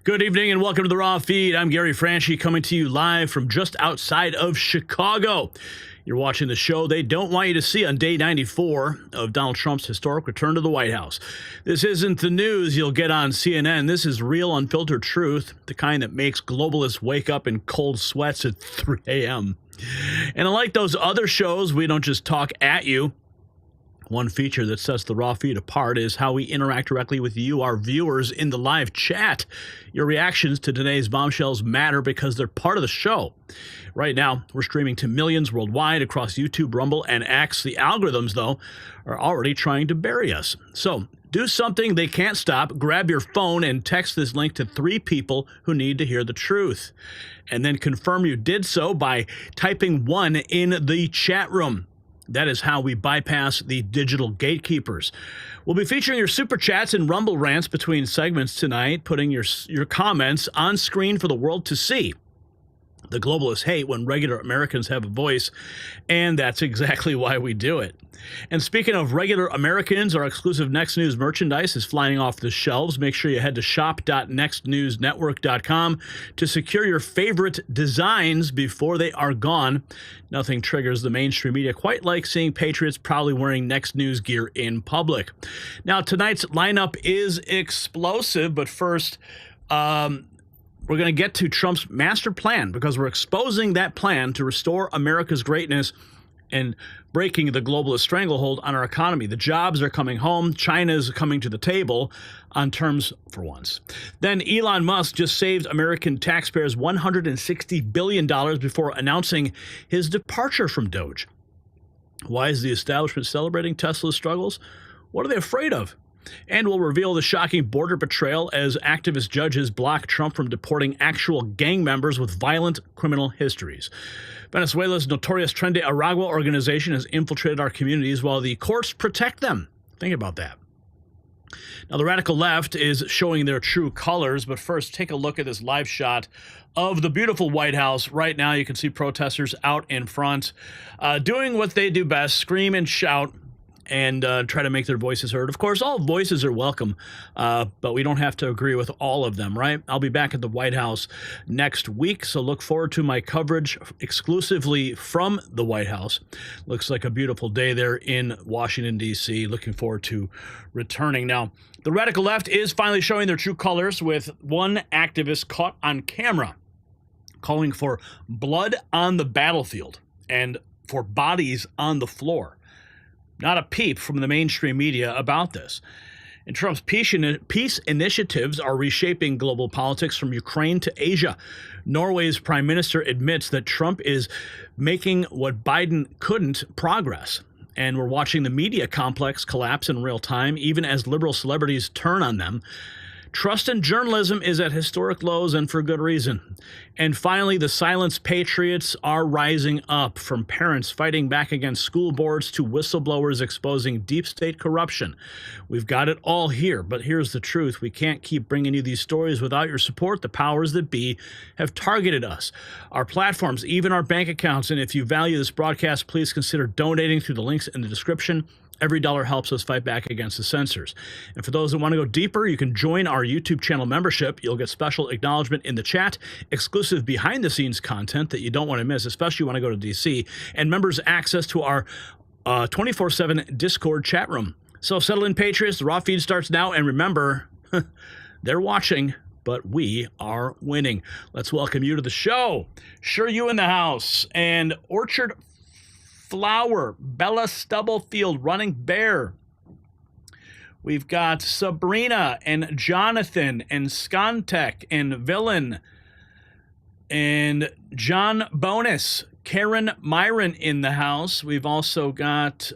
Good evening and welcome to the Raw Feed. I'm Gary Franchi coming to you live from just outside of Chicago. You're watching the show they don't want you to see on day 94 of Donald Trump's historic return to the White House. This isn't the news you'll get on CNN. This is real, unfiltered truth, the kind that makes globalists wake up in cold sweats at 3 a.m. And unlike those other shows, we don't just talk at you. One feature that sets the Raw Feed apart is how we interact directly with you, our viewers, in the live chat. Your reactions to today's bombshells matter because they're part of the show. Right now, we're streaming to millions worldwide across YouTube, Rumble, and X. The algorithms, though, are already trying to bury us. So do something they can't stop. Grab your phone and text this link to 3 people who need to hear the truth. And then confirm you did so by typing 1 in the chat room. That is how we bypass the digital gatekeepers. We'll be featuring your super chats and Rumble rants between segments tonight, putting your comments on screen for the world to see. The globalists hate when regular Americans have a voice, and that's exactly why we do it. And speaking of regular Americans, our exclusive Next News merchandise is flying off the shelves. Make sure you head to shop.nextnewsnetwork.com to secure your favorite designs before they are gone. Nothing triggers the mainstream media quite like seeing Patriots proudly wearing Next News gear in public. Now, tonight's lineup is explosive, but first, we're going to get to Trump's master plan because we're exposing that plan to restore America's greatness and breaking the globalist stranglehold on our economy. The jobs are coming home. China's coming to the table on terms for once. Then Elon Musk just saved American taxpayers $160 billion before announcing his departure from Doge. Why is the establishment celebrating Tesla's struggles? What are they afraid of? And we'll reveal the shocking border betrayal as activist judges block Trump from deporting actual gang members with violent criminal histories. Venezuela's notorious Tren de Aragua organization has infiltrated our communities while the courts protect them. Think about that. Now, the radical left is showing their true colors, but first, take a look at this live shot of the beautiful White House. Right now, you can see protesters out in front doing what they do best, scream and shout, and try to make their voices heard. Of course, all voices are welcome, but we don't have to agree with all of them, right? I'll be back at the White House next week, so look forward to my coverage exclusively from the White House. Looks like a beautiful day there in Washington, D.C. Looking forward to returning. Now, the radical left is finally showing their true colors with one activist caught on camera calling for blood on the battlefield and for bodies on the floor. Not a peep from the mainstream media about this. And Trump's peace initiatives are reshaping global politics from Ukraine to Asia. Norway's prime minister admits that Trump is making what Biden couldn't progress. And we're watching the media complex collapse in real time, even as liberal celebrities turn on them. Trust in journalism is at historic lows, and for good reason. And finally, the silenced patriots are rising up, from parents fighting back against school boards to whistleblowers exposing deep state corruption. We've got it all here, but here's the truth. We can't keep bringing you these stories without your support. The powers that be have targeted us, our platforms, even our bank accounts. And if you value this broadcast, please consider donating through the links in the description. Every dollar helps us fight back against the censors. And for those that want to go deeper, you can join our YouTube channel membership. You'll get special acknowledgement in the chat, exclusive behind-the-scenes content that you don't want to miss, especially when I go to DC, and members access to our 24/7 Discord chat room. So settle in, Patriots. The Raw Feed starts now, and remember, they're watching, but we are winning. Let's welcome you to the show. Sure You in the house, and Orchard Flower, Bella Stubblefield, Running Bear. We've got Sabrina and Jonathan and Skontek and Villain and John Bonus, Karen Myron in the house. We've also got,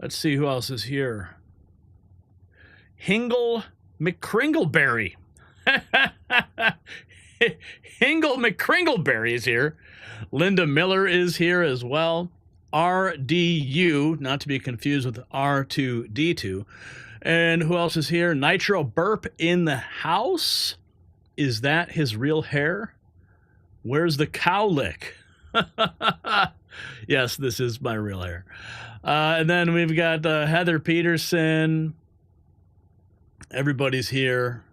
let's see who else is here. Hingle McCringleberry. Hingle McCringleberry is here. Linda Miller is here as well. RDU, not to be confused with R2D2. And who else is here? Nitro Burp in the house. Is that his real hair? Where's the cowlick? Yes, this is my real hair. And then we've got Heather Peterson. Everybody's here.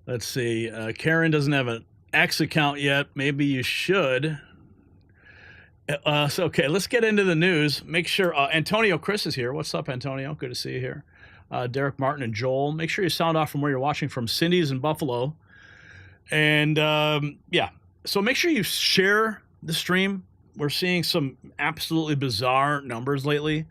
Let's see. Karen doesn't have an X account yet. Maybe you should. Okay, let's get into the news. Make sure Antonio Chris is here. What's up, Antonio? Good to see you here. Derek Martin and Joel. Make sure you sound off from where you're watching from. Cindy's in Buffalo. And yeah, so make sure you share the stream. We're seeing some absolutely bizarre numbers lately.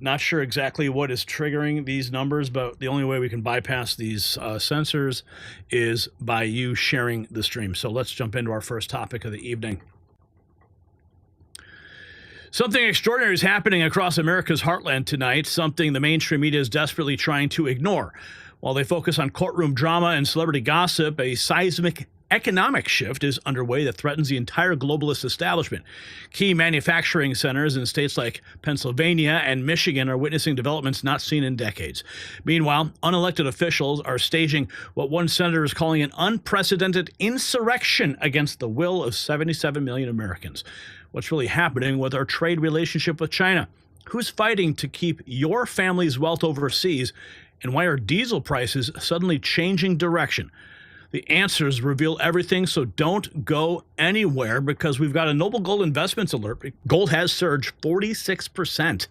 Not sure exactly what is triggering these numbers, but the only way we can bypass these censors is by you sharing the stream. So let's jump into our first topic of the evening. Something extraordinary is happening across America's heartland tonight, something the mainstream media is desperately trying to ignore. While they focus on courtroom drama and celebrity gossip, a seismic economic shift is underway that threatens the entire globalist establishment. Key manufacturing centers in states like Pennsylvania and Michigan are witnessing developments not seen in decades. Meanwhile, unelected officials are staging what one senator is calling an unprecedented insurrection against the will of 77 million Americans. What's really happening with our trade relationship with China? Who's fighting to keep your family's wealth overseas? And why are diesel prices suddenly changing direction? The answers reveal everything, so don't go anywhere because we've got a Noble Gold Investments alert. Gold has surged 46%,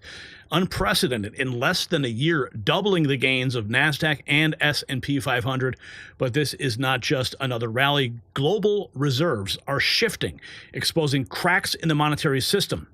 unprecedented in less than a year, doubling the gains of NASDAQ and S&P 500. But this is not just another rally. Global reserves are shifting, exposing cracks in the monetary system.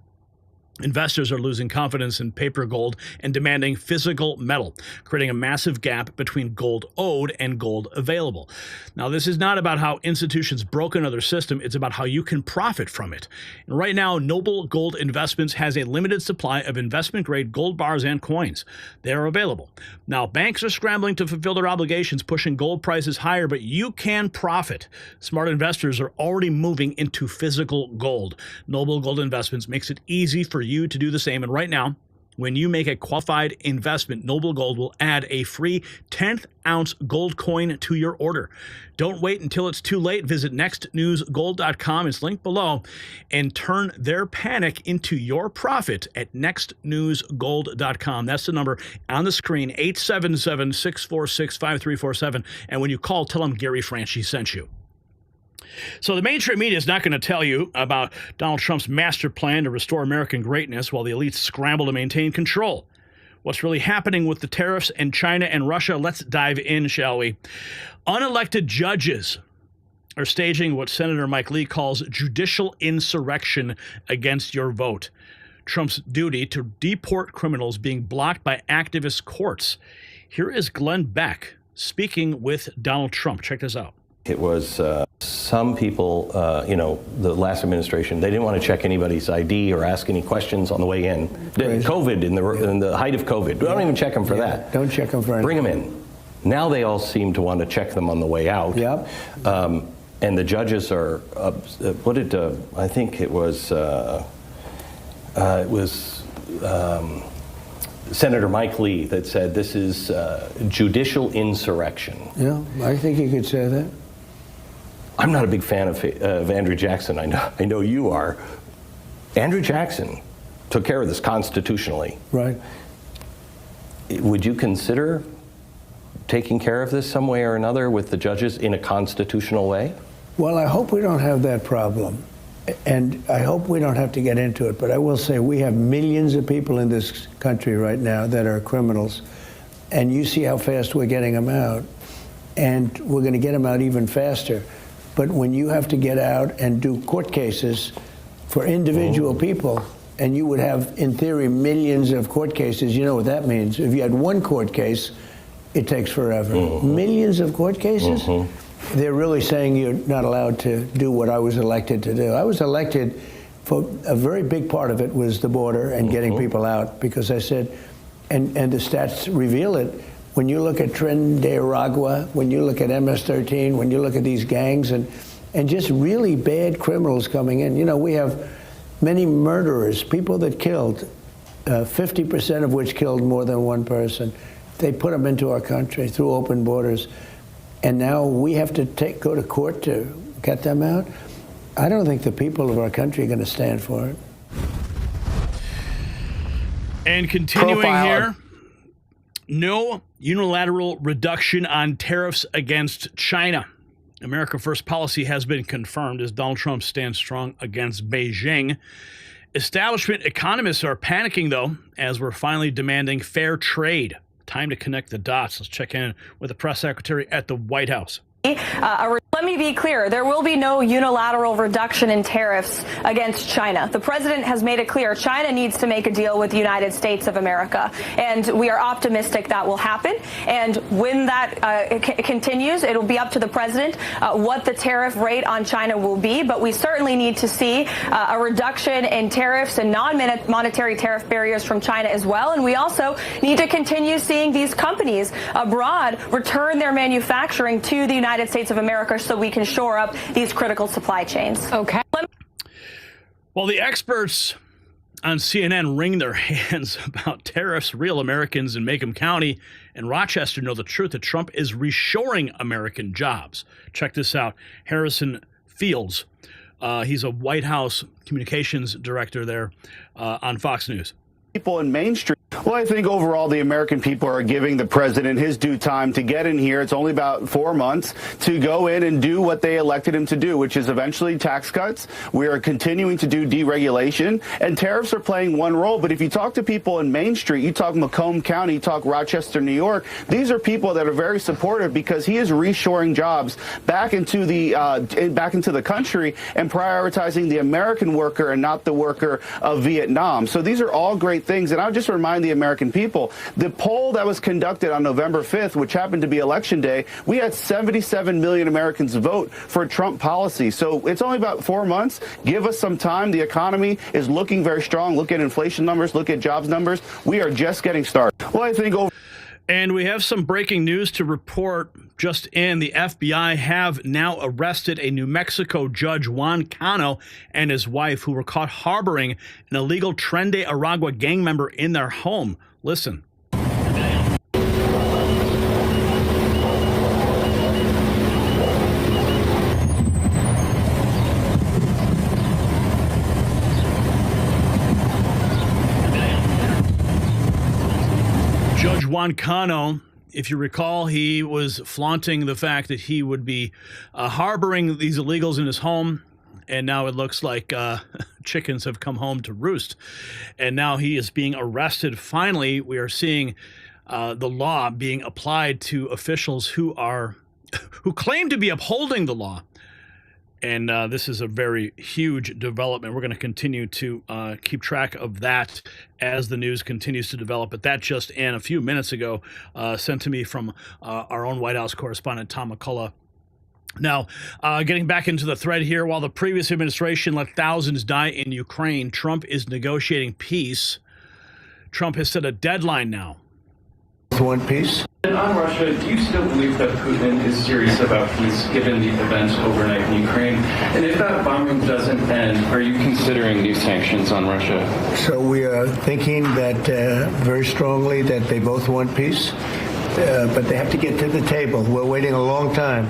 Investors are losing confidence in paper gold and demanding physical metal, creating a massive gap between gold owed and gold available. Now, this is not about how institutions broke another system. It's about how you can profit from it. And right now, Noble Gold Investments has a limited supply of investment-grade gold bars and coins. They are available. Now, banks are scrambling to fulfill their obligations, pushing gold prices higher, but you can profit. Smart investors are already moving into physical gold. Noble Gold Investments makes it easy for you to do the same. And right now, when you make a qualified investment, Noble Gold will add a free 10th ounce gold coin to your order. Don't wait until it's too late. Visit nextnewsgold.com. It's linked below, and turn their panic into your profit at nextnewsgold.com. That's the number on the screen, 877-646-5347. And when you call, tell them Gary Franchi sent you. So the mainstream media is not going to tell you about Donald Trump's master plan to restore American greatness while the elites scramble to maintain control. What's really happening with the tariffs and China and Russia? Let's dive in, shall we? Unelected judges are staging what Senator Mike Lee calls judicial insurrection against your vote. Trump's duty to deport criminals being blocked by activist courts. Here is Glenn Beck speaking with Donald Trump. Check this out. It was some people, the last administration, they didn't want to check anybody's ID or ask any questions on the way in. COVID, in the height of COVID. We don't even check them for that. Don't check them for anything. Bring them in. Now they all seem to want to check them on the way out. Yep. And the judges are, I think it was Senator Mike Lee that said this is judicial insurrection. Yeah, I think you could say that. I'm not a big fan of Andrew Jackson. I know you are. Andrew Jackson took care of this constitutionally. Right. Would you consider taking care of this some way or another with the judges in a constitutional way? Well, I hope we don't have that problem. And I hope we don't have to get into it. But I will say we have millions of people in this country right now that are criminals. And you see how fast we're getting them out. And we're going to get them out even faster. But when you have to get out and do court cases for individual people, and you would have, in theory, millions of court cases, you know what that means. If you had one court case, it takes forever. Millions of court cases? They're really saying you're not allowed to do what I was elected to do. I was elected for a very big part of it was the border and getting people out, because I said, and the stats reveal it, when you look at Trinidad, when you look at MS-13, when you look at these gangs and just really bad criminals coming in, we have many murderers, people that killed, 50% of which killed more than one person. They put them into our country through open borders. And now we have to go to court to get them out. I don't think the people of our country are going to stand for it. And continuing here, No unilateral reduction on tariffs against China. America First policy has been confirmed as Donald Trump stands strong against Beijing. Establishment economists are panicking, though, as we're finally demanding fair trade. Time to connect the dots. Let's check in with the press secretary at the White House. Let me be clear. There will be no unilateral reduction in tariffs against China. The president has made it clear China needs to make a deal with the United States of America, and we are optimistic that will happen. And when that continues, it will be up to the president what the tariff rate on China will be. But we certainly need to see a reduction in tariffs and non-monetary tariff barriers from China as well. And we also need to continue seeing these companies abroad return their manufacturing to the United States of America so we can shore up these critical supply chains. Okay. While the experts on CNN wring their hands about tariffs, real Americans in Macomb County and Rochester know the truth that Trump is reshoring American jobs. Check this out. Harrison Fields, he's a White House communications director there on Fox News. People in Main Street. Well, I think overall the American people are giving the president his due time to get in here. It's only about 4 months to go in and do what they elected him to do, which is eventually tax cuts. We are continuing to do deregulation, and tariffs are playing one role. But if you talk to people in Main Street, you talk Macomb County, you talk Rochester, New York, these are people that are very supportive because he is reshoring jobs back into the country and prioritizing the American worker and not the worker of Vietnam. So these are all great things. And I'll just remind the American people, the poll that was conducted on November 5th, which happened to be Election Day, we had 77 million Americans vote for Trump policy. So it's only about 4 months. Give us some time. The economy is looking very strong. Look at inflation numbers. Look at jobs numbers. We are just getting started. Well, I think And we have some breaking news to report just in. The FBI have now arrested a New Mexico judge, Juan Cano, and his wife, who were caught harboring an illegal Tren de Aragua gang member in their home. Listen. Judge Juan Cano, if you recall, he was flaunting the fact that he would be harboring these illegals in his home, and now it looks like chickens have come home to roost, and now he is being arrested. Finally, we are seeing the law being applied to officials who claim to be upholding the law. And this is a very huge development. We're going to continue to keep track of that as the news continues to develop. But that just in a few minutes ago, sent to me from our own White House correspondent, Tom McCullough. Now, getting back into the thread here, while the previous administration let thousands die in Ukraine, Trump is negotiating peace. Trump has set a deadline now. One piece. And on Russia, do you still believe that Putin is serious about peace given the events overnight in Ukraine? And if that bombing doesn't end, are you considering new sanctions on Russia? So we are thinking that very strongly that they both want peace, but they have to get to the table. We're waiting a long time.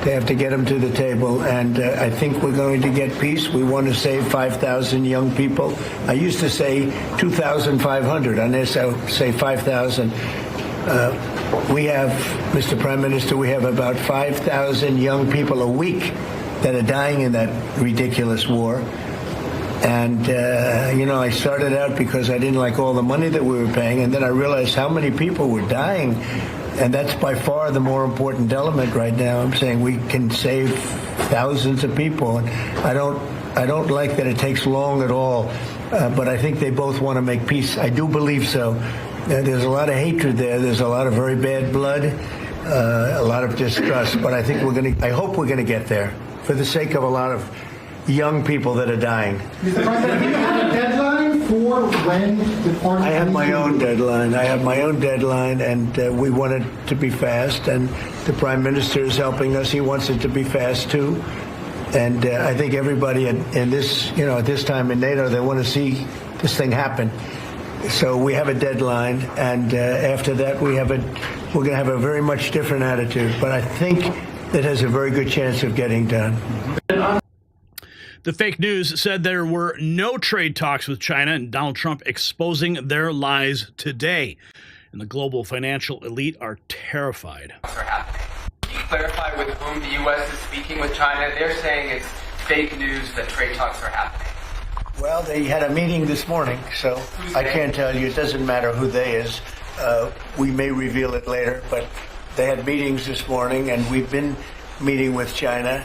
They have to get them to the table, and I think we're going to get peace. We want to save 5,000 young people. I used to say 2,500. I now say 5,000. We have, Mr. Prime Minister, we have about 5,000 young people a week that are dying in that ridiculous war. And, I started out because I didn't like all the money that we were paying, and then I realized how many people were dying. And that's by far the more important element right now. I'm saying we can save thousands of people. And I don't like that it takes long at all, but I think they both want to make peace. I do believe so. There's a lot of hatred there. There's a lot of very bad blood, a lot of distrust. But I think I hope we're going to get there for the sake of a lot of young people that are dying. Mr. President, do you have a deadline for when the party? I have my own deadline. And we want it to be fast. And the Prime Minister is helping us. He wants it to be fast too. And I think everybody in this, at this time in NATO, they want to see this thing happen. So we have a deadline, and after that, we're going to have a very much different attitude. But I think it has a very good chance of getting done. The fake news said there were no trade talks with China, and Donald Trump exposing their lies today. and the global financial elite are terrified. Can you clarify with whom the U.S. is speaking with China? They're saying it's fake news that trade talks are happening. Well, they had a meeting this morning, so I can't tell you. It doesn't matter who they is. We may reveal it later, but they had meetings this morning, and we've been meeting with China.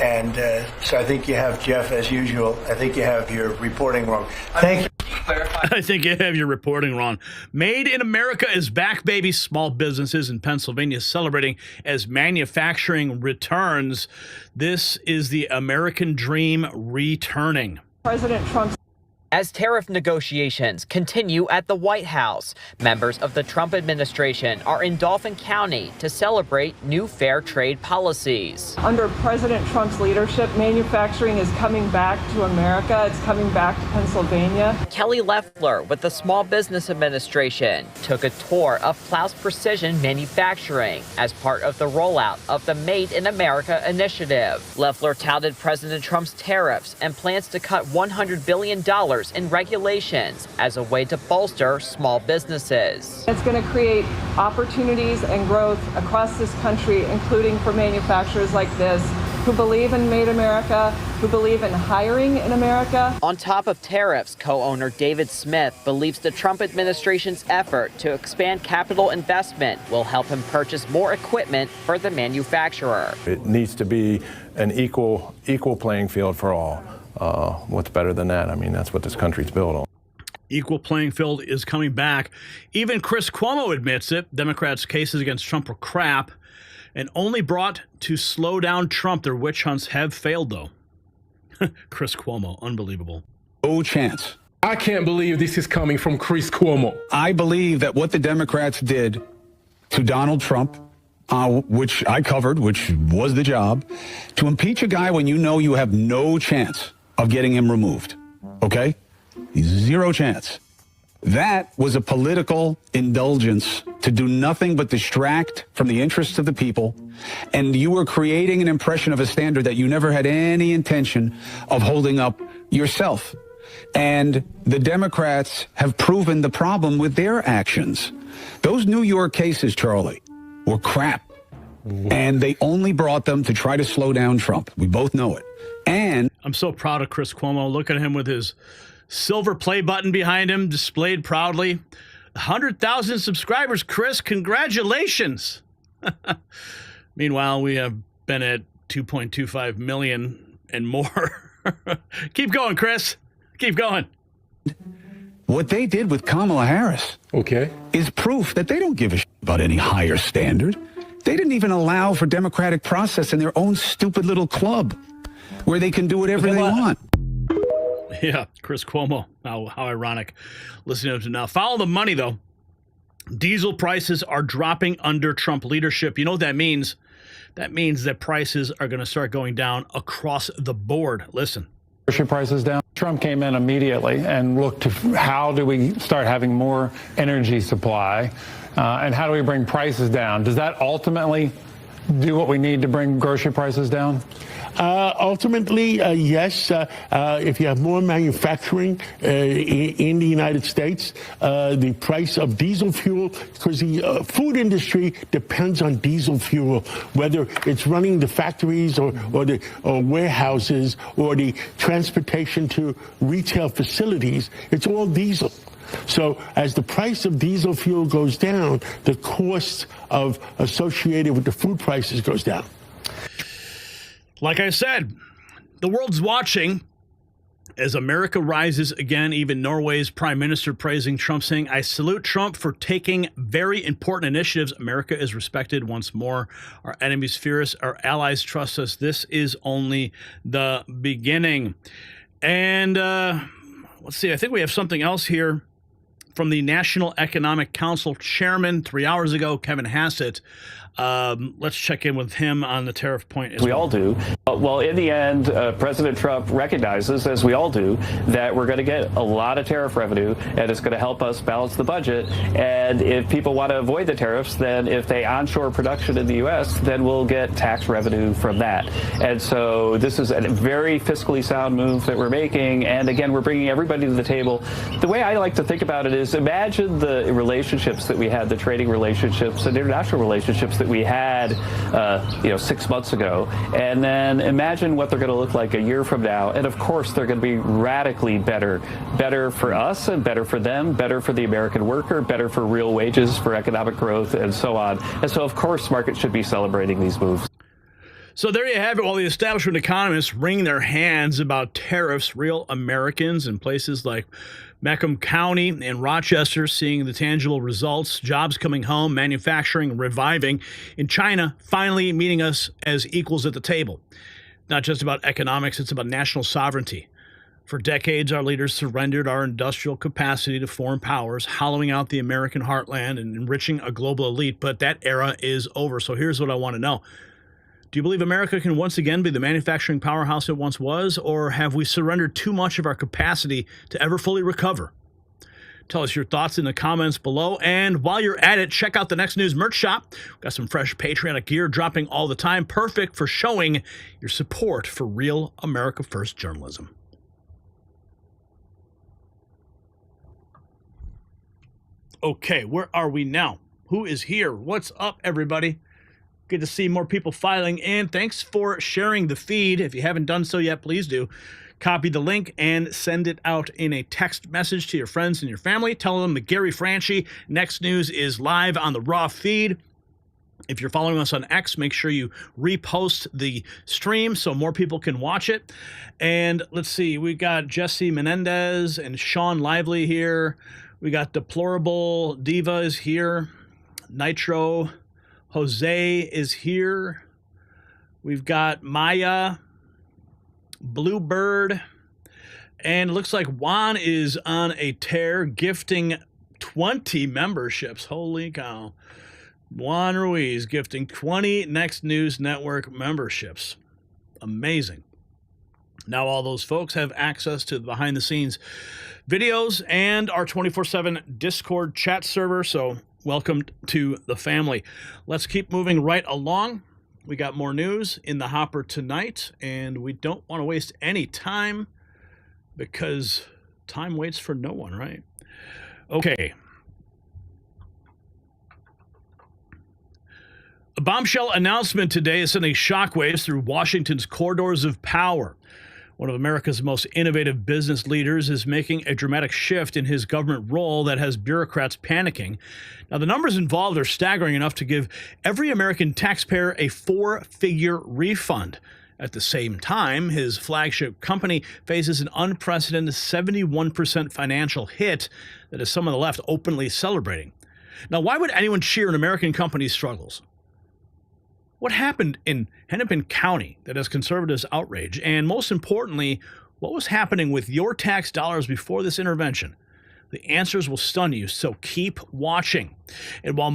And so I think you have, Jeff, as usual, I think you have your reporting wrong. Thank you. I think you have your reporting wrong. Made in America is back, baby. Small businesses in Pennsylvania celebrating as manufacturing returns. This is the American dream returning. President Trump. As tariff negotiations continue at the White House, members of the Trump administration are in Dauphin County to celebrate new fair trade policies. Under President Trump's leadership, manufacturing is coming back to America. It's coming back to Pennsylvania. Kelly Loeffler with the Small Business Administration took a tour of Plouse Precision Manufacturing as part of the rollout of the Made in America initiative. Loeffler touted President Trump's tariffs and plans to cut $100 billion in regulations as a way to bolster small businesses. It's going to create opportunities and growth across this country, including for manufacturers like this who believe in Made America, who believe in hiring in America. On top of tariffs, co-owner David Smith believes the Trump administration's effort to expand capital investment will help him purchase more equipment for the manufacturer. It needs to be an equal playing field for all. What's better than that? I mean, that's what this country's built on. Equal playing field is coming back. Even Chris Cuomo admits it. Democrats' cases against Trump were crap and only brought to slow down Trump. Their witch hunts have failed, though. Chris Cuomo, unbelievable. No chance. I can't believe this is coming from Chris Cuomo. I believe that what the Democrats did to Donald Trump, which I covered, which was the job, to impeach a guy when you know you have no chance of getting him removed, okay? Zero chance. That was a political indulgence to do nothing but distract from the interests of the people, and you were creating an impression of a standard that you never had any intention of holding up yourself. And the Democrats have proven the problem with their actions. Those New York cases, Charlie, were crap. And they only brought them to try to slow down Trump. We both know it. And I'm so proud of Chris Cuomo. Look at him with his silver play button behind him, displayed proudly. 100,000 subscribers, Chris. Congratulations. Meanwhile, we have been at 2.25 million and more. Keep going, Chris. Keep going. What they did with Kamala Harris, is proof that they don't give a shit about any higher standard. They didn't even allow for democratic process in their own stupid little club where they can do whatever they want. Yeah, Chris Cuomo. How ironic. Listening to now. Follow the money, though. Diesel prices are dropping under Trump leadership. You know what that means? That means that prices are going to start going down across the board. Listen. Grocery prices down. Trump came in immediately and looked to how do we start having more energy supply and how do we bring prices down? Does that ultimately do what we need to bring grocery prices down? Ultimately, yes. If you have more manufacturing in the United States, the price of diesel fuel, because the food industry depends on diesel fuel, whether it's running the factories or warehouses or the transportation to retail facilities, it's all diesel. So as the price of diesel fuel goes down, the cost associated with the food prices goes down. Like I said, the world's watching as America rises again. Even Norway's prime minister praising Trump, saying, "I salute Trump for taking very important initiatives. America is respected once more. Our enemies fear us. Our allies trust us. This is only the beginning." And let's see. I think we have something else here from the National Economic Council chairman 3 hours ago, Kevin Hassett. Let's check in with him on the tariff point. We all do. Well, in the end, President Trump recognizes, as we all do, that we're going to get a lot of tariff revenue, and it's going to help us balance the budget. And if people want to avoid the tariffs, then if they onshore production in the U.S., then we'll get tax revenue from that. And so this is a very fiscally sound move that we're making. And again, we're bringing everybody to the table. The way I like to think about it is imagine the relationships that we had, the trading relationships and international relationships that we had, 6 months ago, and then imagine what they're going to look like a year from now. And of course, they're going to be radically better for us and better for them, better for the American worker, better for real wages, for economic growth, and so on. And so, of course, markets should be celebrating these moves. So there you have it. While the establishment economists wring their hands about tariffs, real Americans in places like Hennepin County and Rochester seeing the tangible results, jobs coming home, manufacturing reviving, in China finally meeting us as equals at the table. Not just about economics, it's about national sovereignty. For decades, our leaders surrendered our industrial capacity to foreign powers, hollowing out the American heartland and enriching a global elite, but that era is over. So here's what I want to know. Do you believe America can once again be the manufacturing powerhouse it once was, or have we surrendered too much of our capacity to ever fully recover? Tell us your thoughts in the comments below. And while you're at it, check out the Next News merch shop. We've got some fresh patriotic gear dropping all the time, perfect for showing your support for real America First journalism. Okay, where are we now? Who is here? What's up, everybody? Good to see more people filing in. Thanks for sharing the feed. If you haven't done so yet, please do. Copy the link and send it out in a text message to your friends and your family. Tell them that Gary Franchi Next News is live on the raw feed. If you're following us on X, make sure you repost the stream so more people can watch it. And let's see, we got Jesse Menendez and Sean Lively here. We got Deplorable Diva is here. Nitro Jose is here. We've got Maya, Bluebird, and it looks like Juan is on a tear, gifting 20 memberships. Holy cow. Juan Ruiz gifting 20 Next News Network memberships. Amazing. Now all those folks have access to the behind-the-scenes videos and our 24/7 Discord chat server, so welcome to the family. Let's keep moving right along. We got more news in the hopper tonight, and we don't want to waste any time because time waits for no one, right? Okay. A bombshell announcement today is sending shockwaves through Washington's corridors of power. One of America's most innovative business leaders is making a dramatic shift in his government role that has bureaucrats panicking. Now, the numbers involved are staggering enough to give every American taxpayer a 4-figure refund. At the same time, his flagship company faces an unprecedented 71% financial hit that is some of the left openly celebrating. Now, why would anyone cheer an American company's struggles? What happened in Hennepin County that has conservatives outraged? And most importantly, what was happening with your tax dollars before this intervention? The answers will stun you, so keep watching. And while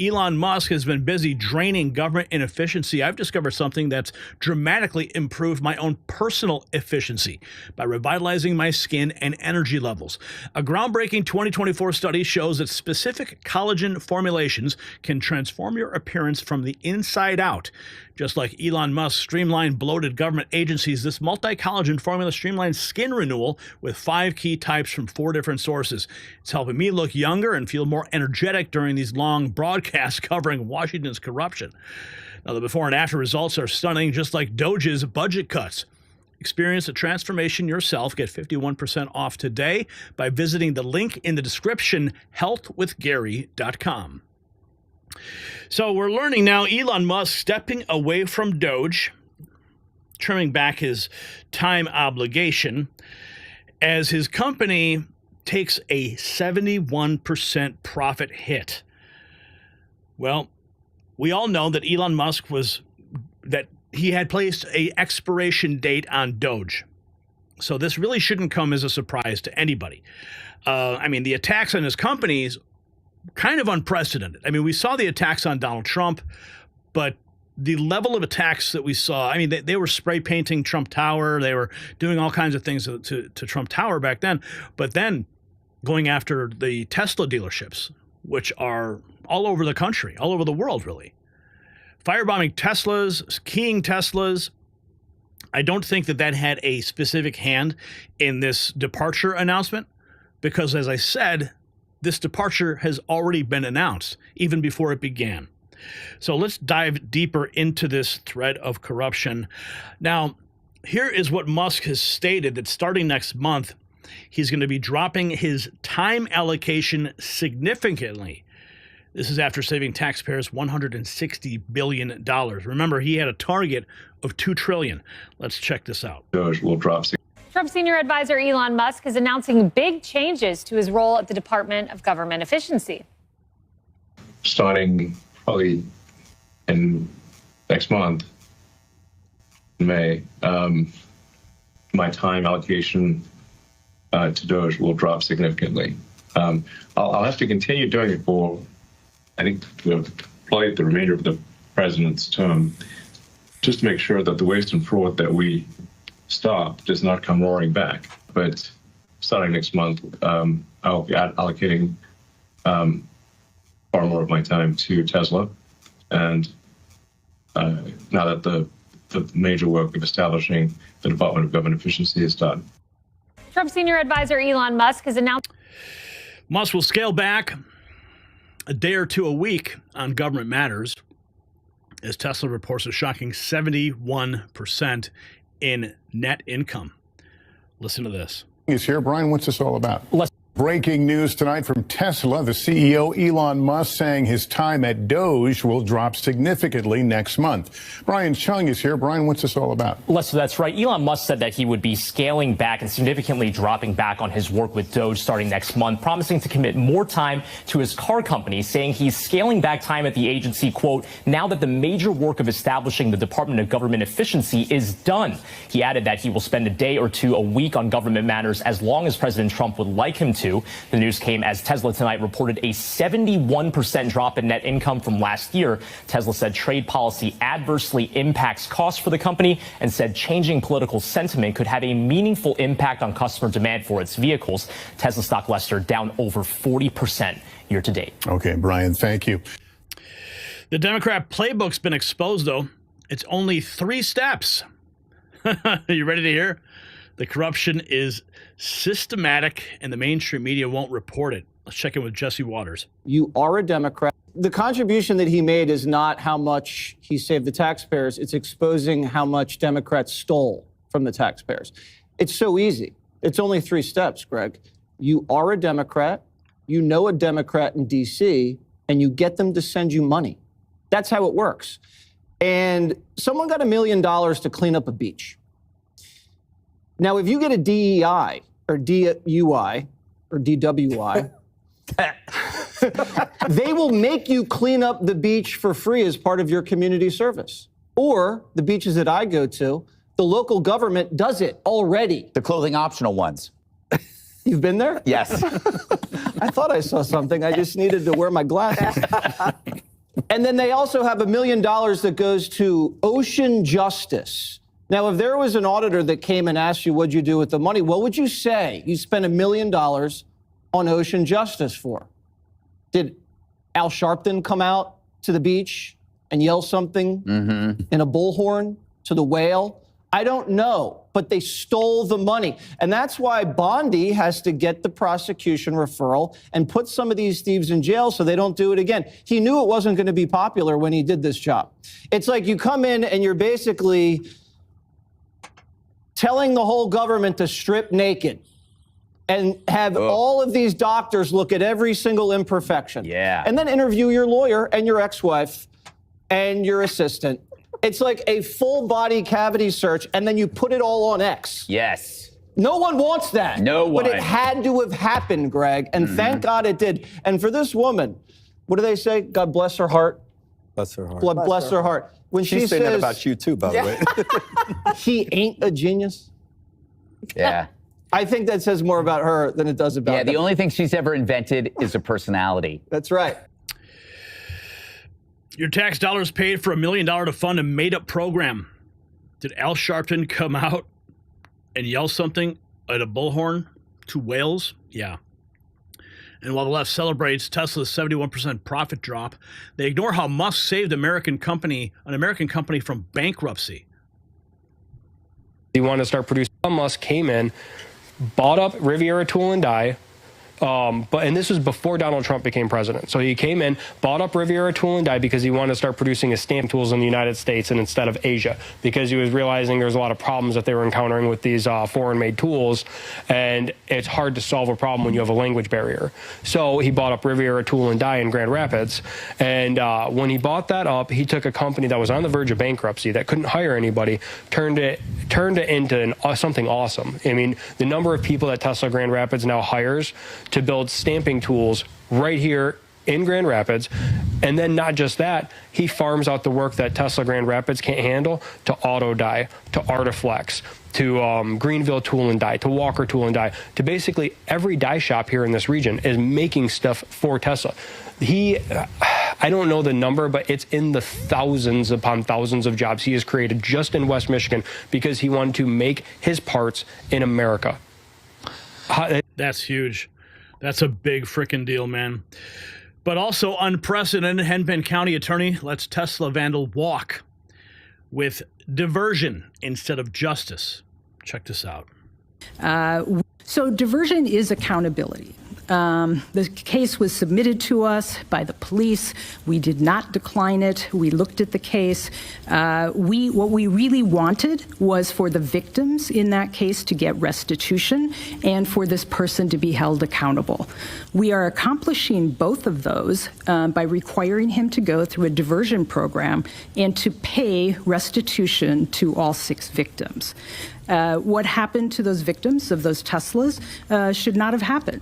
Elon Musk has been busy draining government inefficiency, I've discovered something that's dramatically improved my own personal efficiency by revitalizing my skin and energy levels. A groundbreaking 2024 study shows that specific collagen formulations can transform your appearance from the inside out. Just like Elon Musk streamlined bloated government agencies, this multi-collagen formula streamlines skin renewal with 5 key types from 4 different sources. It's helping me look younger and feel more energetic during these long broadcasts covering Washington's corruption. Now, the before and after results are stunning, just like Doge's budget cuts. Experience a transformation yourself. Get 51% off today by visiting the link in the description, healthwithgary.com. So we're learning now Elon Musk stepping away from Doge, trimming back his time obligation, as his company takes a 71% profit hit. Well, we all know that Elon Musk he had placed an expiration date on Doge. So this really shouldn't come as a surprise to anybody. The attacks on his companies, kind of unprecedented. We saw the attacks on Donald Trump, but the level of attacks that we saw, they were spray painting Trump Tower. They were doing all kinds of things to Trump Tower back then. But then going after the Tesla dealerships, which are all over the country, all over the world, really. Firebombing Teslas, keying Teslas. I don't think that had a specific hand in this departure announcement because, as I said, this departure has already been announced, even before it began. So let's dive deeper into this thread of corruption. Now, here is what Musk has stated, that starting next month, he's going to be dropping his time allocation significantly. This is after saving taxpayers $160 billion. Remember, he had a target of $2 trillion. Let's check this out. Doge will drop. Trump senior advisor Elon Musk is announcing big changes to his role at the Department of Government Efficiency. Starting probably in next month, in May, my time allocation to Doge will drop significantly. I'll have to continue doing it for, I think, probably the remainder of the president's term, just to make sure that the waste and fraud that we stop does not come roaring back. But starting next month, I'll be allocating far more of my time to Tesla. And now that the major work of establishing the Department of Government Efficiency is done. Trump senior advisor Elon Musk has announced Musk will scale back a day or two a week on government matters, as Tesla reports a shocking 71% in net income. Listen to this. He's here. Brian, what's this all about? Breaking news tonight from Tesla. The CEO, Elon Musk, saying his time at Doge will drop significantly next month. Brian Chung is here. Brian, what's this all about? Lester, that's right. Elon Musk said that he would be scaling back and significantly dropping back on his work with Doge starting next month, promising to commit more time to his car company, saying he's scaling back time at the agency, quote, now that the major work of establishing the Department of Government Efficiency is done. He added that he will spend a day or two a week on government matters as long as President Trump would like him to. The news came as Tesla tonight reported a 71% drop in net income from last year. Tesla said trade policy adversely impacts costs for the company and said changing political sentiment could have a meaningful impact on customer demand for its vehicles. Tesla stock, Lester, down over 40% year to date. Okay, Brian, thank you. The Democrat playbook's been exposed, though. It's only 3 steps. You ready to hear? The corruption is systematic, and the mainstream media won't report it. Let's check in with Jesse Waters. You are a Democrat. The contribution that he made is not how much he saved the taxpayers. It's exposing how much Democrats stole from the taxpayers. It's so easy. It's only 3 steps, Greg. You are a Democrat. You know a Democrat in D.C., and you get them to send you money. That's how it works. And someone got $1 million to clean up a beach. Now, if you get a DEI or DUI or DWI, they will make you clean up the beach for free as part of your community service. Or the beaches that I go to, the local government does it already. The clothing optional ones. You've been there? Yes. I thought I saw something. I just needed to wear my glasses. And then they also have $1 million that goes to ocean justice. Now, if there was an auditor that came and asked you what'd you do with the money, what would you say you spent $1 million on ocean justice for? Did Al Sharpton come out to the beach and yell something in a bullhorn to the whale? I don't know, but they stole the money. And that's why Bondi has to get the prosecution referral and put some of these thieves in jail so they don't do it again. He knew it wasn't going to be popular when he did this job. It's like you come in and you're basically telling the whole government to strip naked and have all of these doctors look at every single imperfection. Yeah. And then interview your lawyer and your ex-wife and your assistant. It's like a full body cavity search, and then you put it all on X. Yes. No one wants that. No one. But it had to have happened, Greg, and thank God it did. And for this woman, what do they say? God bless her heart. Bless her heart. Bless her heart. When She's she saying says, that about you too, by the way. he ain't a genius. Yeah. I think that says more about her than it does about Yeah, the only thing she's ever invented is a personality. That's right. Your tax dollars paid for $1 million to fund a made-up program. Did Al Sharpton come out and yell something at a bullhorn to whales? Yeah. And while the left celebrates Tesla's 71% profit drop, they ignore how Musk saved an American company from bankruptcy. He wanted to start producing. Musk came in, bought up Riviera Tool and Die, And this was before Donald Trump became president. So he came in, bought up Riviera Tool and Die because he wanted to start producing his stamp tools in the United States and instead of Asia, because he was realizing there was a lot of problems that they were encountering with these foreign-made tools, and it's hard to solve a problem when you have a language barrier. So he bought up Riviera Tool and Die in Grand Rapids, and when he bought that up, he took a company that was on the verge of bankruptcy, that couldn't hire anybody, turned it into something awesome. I mean, the number of people that Tesla Grand Rapids now hires to build stamping tools right here in Grand Rapids. And then not just that, he farms out the work that Tesla Grand Rapids can't handle to Auto Die, to Artiflex, to Greenville Tool and Die, to Walker Tool and Die, to basically every die shop here in this region is making stuff for Tesla. I don't know the number, but it's in the thousands upon thousands of jobs he has created just in West Michigan because he wanted to make his parts in America. That's huge. That's a big freaking deal, man. But also unprecedented, Hennepin County attorney lets Tesla vandal walk with diversion instead of justice. Check this out. So diversion is accountability. The case was submitted to us by the police. We did not decline it. We looked at the case. What we really wanted was for the victims in that case to get restitution and for this person to be held accountable. We are accomplishing both of those by requiring him to go through a diversion program and to pay restitution to all 6 victims. What happened to those victims of those Teslas should not have happened.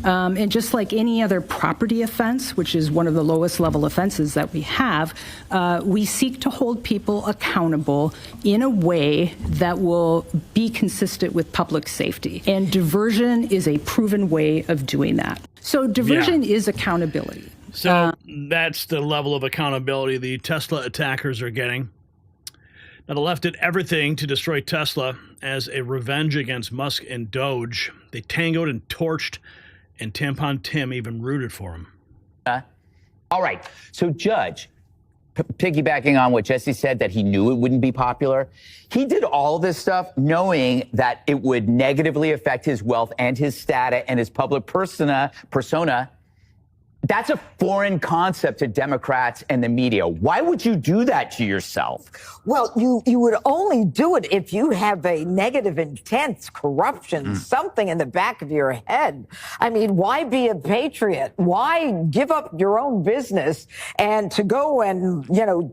And just like any other property offense, which is one of the lowest level offenses that we have, we seek to hold people accountable in a way that will be consistent with public safety. And diversion is a proven way of doing that. So diversion is accountability. So that's the level of accountability the Tesla attackers are getting. Now, the left did everything to destroy Tesla as a revenge against Musk and Doge. They tangoed and torched, and Tampon Tim even rooted for him. All right. So, Judge, piggybacking on what Jesse said, that he knew it wouldn't be popular, he did all this stuff knowing that it would negatively affect his wealth and his status and his public persona. That's a foreign concept to Democrats and the media. Why would you do that to yourself? Well, you would only do it if you have a negative intent, corruption, something in the back of your head. I mean, why be a patriot? Why give up your own business and to go and,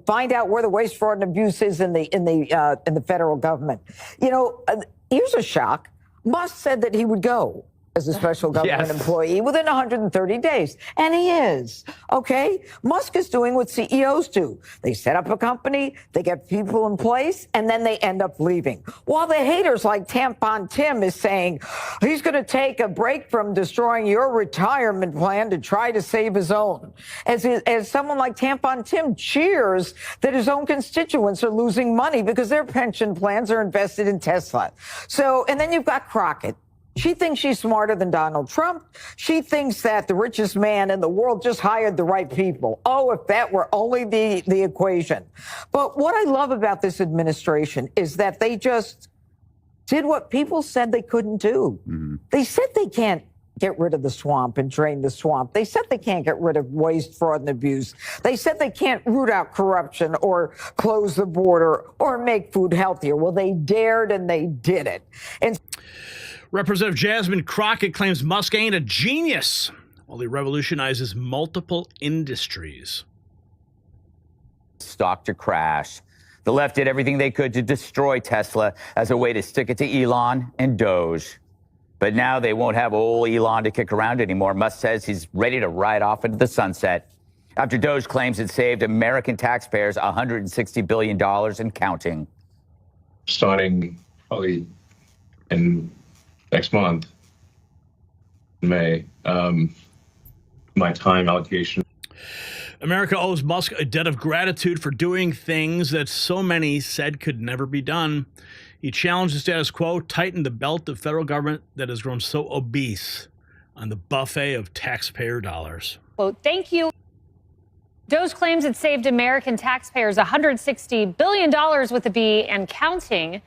find out where the waste, fraud, and abuse is in the federal government? Here's a shock. Musk said that he would go as a special government employee within 130 days. And he is, okay? Musk is doing what CEOs do. They set up a company, they get people in place, and then they end up leaving. While the haters like Tampon Tim is saying he's going to take a break from destroying your retirement plan to try to save his own. As someone like Tampon Tim cheers that his own constituents are losing money because their pension plans are invested in Tesla. So, and then you've got Crockett. She thinks she's smarter than Donald Trump. She thinks that the richest man in the world just hired the right people. Oh, if that were only the equation. But what I love about this administration is that they just did what people said they couldn't do. They said they can't get rid of the swamp and drain the swamp. They said they can't get rid of waste, fraud, and abuse. They said they can't root out corruption or close the border or make food healthier. Well, they dared and they did it. And Representative Jasmine Crockett claims Musk ain't a genius while he revolutionizes multiple industries. Stock to crash. The left did everything they could to destroy Tesla as a way to stick it to Elon and Doge. But now they won't have old Elon to kick around anymore. Musk says he's ready to ride off into the sunset after Doge claims it saved American taxpayers $160 billion and counting. Starting probably in next month, May, my time allocation. America owes Musk a debt of gratitude for doing things that so many said could never be done. He challenged the status quo, tightened the belt of federal government that has grown so obese on the buffet of taxpayer dollars. Well, thank you. Doge claims it saved American taxpayers $160 billion with a B and counting.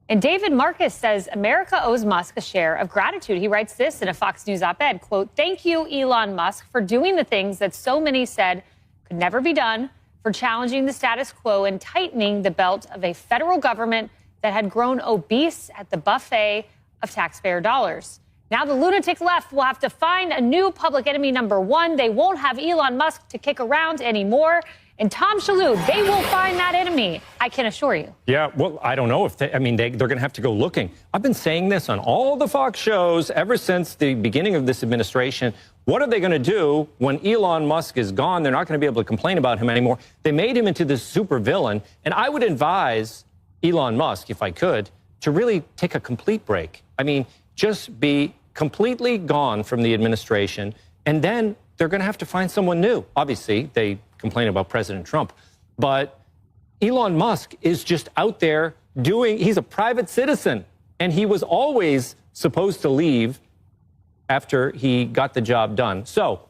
And David Marcus says America owes Musk a share of gratitude. He writes this in a Fox News op-ed, quote, "Thank you, Elon Musk, for doing the things that so many said could never be done, for challenging the status quo and tightening the belt of a federal government that had grown obese at the buffet of taxpayer dollars. Now the lunatic left will have to find a new public enemy number one. They won't have Elon Musk to kick around anymore. And Tom Shalhoub, they will find that enemy, I can assure you." Yeah, well, I don't know if they're going to have to go looking. I've been saying this on all the Fox shows ever since the beginning of this administration. What are they going to do when Elon Musk is gone? They're not going to be able to complain about him anymore. They made him into this super villain. And I would advise Elon Musk, if I could, to really take a complete break. I mean, just be completely gone from the administration, and then they're going to have to find someone new. Obviously, they complain about President Trump, but Elon Musk is just out there he's a private citizen, and he was always supposed to leave after he got the job done. So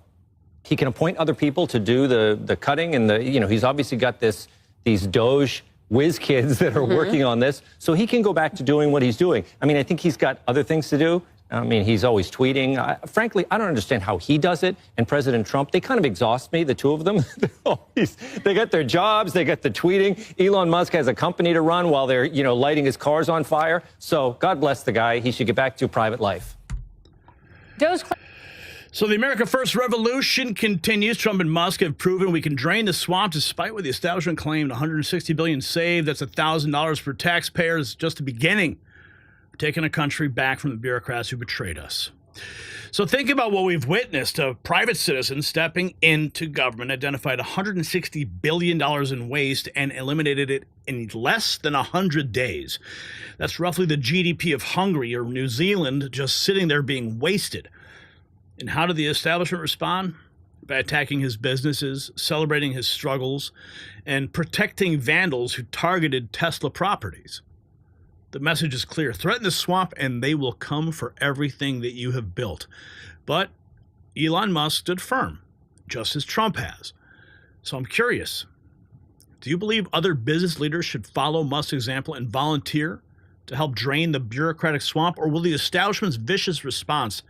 he can appoint other people to do the cutting, and he's obviously got these Doge whiz kids that are working on this, so he can go back to doing what he's doing. I mean, I think he's got other things to do. I mean, he's always tweeting. Frankly, I don't understand how he does it. And President Trump, they kind of exhaust me, the two of them. They got their jobs, they got the tweeting. Elon Musk has a company to run while they're, lighting his cars on fire. So God bless the guy. He should get back to private life. So the America First revolution continues. Trump and Musk have proven we can drain the swamp, despite what the establishment claimed. $160 billion saved. That's $1,000 for taxpayers. Just the beginning. Taking a country back from the bureaucrats who betrayed us. So think about what we've witnessed. A private citizen stepping into government identified $160 billion in waste and eliminated it in less than 100 days. That's roughly the GDP of Hungary or New Zealand, just sitting there being wasted. And how did the establishment respond? By attacking his businesses, celebrating his struggles, and protecting vandals who targeted Tesla properties. The message is clear. Threaten the swamp and they will come for everything that you have built. But Elon Musk stood firm, just as Trump has. So I'm curious, do you believe other business leaders should follow Musk's example and volunteer to help drain the bureaucratic swamp? Or will the establishment's vicious response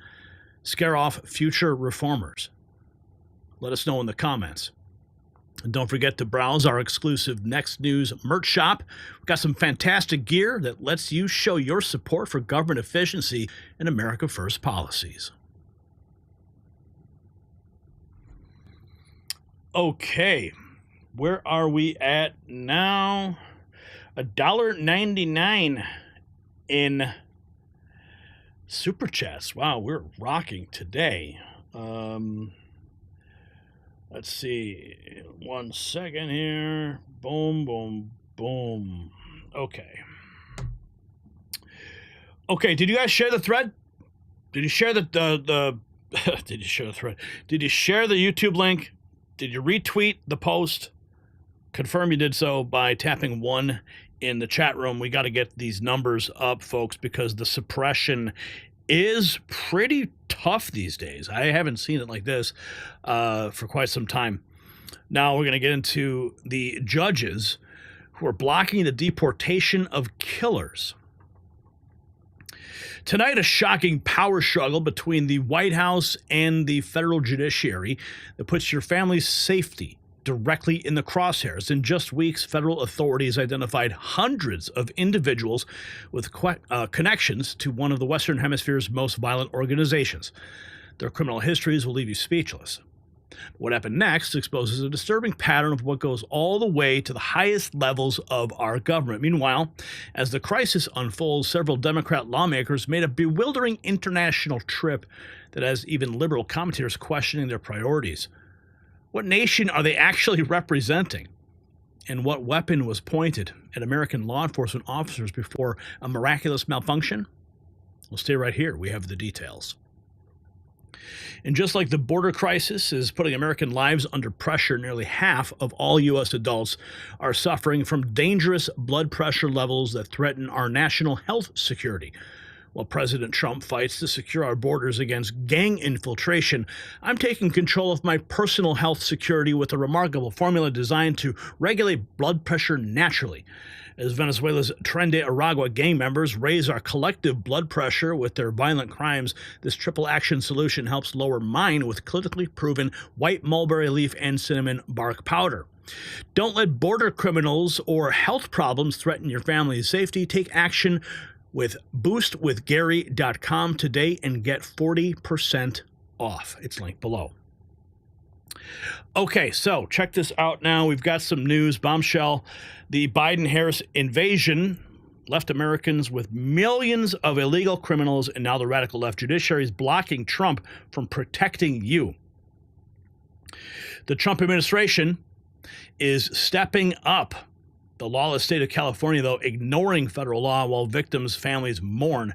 scare off future reformers? Let us know in the comments. And don't forget to browse our exclusive Next News merch shop. We've got some fantastic gear that lets you show your support for government efficiency and America First policies. Okay, where are we at now? $1.99 in Super Chats. Wow, we're rocking today. Let's see. 1 second here. Boom, boom, boom. Okay. Okay, did you guys share the thread? Did you share the did you share the thread? Did you share the YouTube link? Did you retweet the post? Confirm you did so by tapping 1 in the chat room. We got to get these numbers up, folks, because the suppression is pretty tough these days. I haven't seen it like this for quite some time. Now we're going to get into the judges who are blocking the deportation of killers. Tonight, a shocking power struggle between the White House and the federal judiciary that puts your family's safety directly in the crosshairs. In just weeks, federal authorities identified hundreds of individuals with connections to one of the Western Hemisphere's most violent organizations. Their criminal histories will leave you speechless. What happened next exposes a disturbing pattern of what goes all the way to the highest levels of our government. Meanwhile, as the crisis unfolds, several Democrat lawmakers made a bewildering international trip that has even liberal commentators questioning their priorities. What nation are they actually representing? And what weapon was pointed at American law enforcement officers before a miraculous malfunction? Well, stay right here. We have the details. And just like the border crisis is putting American lives under pressure, nearly half of all U.S. adults are suffering from dangerous blood pressure levels that threaten our national health security. While President Trump fights to secure our borders against gang infiltration, I'm taking control of my personal health security with a remarkable formula designed to regulate blood pressure naturally. As Venezuela's Tren de Aragua gang members raise our collective blood pressure with their violent crimes, this triple action solution helps lower mine with clinically proven white mulberry leaf and cinnamon bark powder. Don't let border criminals or health problems threaten your family's safety. Take action with boostwithgary.com today and get 40% off. It's linked below. Okay, so check this out now. We've got some news. Bombshell. The Biden-Harris invasion left Americans with millions of illegal criminals, and now the radical left judiciary is blocking Trump from protecting you. The Trump administration is stepping up the lawless state of California, though, ignoring federal law while victims' families mourn.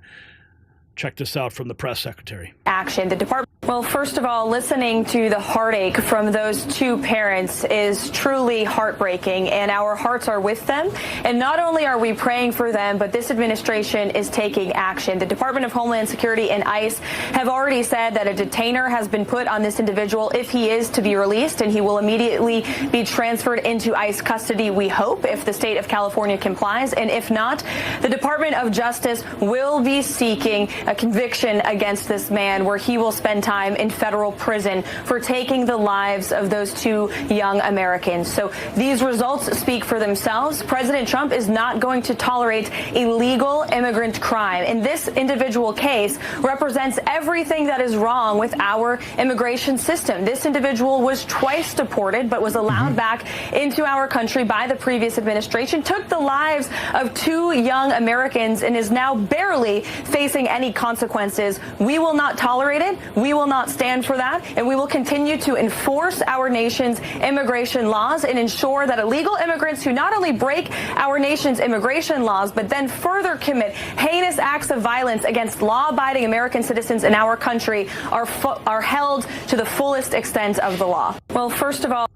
Check this out from the press secretary. Action. The department. Well, first of all, listening to the heartache from those two parents is truly heartbreaking, and our hearts are with them. And not only are we praying for them, but this administration is taking action. The Department of Homeland Security and ICE have already said that a detainer has been put on this individual if he is to be released, and he will immediately be transferred into ICE custody, we hope, if the state of California complies. And if not, the Department of Justice will be seeking a conviction against this man where he will spend time in federal prison for taking the lives of those two young Americans. So these results speak for themselves. President Trump is not going to tolerate illegal immigrant crime. And this individual case represents everything that is wrong with our immigration system. This individual was twice deported, but was allowed back into our country by the previous administration, took the lives of two young Americans, and is now barely facing any consequences. We will not tolerate it. We will not stand for that, and we will continue to enforce our nation's immigration laws and ensure that illegal immigrants who not only break our nation's immigration laws, but then further commit heinous acts of violence against law-abiding American citizens in our country are held to the fullest extent of the law. Well, first of all,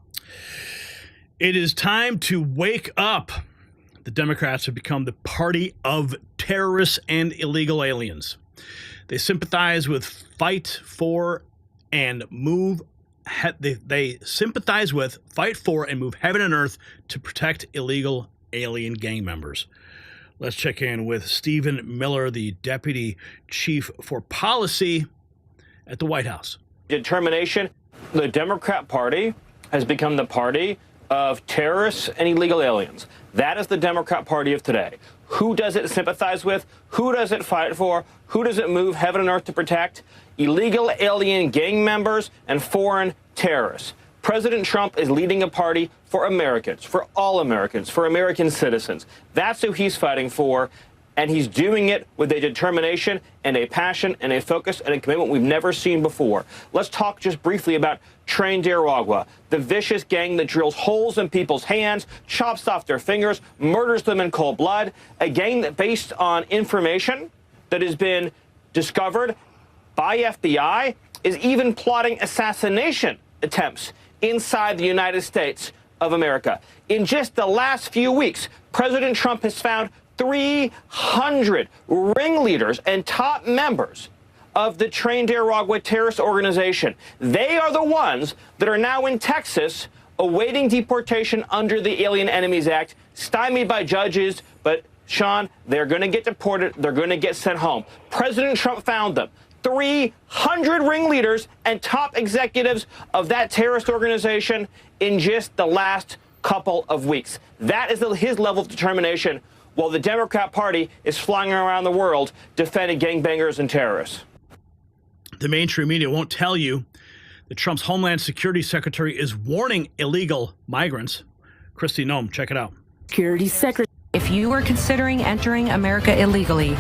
it is time to wake up. The Democrats have become the party of terrorists and illegal aliens. They sympathize with fight for and move heaven and earth to protect illegal alien gang members. Let's check in with Stephen Miller, the Deputy Chief for Policy at the White House. Determination. The Democrat Party has become the party of terrorists and illegal aliens. That is the Democrat Party of today. Who does it sympathize with? Who does it fight for? Who does it move heaven and earth to protect? Illegal alien gang members and foreign terrorists. President Trump is leading a party for Americans, for all Americans, for American citizens. That's who he's fighting for, and he's doing it with a determination and a passion and a focus and a commitment we've never seen before. Let's talk just briefly about Tren de Aragua, the vicious gang that drills holes in people's hands, chops off their fingers, murders them in cold blood, a gang that, based on information that has been discovered by FBI, is even plotting assassination attempts inside the United States of America. In just the last few weeks, President Trump has found 300 ringleaders and top members of the Tren de Aragua terrorist organization. They are the ones that are now in Texas awaiting deportation under the Alien Enemies Act, stymied by judges. But, Sean, they're going to get deported. They're going to get sent home. President Trump found them. 300 ringleaders and top executives of that terrorist organization in just the last couple of weeks. That is his level of determination, while the Democrat Party is flying around the world defending gangbangers and terrorists. The mainstream media won't tell you that Trump's Homeland Security Secretary is warning illegal migrants. Kristi Noem, check it out. Security Secretary. If you are considering entering America illegally,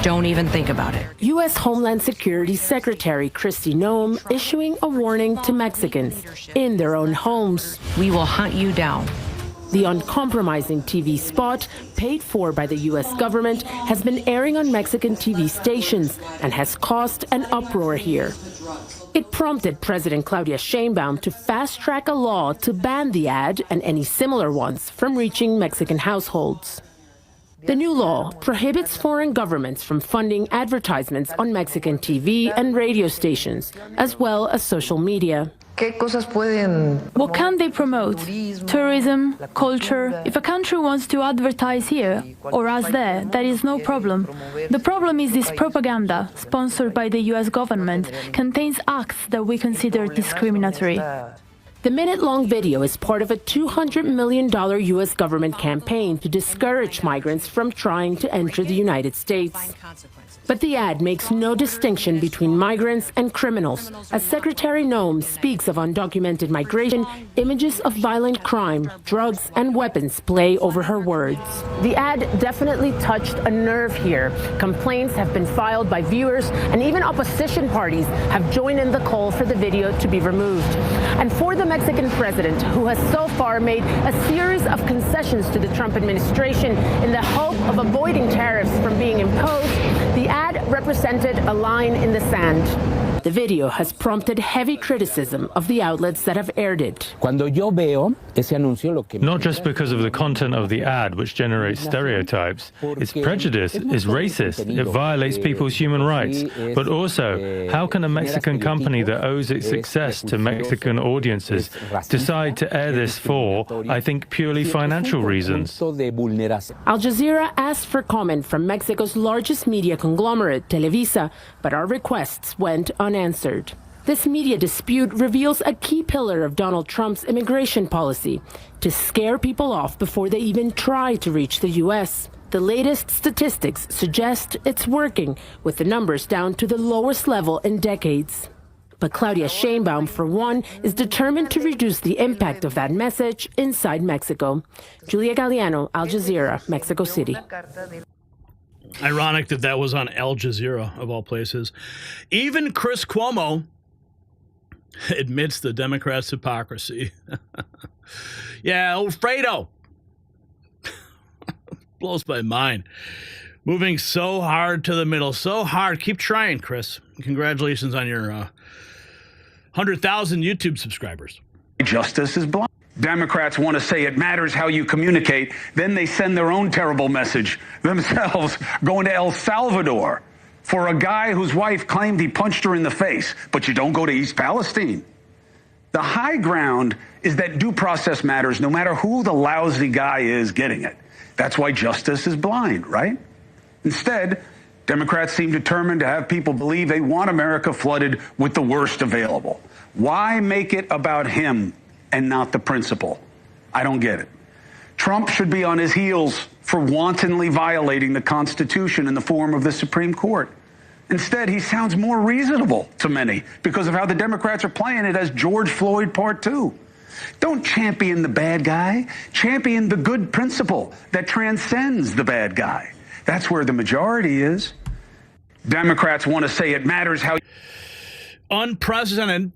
don't even think about it. U.S. Homeland Security Secretary Kristi Noem issuing a warning to Mexicans in their own homes. We will hunt you down. The uncompromising TV spot, paid for by the U.S. government, has been airing on Mexican TV stations and has caused an uproar here. It prompted President Claudia Sheinbaum to fast-track a law to ban the ad and any similar ones from reaching Mexican households. The new law prohibits foreign governments from funding advertisements on Mexican TV and radio stations, as well as social media. What can they promote? Tourism, culture. If a country wants to advertise here or us there, that is no problem. The problem is this propaganda, sponsored by the US government, contains acts that we consider discriminatory. The minute-long video is part of a $200 million U.S. government campaign to discourage migrants from trying to enter the United States. But the ad makes no distinction between migrants and criminals. As Secretary Noem speaks of undocumented migration, images of violent crime, drugs, and weapons play over her words. The ad definitely touched a nerve here. Complaints have been filed by viewers, and even opposition parties have joined in the call for the video to be removed. And for the Mexican president, who has so far made a series of concessions to the Trump administration in the hope of avoiding tariffs from being imposed, the ad represented a line in the sand. The video has prompted heavy criticism of the outlets that have aired it. Not just because of the content of the ad, which generates stereotypes. It's prejudice, it's racist, it violates people's human rights. But also, how can a Mexican company that owes its success to Mexican audiences decide to air this for, I think, purely financial reasons? Al Jazeera asked for comment from Mexico's largest media conglomerate, Televisa, but our requests went unanswered. This media dispute reveals a key pillar of Donald Trump's immigration policy, to scare people off before they even try to reach the U.S. The latest statistics suggest it's working, with the numbers down to the lowest level in decades. But Claudia Sheinbaum, for one, is determined to reduce the impact of that message inside Mexico. Julia Galliano, Al Jazeera, Mexico City. Ironic that was on Al Jazeera, of all places. Even Chris Cuomo admits the Democrats' hypocrisy. Yeah, Fredo. Blows my mind. Moving so hard to the middle, so hard. Keep trying, Chris. Congratulations on your 100,000 YouTube subscribers. Justice is blind. Democrats want to say it matters how you communicate. Then they send their own terrible message themselves, going to El Salvador for a guy whose wife claimed he punched her in the face. But you don't go to East Palestine. The high ground is that due process matters no matter who the lousy guy is getting it. That's why justice is blind, right? Instead, Democrats seem determined to have people believe they want America flooded with the worst available. Why make it about him and not the principle? I don't get it. Trump should be on his heels for wantonly violating the Constitution in the form of the Supreme Court. Instead, he sounds more reasonable to many because of how the Democrats are playing it as George Floyd Part 2. Don't champion the bad guy. Champion the good principle that transcends the bad guy. That's where the majority is. Democrats want to say it matters how... Unprecedented.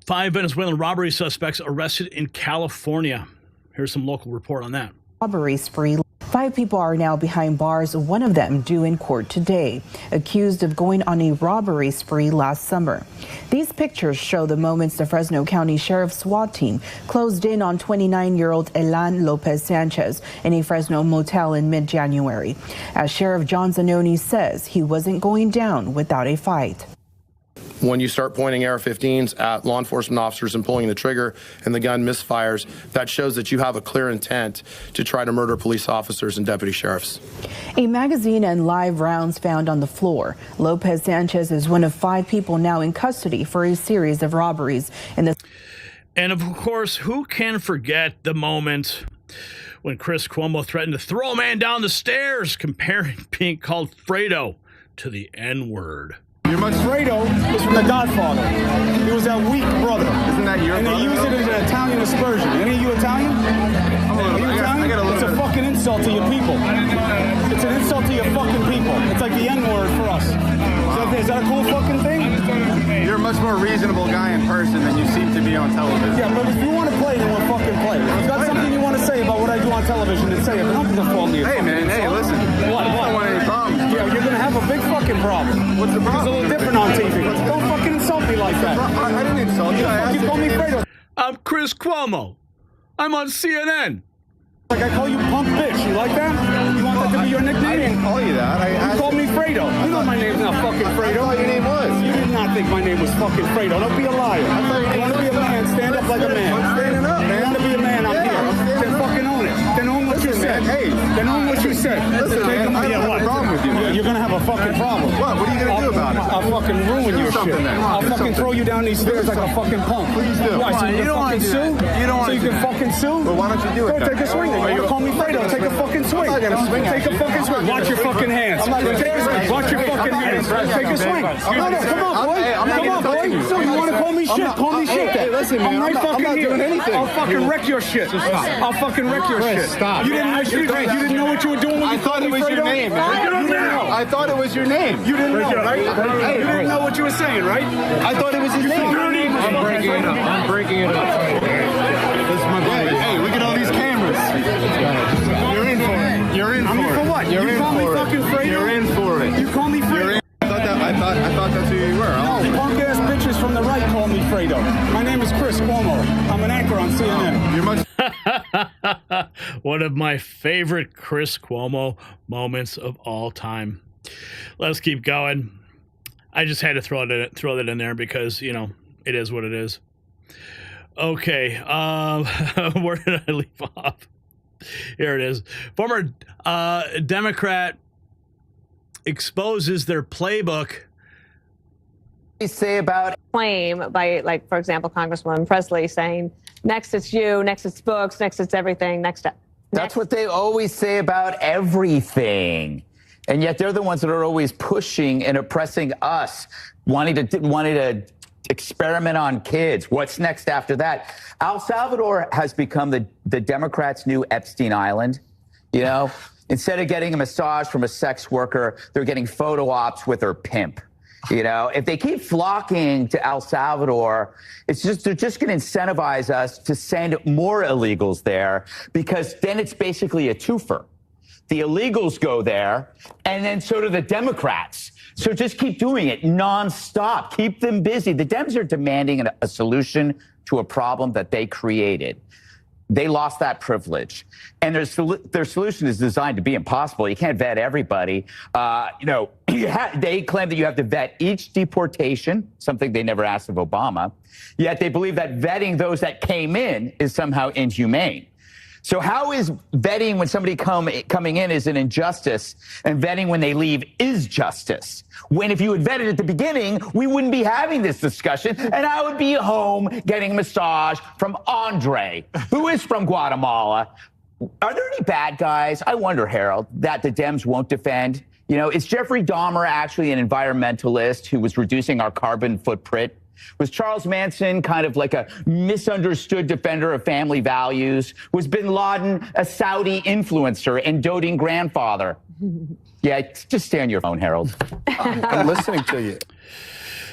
5 Venezuelan robbery suspects arrested in California. Here's some local report on that. Robbery spree. 5 people are now behind bars, one of them due in court today, accused of going on a robbery spree last summer. These pictures show the moments the Fresno County Sheriff's SWAT team closed in on 29-year-old Elan Lopez Sanchez in a Fresno motel in mid-January. As Sheriff John Zanoni says, he wasn't going down without a fight. When you start pointing AR-15s at law enforcement officers and pulling the trigger and the gun misfires, that shows that you have a clear intent to try to murder police officers and deputy sheriffs. A magazine and live rounds found on the floor. Lopez Sanchez is one of 5 people now in custody for a series of robberies. And of course, who can forget the moment when Chris Cuomo threatened to throw a man down the stairs, comparing being called Fredo to the N-word. Fredo is from The Godfather. He was that weak brother. Isn't that your brother? And they use it as an Italian aspersion. Any of you Italian? Are you Italian? It's a fucking insult to your people. It's an insult to your fucking people. It's like the N-word for us. Is that a cool fucking thing? You're a much more reasonable guy in person than you seem to be on television. Yeah, but if you want to play, then we'll fucking play. If you've got something you want to say about what I do on television, then say it. But don't default me. Hey, man, hey, listen. What? I don't want any problems. Yeah, you're going to have a big fucking problem. What's the problem? It's a little different on TV. Don't fucking insult me like that. I didn't insult you. You call me Fredo. I'm Chris Cuomo. I'm on CNN. Like I call you punk bitch. You like that? You want that to be your nickname? I didn't call you that. You called me Fredo. You know my name's not fucking Fredo. I thought your name was. You did not think my name was fucking Fredo. Don't be a liar. I thought your name You want to be a man? Stand up like a man. I'm standing up, man. You want to be a man? I'm here. Then fucking own it. Then own what you said. Hey. Then own what you said. Listen, man, I don't have a problem with you, man. You're gonna have a fucking problem. What? What are you gonna do about it? I'll fucking ruin your shit. I'll fucking throw you down these stairs like a fucking punk. Please do. Why? So you don't can want fucking to sue? You don't want So you can fucking sue? Well, why don't you do it? Go take a swing. You call me Fredo. Take a fucking swing. I'm not gonna swing at Take a fucking swing. Watch your fucking hands. I'm not gonna Take a swing. Watch your fucking hands. Take a swing. No, come on, boy. Come on, boy. You want to call me shit? Call me shit. Hey, listen, man. I'm right fucking not here. doing anything. I'll fucking wreck your shit. I'll fucking wreck your shit. Stop. You didn't know what you were doing when I you thought called it me was your Fredo? name, man. You didn't know. I thought it was your name. You didn't know, right? You didn't know what you were saying, right? I thought it was his name. I'm breaking it up. I'm breaking it up. This is my buddy. Hey, look at all these cameras. You're in for it. You're in for it. I mean, for what? You're You in call me for it. fucking Fredo? You're in for it. You call me Fredo? I thought that's who you were. No, punk ass bitches from the right call me Fredo. My name is Chris Cuomo. I'm an anchor on CNN. You're much. One of my favorite Chris Cuomo moments of all time. Let's keep going. I just had to throw that in there because, you know, it is what it is. Okay, where did I leave off? Here it is. Former Democrat exposes their playbook. They say about claim by, like, for example, Congresswoman Presley saying, next it's you, next it's books, next it's everything, next. That's what they always say about everything. And yet they're the ones that are always pushing and oppressing us, wanting to experiment on kids. What's next after that? El Salvador has become the Democrats' new Epstein Island. You know, instead of getting a massage from a sex worker, they're getting photo ops with her pimp. You know, if they keep flocking to El Salvador, they're just going to incentivize us to send more illegals there, because then it's basically a twofer. The illegals go there, and then so do the Democrats. So just keep doing it nonstop. Keep them busy. The Dems are demanding a solution to a problem that they created. They lost that privilege, and their solution is designed to be impossible. You can't vet everybody. They claim that you have to vet each deportation, something they never asked of Obama. Yet they believe that vetting those that came in is somehow inhumane. So how is vetting when somebody coming in is an injustice, and vetting when they leave is justice? When if you had vetted at the beginning, we wouldn't be having this discussion, and I would be home getting a massage from Andre, who is from Guatemala. Are there any bad guys, I wonder, Harold, that the Dems won't defend? You know, is Jeffrey Dahmer actually an environmentalist who was reducing our carbon footprint? Was Charles Manson kind of like a misunderstood defender of family values? Was bin Laden a Saudi influencer and doting grandfather? Yeah, just stay on your phone, Harold. I'm listening to you.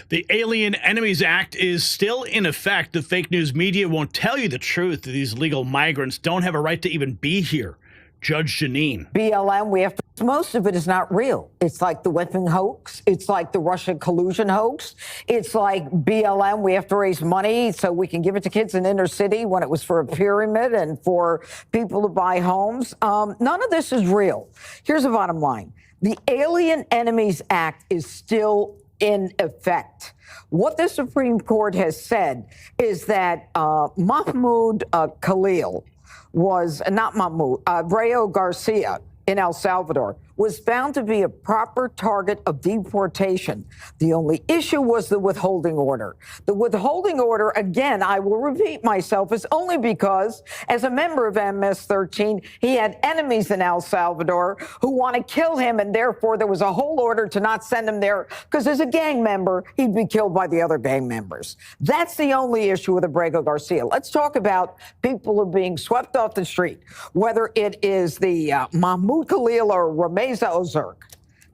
The Alien Enemies Act is still in effect. The fake news media won't tell you the truth. These legal migrants don't have a right to even be here. Judge Janine. BLM, most of it is not real. It's like the weapon hoax. It's like the Russia collusion hoax. It's like BLM, we have to raise money so we can give it to kids in inner city when it was for a pyramid and for people to buy homes. None of this is real. Here's the bottom line. The Alien Enemies Act is still in effect. What the Supreme Court has said is that Mahmoud Khalil was not Mahmoud, Rayo Garcia in El Salvador was found to be a proper target of deportation. The only issue was the withholding order. The withholding order, again, I will repeat myself, is only because as a member of MS-13, he had enemies in El Salvador who want to kill him, and therefore there was a whole order to not send him there because as a gang member, he'd be killed by the other gang members. That's the only issue with Abrego Garcia. Let's talk about people who are being swept off the street, whether it is the Mahmoud Khalil or Rameza Ozurk.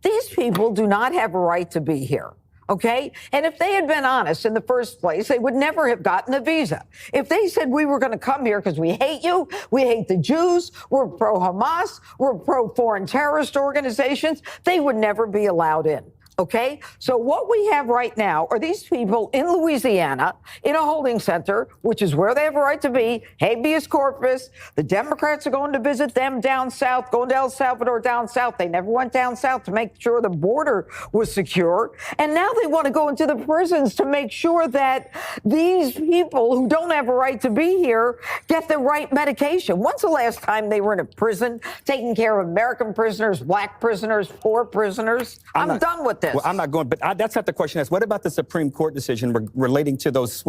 These people do not have a right to be here. Okay? And if they had been honest in the first place, they would never have gotten a visa. If they said we were going to come here because we hate you, we hate the Jews, we're pro-Hamas, we're pro-foreign terrorist organizations, they would never be allowed in. Okay, so what we have right now are these people in Louisiana in a holding center, which is where they have a right to be, habeas corpus. The Democrats are going to visit them down south, going to El Salvador down south. They never went down south to make sure the border was secure. And now they want to go into the prisons to make sure that these people who don't have a right to be here get the right medication. When's the last time they were in a prison taking care of American prisoners, black prisoners, poor prisoners? I'm done with this. Well, I'm not going, but that's not the question. What about the Supreme Court decision relating to those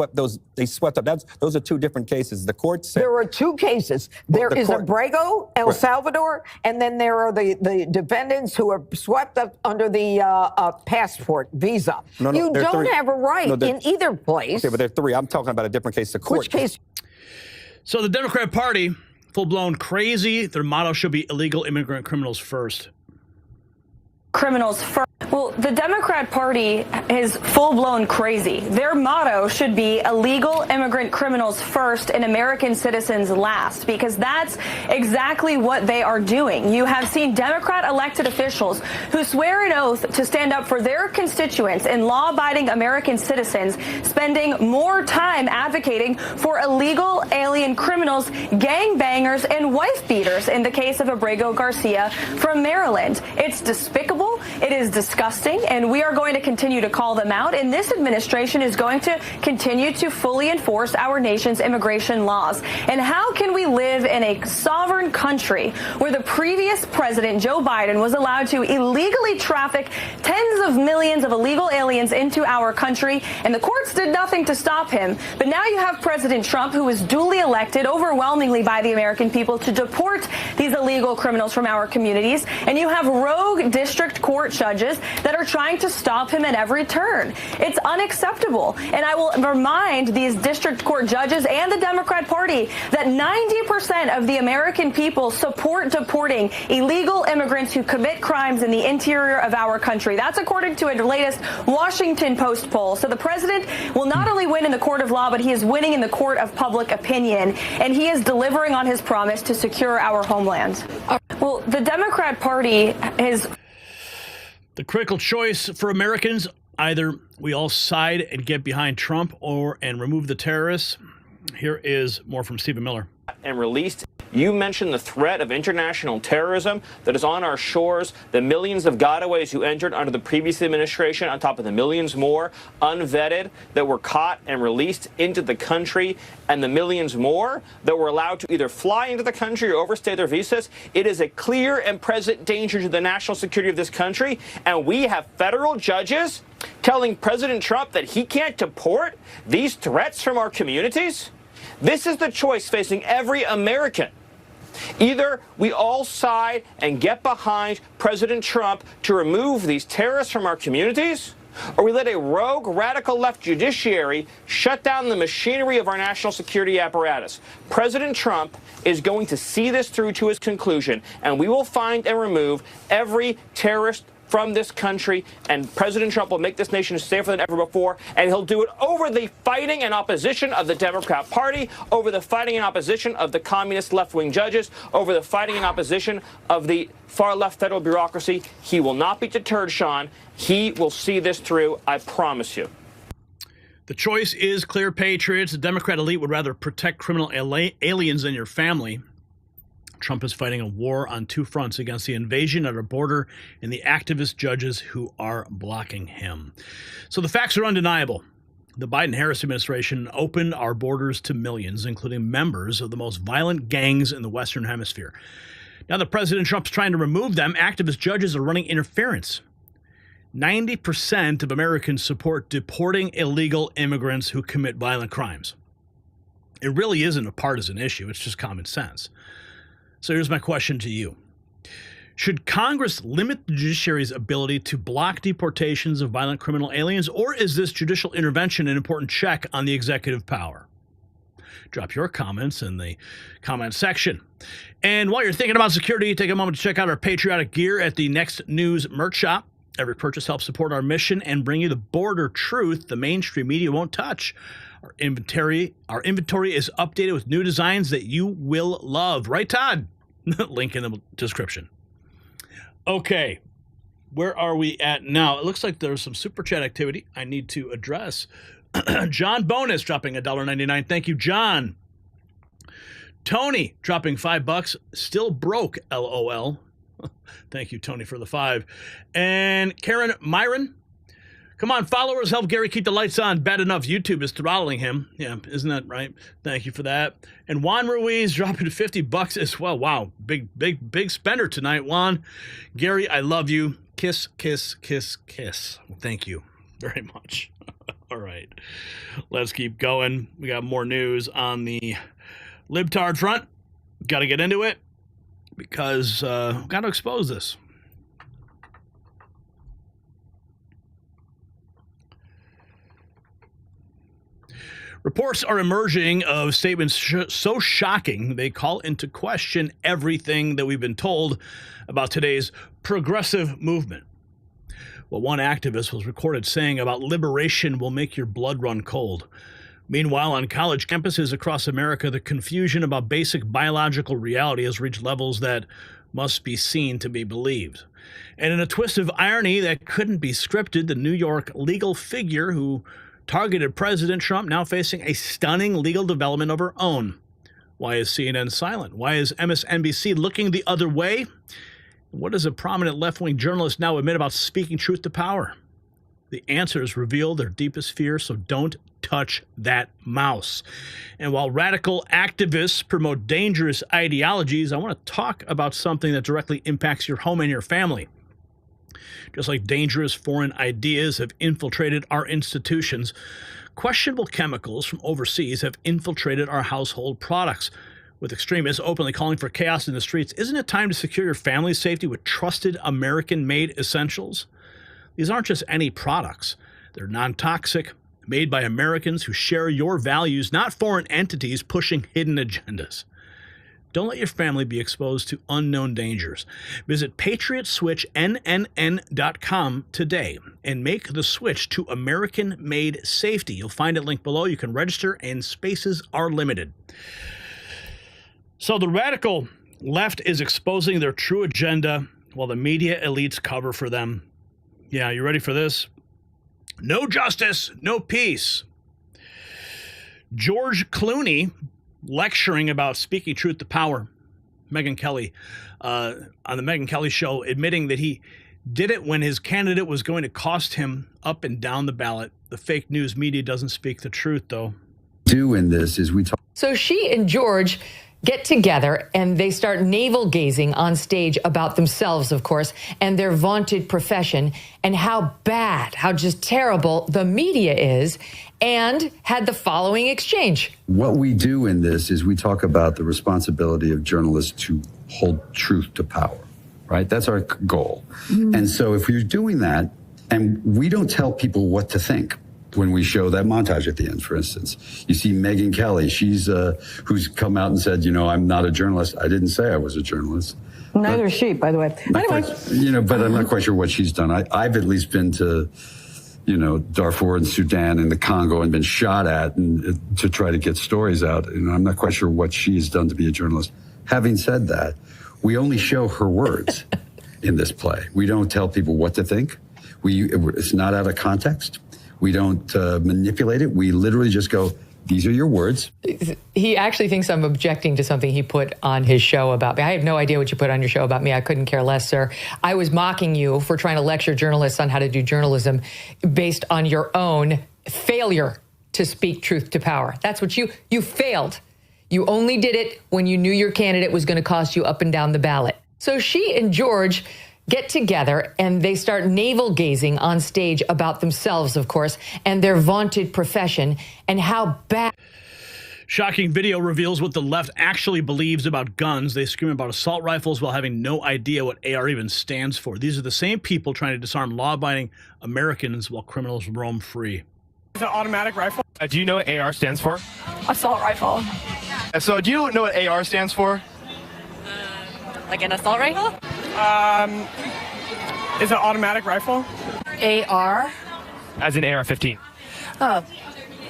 they swept up? Those are two different cases. The court said there are two cases. There is Abrego, El Salvador, and then there are the defendants who are swept up under the passport visa. You don't have a right in either place. Okay, but there are three. I'm talking about a different case. The court. Which case? So the Democrat Party, full-blown crazy. Their motto should be illegal immigrant criminals first. Criminals first. Well, the Democrat Party is full-blown crazy. Their motto should be illegal immigrant criminals first and American citizens last, because that's exactly what they are doing. You have seen Democrat elected officials who swear an oath to stand up for their constituents and law-abiding American citizens spending more time advocating for illegal alien criminals, gangbangers, and wife beaters in the case of Abrego Garcia from Maryland. It's despicable. It is disgusting, and we are going to continue to call them out. And this administration is going to continue to fully enforce our nation's immigration laws. And how can we live in a sovereign country where the previous president, Joe Biden, was allowed to illegally traffic tens of millions of illegal aliens into our country, and the courts did nothing to stop him? But now you have President Trump, who was duly elected overwhelmingly by the American people to deport these illegal criminals from our communities, and you have rogue district court judges that are trying to stop him at every turn. It's unacceptable. And I will remind these district court judges and the Democrat Party that 90% of the American people support deporting illegal immigrants who commit crimes in the interior of our country. That's according to a latest Washington Post poll. So the president will not only win in the court of law, but he is winning in the court of public opinion. And he is delivering on his promise to secure our homeland. Well, the Democrat Party is... The critical choice for Americans, either we all side and get behind Trump and remove the terrorists. Here is more from Stephen Miller. And released. You mentioned the threat of international terrorism that is on our shores, the millions of gotaways who entered under the previous administration, on top of the millions more unvetted that were caught and released into the country, and the millions more that were allowed to either fly into the country or overstay their visas. It is a clear and present danger to the national security of this country, and we have federal judges telling President Trump that he can't deport these threats from our communities. This is the choice facing every American. Either we all side and get behind President Trump to remove these terrorists from our communities, or we let a rogue, radical left judiciary shut down the machinery of our national security apparatus. President Trump is going to see this through to his conclusion, and we will find and remove every terrorist from this country, and President Trump will make this nation safer than ever before, and he'll do it over the fighting and opposition of the Democrat Party, over the fighting and opposition of the communist left-wing judges, over the fighting and opposition of the far-left federal bureaucracy. He will not be deterred, Sean. He will see this through, I promise you. The choice is clear, Patriots. The Democrat elite would rather protect criminal aliens than your family. Trump is fighting a war on two fronts against the invasion at our border and the activist judges who are blocking him. So the facts are undeniable. The Biden-Harris administration opened our borders to millions, including members of the most violent gangs in the Western Hemisphere. Now that President Trump's trying to remove them, activist judges are running interference. 90% of Americans support deporting illegal immigrants who commit violent crimes. It really isn't a partisan issue. It's just common sense. So here's my question to you. Should Congress limit the judiciary's ability to block deportations of violent criminal aliens, or is this judicial intervention an important check on the executive power? Drop your comments in the comment section. And while you're thinking about security, take a moment to check out our patriotic gear at the Next News merch shop. Every purchase helps support our mission and bring you the border truth the mainstream media won't touch. Our inventory is updated with new designs that you will love. Right, Todd? Link in the description. Okay. where are we at now? It looks like there's some super chat activity I need to address. John Bonus dropping $1.99. Thank you, John. Tony dropping $5. Still broke, LOL. Thank you, Tony, for the 5. And Karen Myron. Come on, followers, help Gary keep the lights on. Bad enough YouTube is throttling him. Yeah, isn't that right? Thank you for that. And Juan Ruiz dropping $50 as well. Wow, big spender tonight, Juan. Gary, I love you. Kiss, kiss, kiss, kiss. Thank you very much. All right, let's keep going. We got more news on the libtard front. Got to get into it because got to expose this. Reports are emerging of statements so shocking they call into question everything that we've been told about today's progressive movement. Well, one activist was recorded saying about liberation will make your blood run cold. Meanwhile, on college campuses across America, the confusion about basic biological reality has reached levels that must be seen to be believed. And in a twist of irony that couldn't be scripted, the New York legal figure who targeted President Trump now facing a stunning legal development of her own. Why is CNN silent? Why is MSNBC looking the other way? What does a prominent left-wing journalist now admit about speaking truth to power? The answers reveal their deepest fear, so don't touch that mouse. And while radical activists promote dangerous ideologies, I want to talk about something that directly impacts your home and your family. Just like dangerous foreign ideas have infiltrated our institutions, questionable chemicals from overseas have infiltrated our household products. With extremists openly calling for chaos in the streets, isn't it time to secure your family's safety with trusted American-made essentials? These aren't just any products. They're non-toxic, made by Americans who share your values, not foreign entities pushing hidden agendas. Don't let your family be exposed to unknown dangers. Visit PatriotSwitchNNN.com today and make the switch to American-made safety. You'll find it linked below. You can register, and spaces are limited. So the radical left is exposing their true agenda while the media elites cover for them. Yeah, you ready for this? No justice, no peace. George Clooney lecturing about speaking truth to power. Megyn Kelly on the Megyn Kelly show, admitting that he did it when his candidate was going to cost him up and down the ballot. The fake news media doesn't speak the truth, though. In this is we talk. So she and George get together and they start navel gazing on stage about themselves, of course, and their vaunted profession and how bad, how just terrible the media is, and had the following exchange. What we do in this is we talk about the responsibility of journalists to hold truth to power, right? That's our goal. And so if you're doing that, and we don't tell people what to think, when we show that montage at the end, for instance, you see Megyn Kelly. She's who's come out and said, you know, I'm not a journalist. I didn't say I was a journalist. Neither is she, by the way. Anyway, but I'm not quite sure what she's done. I've at least been to, Darfur and Sudan and the Congo and been shot at and to try to get stories out. I'm not quite sure what she's done to be a journalist. Having said that, we only show her words in this play. We don't tell people what to think. It's not out of context. We don't manipulate it. We literally just go, these are your words. He actually thinks I'm objecting to something he put on his show about me. I have no idea what you put on your show about me. I couldn't care less, sir. I was mocking you for trying to lecture journalists on how to do journalism based on your own failure to speak truth to power. That's what you failed. You only did it when you knew your candidate was going to cost you up and down the ballot. So she and George get together and they start navel gazing on stage about themselves, of course, and their vaunted profession and how bad. Shocking video reveals what the left actually believes about guns. They scream about assault rifles while having no idea what AR even stands for. These are the same people trying to disarm law-abiding Americans while criminals roam free. It's an automatic rifle. Do you know what AR stands for? Assault rifle. So do you know what AR stands for? Like an assault rifle? Is it automatic rifle? AR? As in AR-15. Oh,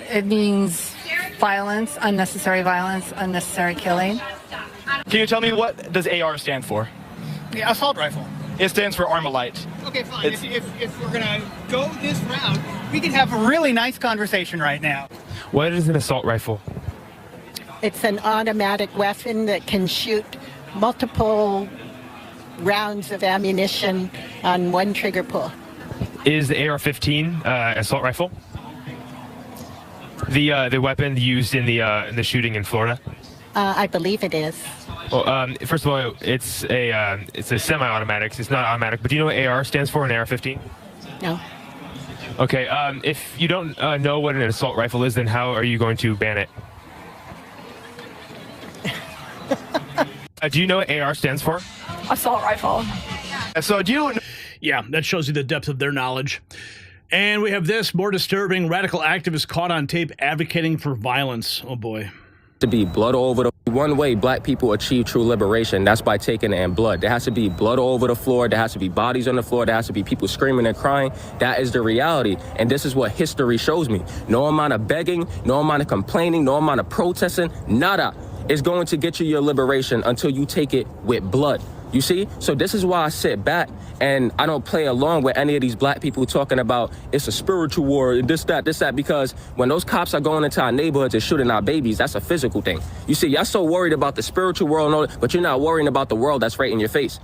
it means violence, unnecessary killing. Can you tell me what does AR stand for? Yeah, assault rifle. It stands for Armalite. Okay, fine. If we're going to go this route, we can have a really nice conversation right now. What is an assault rifle? It's an automatic weapon that can shoot multiple rounds of ammunition on one trigger pull. Is the AR-15 assault rifle? The weapon used in the shooting in Florida? I believe it is. Well, first of all, it's a semi-automatic. It's not automatic. But do you know what AR stands for in AR-15? No. Okay. If you don't know what an assault rifle is, then how are you going to ban it? Do you know what AR stands for? Assault rifle. So do you? Yeah, that shows you the depth of their knowledge. And we have this more disturbing: radical activists caught on tape advocating for violence. Oh boy. To be blood all over the one way black people achieve true liberation, that's by taking it in blood. There has to be blood all over the floor. There has to be bodies on the floor. There has to be people screaming and crying. That is the reality. And this is what history shows me. No amount of begging, no amount of complaining, no amount of protesting, nada is going to get you your liberation until you take it with blood. You see? So this is why I sit back and I don't play along with any of these black people talking about it's a spiritual war and this, that, because when those cops are going into our neighborhoods and shooting our babies, that's a physical thing. You see, y'all so worried about the spiritual world, and all that, but you're not worrying about the world that's right in your face.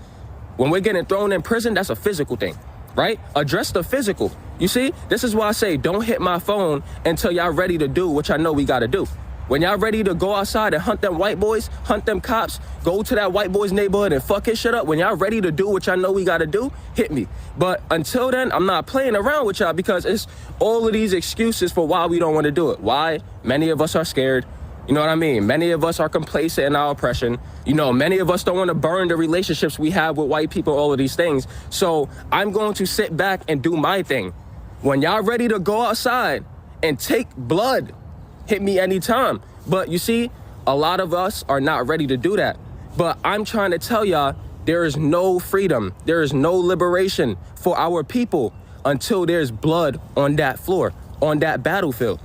When we're getting thrown in prison, that's a physical thing, right? Address the physical. You see? This is why I say don't hit my phone until y'all ready to do what y'all know we got to do. When y'all ready to go outside and hunt them white boys, hunt them cops, go to that white boy's neighborhood and fuck his shit up, when y'all ready to do what y'all know we gotta do, hit me. But until then, I'm not playing around with y'all because it's all of these excuses for why we don't want to do it. Why? Many of us are scared. You know what I mean? Many of us are complacent in our oppression. You know, many of us don't want to burn the relationships we have with white people, all of these things. So I'm going to sit back and do my thing. When y'all ready to go outside and take blood, hit me anytime. But you see, a lot of us are not ready to do that. But I'm trying to tell y'all, there is no freedom. There is no liberation for our people until there's blood on that floor, on that battlefield.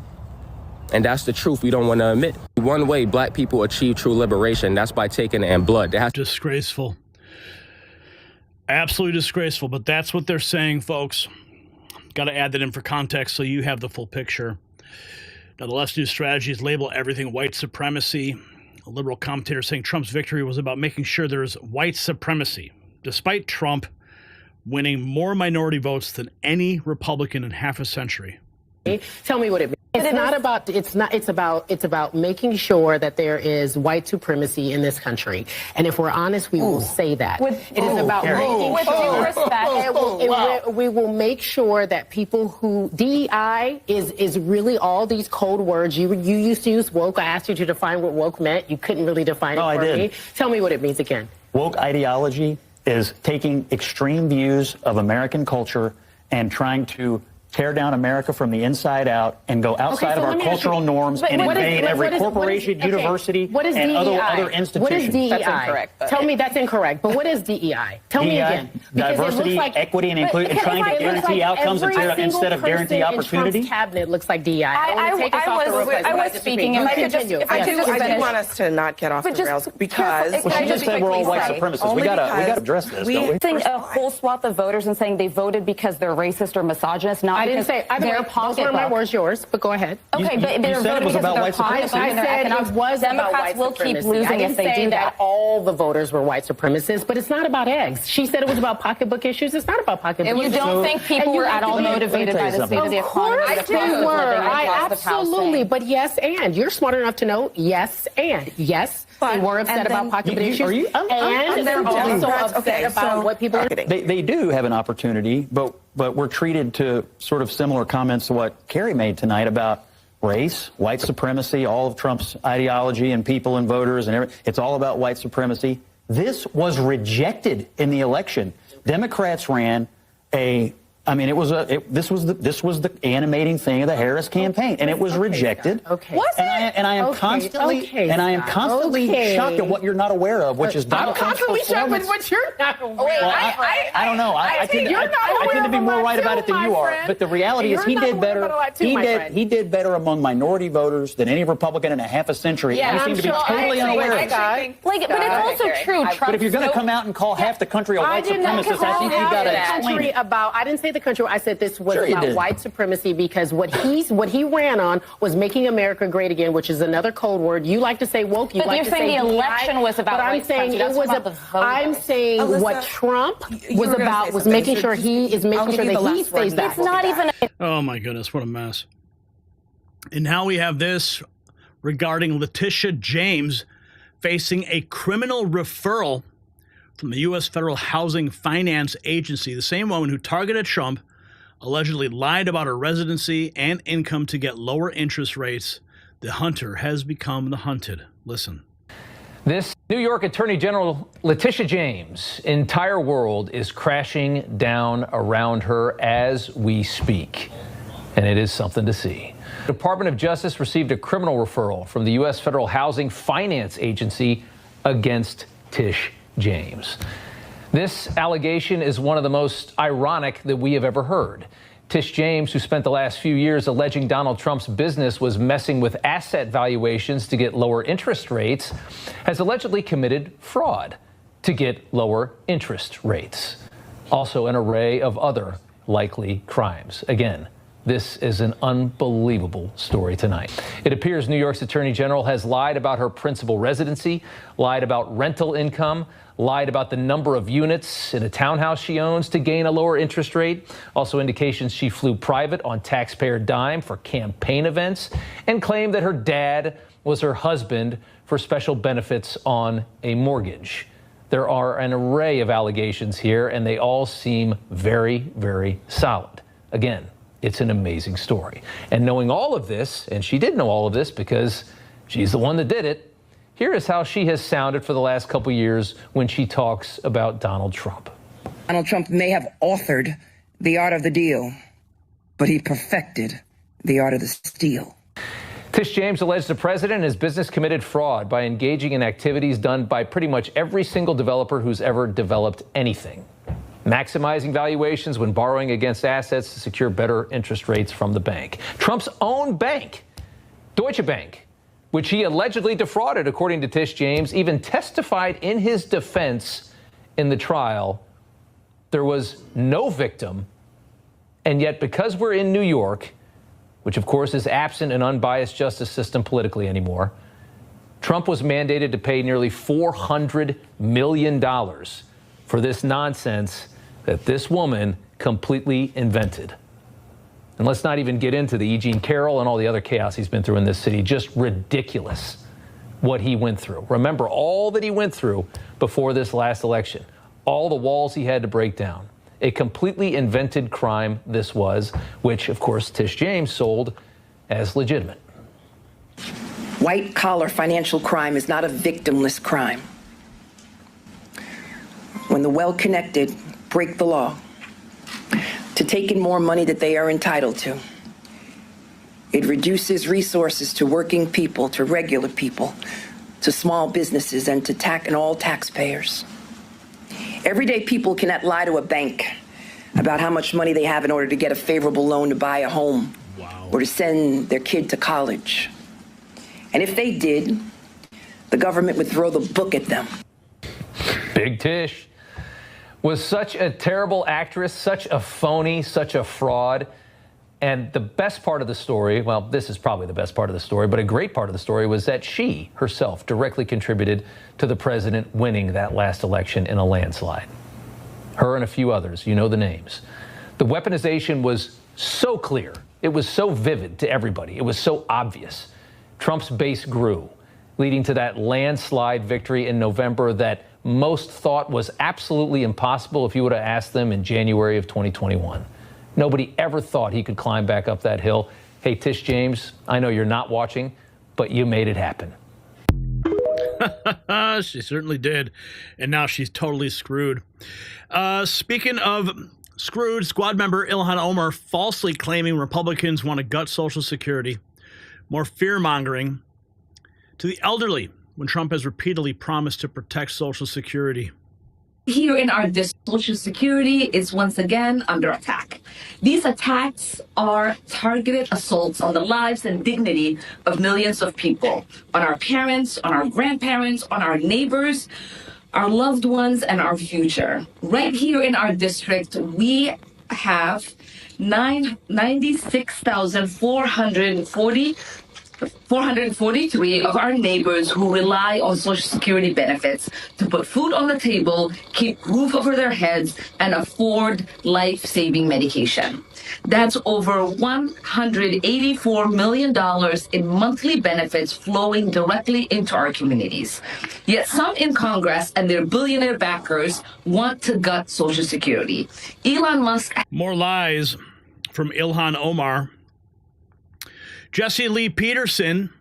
And that's the truth we don't want to admit. One way black people achieve true liberation, that's by taking it in blood. Disgraceful. Absolutely disgraceful, but that's what they're saying, folks. Got to add that in for context so you have the full picture. Now, the left's new strategy is label everything white supremacy. A liberal commentator saying Trump's victory was about making sure there is white supremacy, despite Trump winning more minority votes than any Republican in half a century. Tell me what it means. It's about making sure that there is white supremacy in this country. And if we're honest, we will say that. It is about making sure we will make sure that people who DEI is really all these code words. You used to use woke. I asked you to define what woke meant. You couldn't really define it for me. Tell me what it means again. Woke ideology is taking extreme views of American culture and trying to tear down America from the inside out and go outside of our cultural norms and invade every corporation, university, and other institutions. What is DEI? That's incorrect. Tell me that's incorrect. But what is DEI? Tell me again. Diversity, equity, and inclusion, and trying to guarantee outcomes instead of guarantee opportunity. Trump's cabinet looks like DEI. I was speaking. If I do want us to not get off the rails because she just said we're all white supremacists. We gotta address this, don't we? Saying a whole swath of voters and saying they voted because they're racist or misogynist, not I didn't say. Those were my words, yours. But go ahead. Okay, but you said it was about white supremacy. I said it was about white supremacy. Democrats will keep losing if they do that. All the voters were white supremacists, but it's not about eggs. She said it was about pocketbook issues. It's not about pocketbook issues. You don't think people were at all motivated by the state of the economy? Of course they were. Absolutely. But yes, and you're smart enough to know yes, and yes. They were upset about pocketbook issues, and they're also upset about what people are doing. They do have an opportunity, but we're treated to sort of similar comments to what Kerry made tonight about race, white supremacy, all of Trump's ideology and people and voters and everything. It's all about white supremacy. This was rejected in the election. Democrats ran a I mean, this was the animating thing of the Harris campaign, and it was rejected. Okay. Was it? And I am constantly shocked at what you're not aware of, which is Donald Trump's performance. I'm constantly shocked at what you're not aware of. I don't know. I tend to be more right about it than you are. But the reality is, he did better. He did better among minority voters than any Republican in a half a century. Yeah, you seem to be totally unaware of it. But it's also true. But if you're going to come out and call half the country a white supremacist, I think you've got to explain it. I didn't say the country. I said this was about white supremacy, because what he ran on was making America great again, which is another code word. You like to say woke. You like to say the election was about. But I'm saying it was. I'm saying what Trump was about was making sure he is making sure that he stays back. It's not even. Oh my goodness, what a mess! And now we have this regarding Leticia James facing a criminal referral from the U.S. Federal Housing Finance Agency, the same woman who targeted Trump, allegedly lied about her residency and income to get lower interest rates. The hunter has become the hunted. Listen. This New York Attorney General Leticia James' entire world is crashing down around her as we speak, and it is something to see. The Department of Justice received a criminal referral from the U.S. Federal Housing Finance Agency against Tish James. This allegation is one of the most ironic that we have ever heard. Tish James, who spent the last few years alleging Donald Trump's business was messing with asset valuations to get lower interest rates, has allegedly committed fraud to get lower interest rates. Also, an array of other likely crimes. Again, this is an unbelievable story tonight. It appears New York's Attorney General has lied about her principal residency, lied about rental income, lied about the number of units in a townhouse she owns to gain a lower interest rate. Also indications she flew private on taxpayer dime for campaign events, and claimed that her dad was her husband for special benefits on a mortgage. There are an array of allegations here, and they all seem very, very solid. Again, it's an amazing story. And knowing all of this, and she did know all of this because she's the one that did it, here is how she has sounded for the last couple years when she talks about Donald Trump. Donald Trump may have authored the art of the deal, but he perfected the art of the steal. Tish James alleged the president and his business committed fraud by engaging in activities done by pretty much every single developer who's ever developed anything. Maximizing valuations when borrowing against assets to secure better interest rates from the bank. Trump's own bank, Deutsche Bank, which he allegedly defrauded, according to Tish James, even testified in his defense in the trial. There was no victim, and yet because we're in New York, which of course is absent an unbiased justice system politically anymore, Trump was mandated to pay nearly $400 million for this nonsense that this woman completely invented. And let's not even get into the E. Jean Carroll and all the other chaos he's been through in this city. Just ridiculous what he went through. Remember all that he went through before this last election, all the walls he had to break down. A completely invented crime this was, which, of course, Tish James sold as legitimate. White-collar financial crime is not a victimless crime. When the well-connected break the law to take in more money that they are entitled to, it reduces resources to working people, to regular people, to small businesses, and to all taxpayers. Everyday people cannot lie to a bank about how much money they have in order to get a favorable loan to buy a home or to send their kid to college. And if they did, the government would throw the book at them. Big Tish was such a terrible actress, such a phony, such a fraud. And the best part of the story, well, this is probably the best part of the story, but a great part of the story was that she herself directly contributed to the president winning that last election in a landslide. Her and a few others, you know the names. The weaponization was so clear. It was so vivid to everybody. It was so obvious. Trump's base grew, leading to that landslide victory in November that most thought was absolutely impossible if you would have asked them in January of 2021. Nobody ever thought he could climb back up that hill. Hey, Tish James, I know you're not watching, but you made it happen. She certainly did. And now she's totally screwed. Speaking of Screwed squad member Ilhan Omar falsely claiming Republicans want to gut Social Security. More fear-mongering to the elderly when Trump has repeatedly promised to protect Social Security. Here in our district, Social Security is once again under attack. These attacks are targeted assaults on the lives and dignity of millions of people, on our parents, on our grandparents, on our neighbors, our loved ones, and our future. Right here in our district, we have 443 of our neighbors who rely on Social Security benefits to put food on the table, keep roof over their heads, and afford life-saving medication. That's over $184 million in monthly benefits flowing directly into our communities. Yet some in Congress and their billionaire backers want to gut Social Security. Elon Musk... More lies from Ilhan Omar. Jesse Lee Peterson,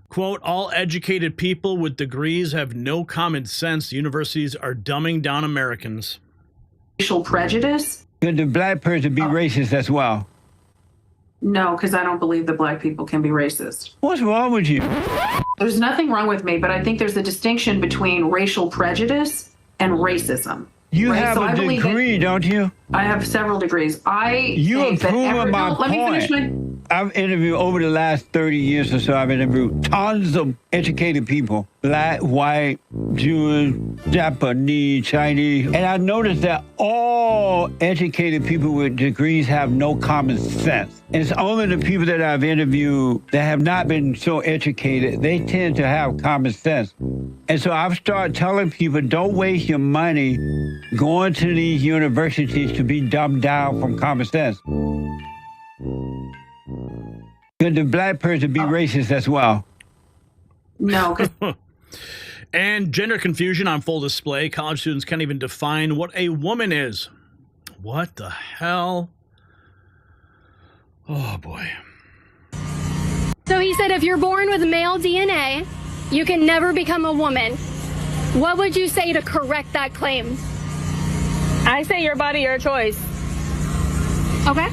quote, all educated people with degrees have no common sense. Universities are dumbing down Americans. Racial prejudice? Could the black person be racist as well? No, because I don't believe that black people can be racist. What's wrong with you? There's nothing wrong with me, but I think there's a distinction between racial prejudice and racism. You have a degree, don't you? I have several degrees. You are proving my point. Let me finish I've interviewed over the last 30 years or so, I've interviewed tons of educated people, black, white, Jewish, Japanese, Chinese, and I noticed that all educated people with degrees have no common sense. And it's only the people that I've interviewed that have not been so educated, they tend to have common sense. And so I've started telling people, don't waste your money going to these universities to be dumbed down from common sense. Could the black person be racist as well? No. And gender confusion on full display. College students can't even define what a woman is. What the hell? Oh, boy. So he said if you're born with male DNA, you can never become a woman. What would you say to correct that claim? I say your body, your choice. Okay.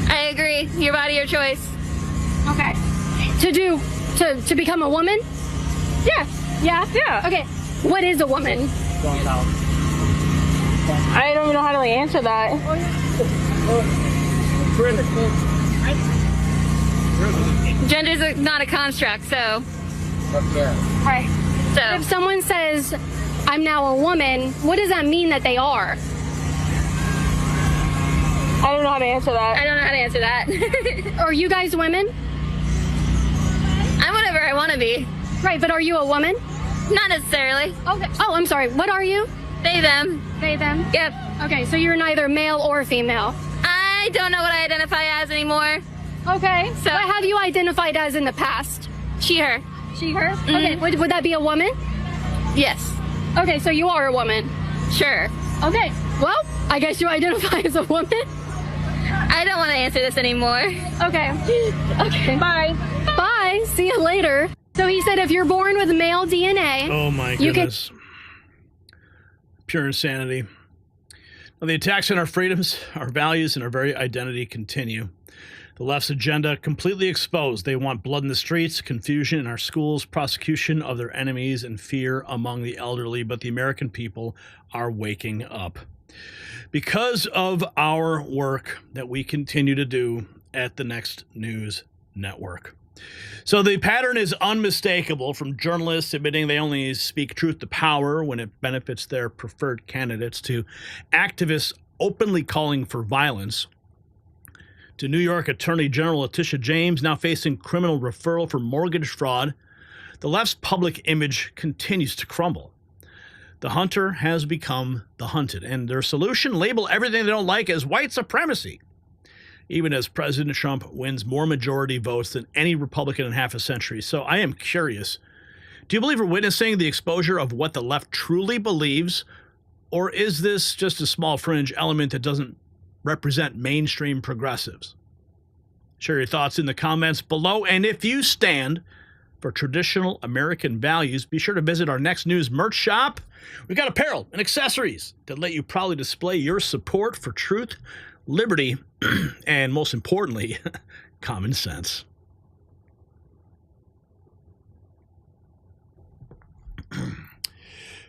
I agree. Your body, your choice. Okay. To become a woman? Yeah. Yeah? Yeah. Okay. What is a woman? I don't even know how to answer that. Gender is not a construct, so. Right. So if someone says, I'm now a woman, what does that mean that they are? I don't know how to answer that. I don't know how to answer that. Are you guys women? I'm whatever I want to be. Right, but are you a woman? Not necessarily. Okay. Oh, I'm sorry. What are you? They, them. They, them? Yep. Okay, so you're neither male or female. I don't know what I identify as anymore. Okay. So what have you identified as in the past? She, her. She, her? Mm-hmm. Okay. Would that be a woman? Yes. Okay, so you are a woman. Sure. Okay. Well, I guess you identify as a woman. I don't want to answer this anymore. Okay. Okay. Bye. Bye. See you later. So he said if you're born with male DNA... Oh, my goodness. Pure insanity. Now, the attacks on our freedoms, our values, and our very identity continue. The left's agenda completely exposed. They want blood in the streets, confusion in our schools, prosecution of their enemies, and fear among the elderly. But the American people are waking up. Because of our work that we continue to do at the Next News Network. So the pattern is unmistakable, from journalists admitting they only speak truth to power when it benefits their preferred candidates, to activists openly calling for violence, to New York Attorney General Leticia James now facing criminal referral for mortgage fraud. The left's public image continues to crumble. The hunter has become the hunted, and their solution, label everything they don't like as white supremacy, even as President Trump wins more majority votes than any Republican in half a century. So I am curious, do you believe we're witnessing the exposure of what the left truly believes, or is this just a small fringe element that doesn't represent mainstream progressives? Share your thoughts in the comments below, and if you stand for traditional American values. Be sure to visit our Next News merch shop. We've got apparel and accessories that let you proudly display your support for truth, liberty, and most importantly, common sense.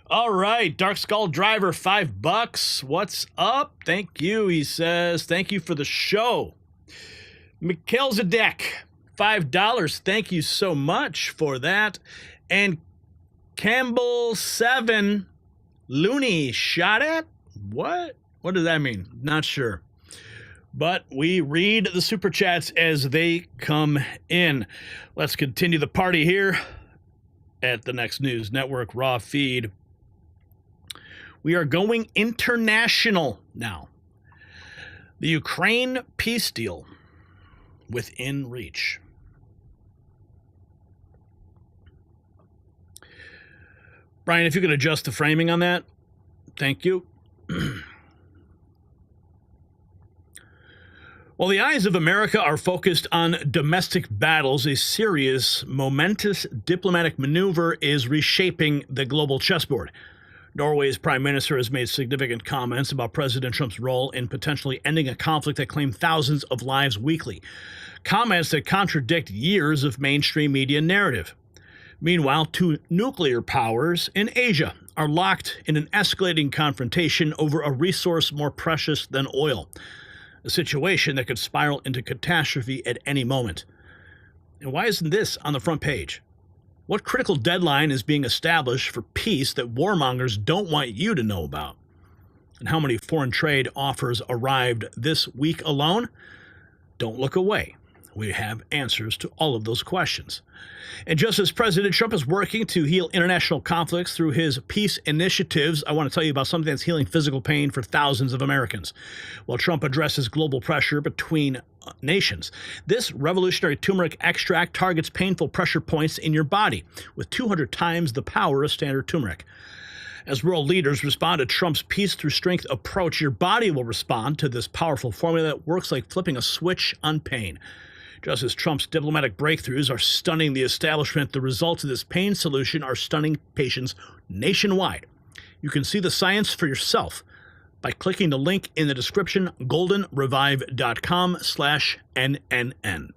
All right, Dark Skull Driver, $5. What's up? Thank you, he says. Thank you for the show. Mikhail Zadek, $5. Thank you so much for that. And Campbell 7, Looney shot at? What? What does that mean? Not sure. But we read the super chats as they come in. Let's continue the party here at the Next News Network Raw feed. We are going international now. The Ukraine peace deal within reach. Brian, if you could adjust the framing on that, thank you. While the eyes of America are focused on domestic battles, a serious, momentous diplomatic maneuver is reshaping the global chessboard. Norway's prime minister has made significant comments about President Trump's role in potentially ending a conflict that claimed thousands of lives weekly. Comments that contradict years of mainstream media narrative. Meanwhile, two nuclear powers in Asia are locked in an escalating confrontation over a resource more precious than oil, a situation that could spiral into catastrophe at any moment. And why isn't this on the front page? What critical deadline is being established for peace that warmongers don't want you to know about? And how many foreign trade offers arrived this week alone? Don't look away. We have answers to all of those questions. And just as President Trump is working to heal international conflicts through his peace initiatives, I want to tell you about something that's healing physical pain for thousands of Americans. While Trump addresses global pressure between nations, this revolutionary turmeric extract targets painful pressure points in your body with 200 times the power of standard turmeric. As world leaders respond to Trump's peace through strength approach, your body will respond to this powerful formula that works like flipping a switch on pain. Just as Trump's diplomatic breakthroughs are stunning the establishment, the results of this pain solution are stunning patients nationwide. You can see the science for yourself by clicking the link in the description, goldenrevive.com/NNN.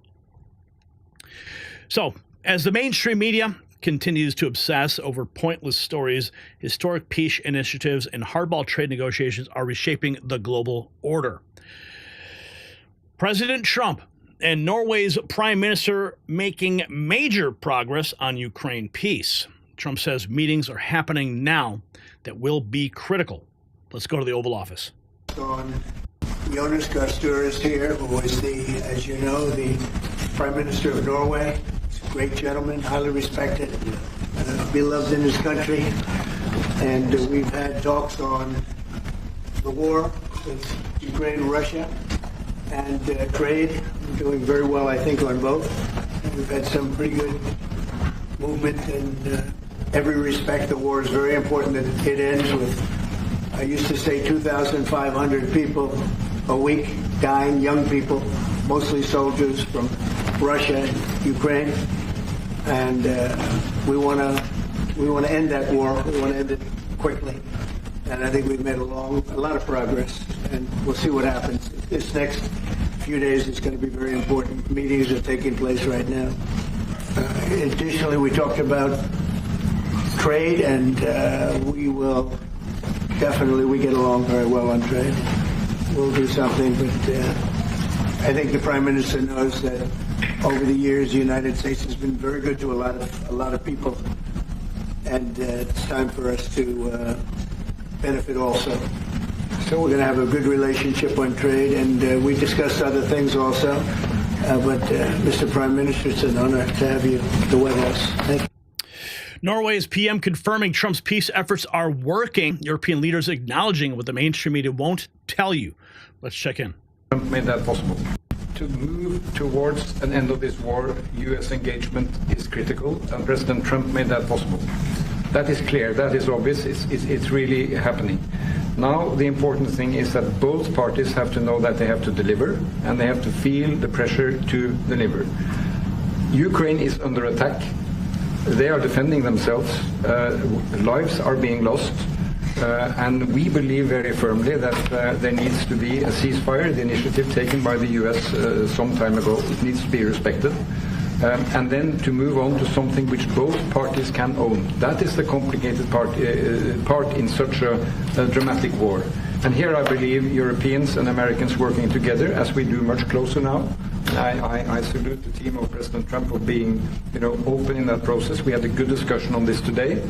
So, as the mainstream media continues to obsess over pointless stories, historic peace initiatives and hardball trade negotiations are reshaping the global order. President Trump and Norway's prime minister making major progress on Ukraine peace. Trump says meetings are happening now that will be critical. Let's go to the Oval Office. Jonas Gahr Støre is here, who is as you know, the Prime Minister of Norway. He's a great gentleman, highly respected, beloved in his country. And we've had talks on the war with Ukraine and Russia and trade. We're doing very well, I think, on both. We've had some pretty good movement in every respect. The war is very important that it ends with, I used to say, 2,500 people a week dying, young people, mostly soldiers from Russia and Ukraine. And we want to end that war. We want to end it quickly. And I think we've made a lot of progress, and we'll see what happens. This next few days is going to be very important. Meetings are taking place right now. Additionally, we talked about trade, and we get along very well on trade. We'll do something, but I think the Prime Minister knows that over the years, the United States has been very good to a lot of people, and it's time for us to benefit also. So we're going to have a good relationship on trade, and we discussed other things also. But Mr. Prime Minister, it's an honor to have you at the White House. Thank you. Norway's PM confirming Trump's peace efforts are working. European leaders acknowledging what the mainstream media won't tell you. Let's check in. Trump made that possible. To move towards an end of this war, U.S. engagement is critical, and President Trump made that possible. That is clear, that is obvious, it's really happening. Now the important thing is that both parties have to know that they have to deliver, and they have to feel the pressure to deliver. Ukraine is under attack. They are defending themselves. Lives are being lost. And we believe very firmly that there needs to be a ceasefire, the initiative taken by the U.S. Some time ago. It needs to be respected. And then to move on to something which both parties can own. That is the complicated part in such a dramatic war. And here I believe Europeans and Americans working together, as we do much closer now. I salute the team of President Trump for being, open in that process. We had a good discussion on this today,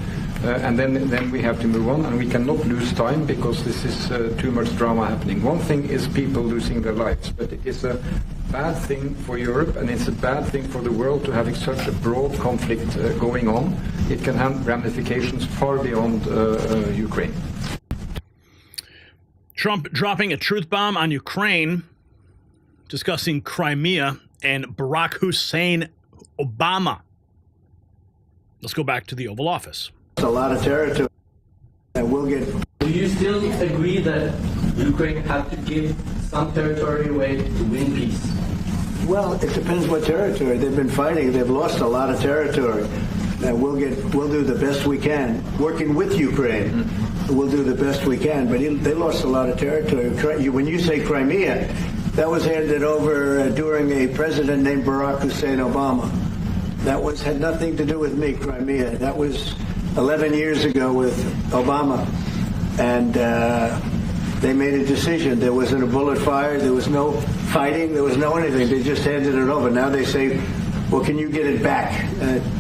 and then we have to move on, and we cannot lose time because this is too much drama happening. One thing is people losing their lives, but it is a bad thing for Europe, and it's a bad thing for the world to having such a broad conflict going on. It can have ramifications far beyond Ukraine. Trump dropping a truth bomb on Ukraine, discussing Crimea, and Barack Hussein Obama. Let's go back to the Oval Office. It's a lot of territory that we'll get. Do you still agree that Ukraine had to give some territory away to win peace? Well, it depends what territory. They've been fighting. They've lost a lot of territory. We'll do the best we can. Working with Ukraine, we'll do the best we can. But they lost a lot of territory. When you say Crimea, that was handed over during a president named Barack Hussein Obama. That had nothing to do with me, Crimea. That was 11 years ago with Obama. And they made a decision. There wasn't a bullet fired. There was no fighting. There was no anything. They just handed it over. Now they say, well, can you get it back?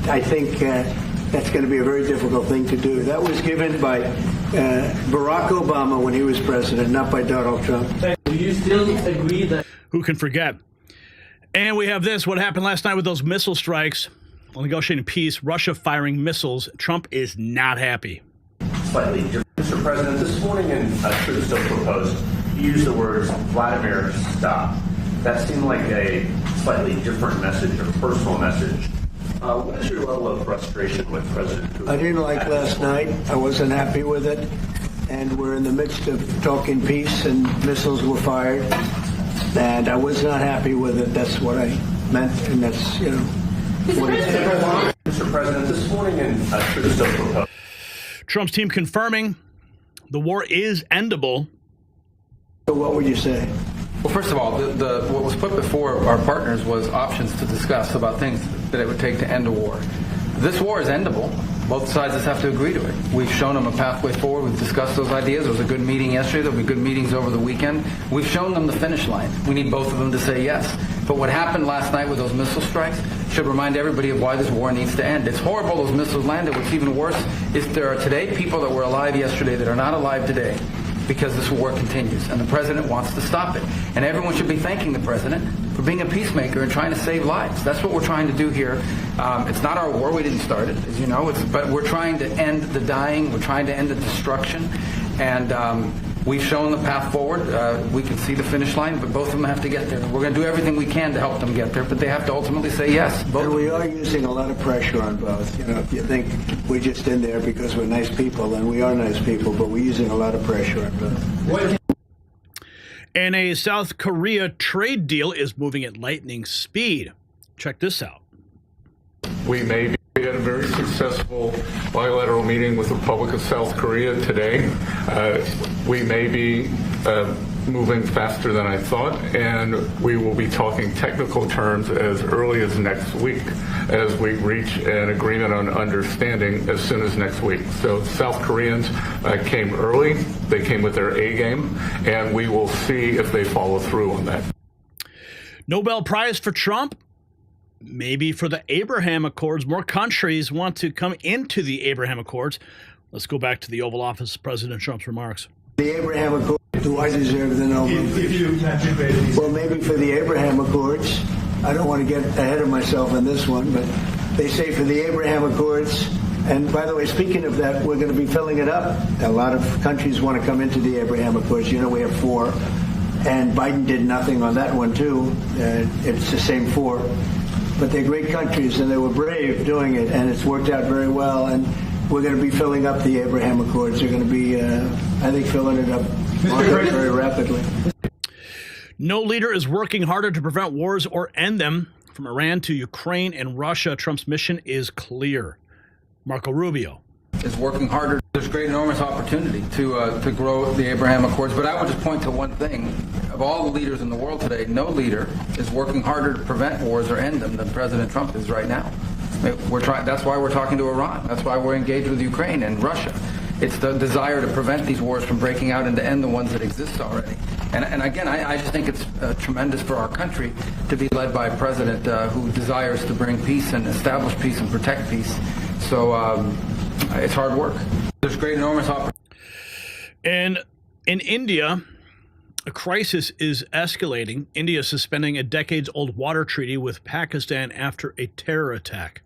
I think that's going to be a very difficult thing to do. That was given by Barack Obama when he was president, not by Donald Trump. Do you still agree that... Who can forget? And we have this, what happened last night with those missile strikes. While negotiating peace, Russia firing missiles. Trump is not happy. Slightly different. Mr. President, this morning in Judicial proposed, you used the words, Vladimir, stop. That seemed like a slightly different message, a personal message. What is your level of frustration with President Putin? I didn't like last night. I wasn't happy with it. And we're in the midst of talking peace, and missiles were fired. And I was not happy with it. That's what I meant, and that's, what it is. Mr. President, this morning in Judicial proposed. Trump's team confirming the war is endable. So what would you say? Well, first of all, what was put before our partners was options to discuss about things that it would take to end a war. This war is endable. Both sides just have to agree to it. We've shown them a pathway forward. We've discussed those ideas. There was a good meeting yesterday. There'll be good meetings over the weekend. We've shown them the finish line. We need both of them to say yes. But what happened last night with those missile strikes should remind everybody of why this war needs to end. It's horrible those missiles landed. What's even worse is there are today people that were alive yesterday that are not alive today, because this war continues, and the president wants to stop it. And everyone should be thanking the president for being a peacemaker and trying to save lives. That's what we're trying to do here. It's not our war. We didn't start it, as you know. But we're trying to end the dying. We're trying to end the destruction. And we've shown the path forward. We can see the finish line, but both of them have to get there. We're going to do everything we can to help them get there, but they have to ultimately say yes. And we are using a lot of pressure on both. If you think we're just in there because we're nice people, and we are nice people, but we're using a lot of pressure on both. And a South Korea trade deal is moving at lightning speed. Check this out. We may be at a very successful bilateral meeting with the Republic of South Korea today. We may be moving faster than I thought, and we will be talking technical terms as early as next week as we reach an agreement on understanding as soon as next week. So South Koreans came early. They came with their A game, and we will see if they follow through on that. Nobel Prize for Trump? Maybe for the Abraham Accords. More countries want to come into the Abraham Accords. Let's go back to the Oval Office, President Trump's remarks. The Abraham Accords, do I deserve the Nobel Prize? Well, maybe for the Abraham Accords. I don't want to get ahead of myself on this one, but they say for the Abraham Accords. And by the way, speaking of that, we're going to be filling it up. A lot of countries want to come into the Abraham Accords. We have 4. And Biden did nothing on that one, too. It's the same 4. But they're great countries, and they were brave doing it, and it's worked out very well. And we're going to be filling up the Abraham Accords. They're going to be, I think, filling it up very rapidly. No leader is working harder to prevent wars or end them. From Iran to Ukraine and Russia, Trump's mission is clear. Marco Rubio is working harder. There's great, enormous opportunity to grow the Abraham Accords. But I would just point to one thing. Of all the leaders in the world today, no leader is working harder to prevent wars or end them than President Trump is right now. That's why we're talking to Iran. That's why we're engaged with Ukraine and Russia. It's the desire to prevent these wars from breaking out and to end the ones that exist already. And again, I just think it's tremendous for our country to be led by a president who desires to bring peace and establish peace and protect peace. So it's hard work. There's great, enormous opportunity. And in India, a crisis is escalating. India is suspending a decades-old water treaty with Pakistan after a terror attack.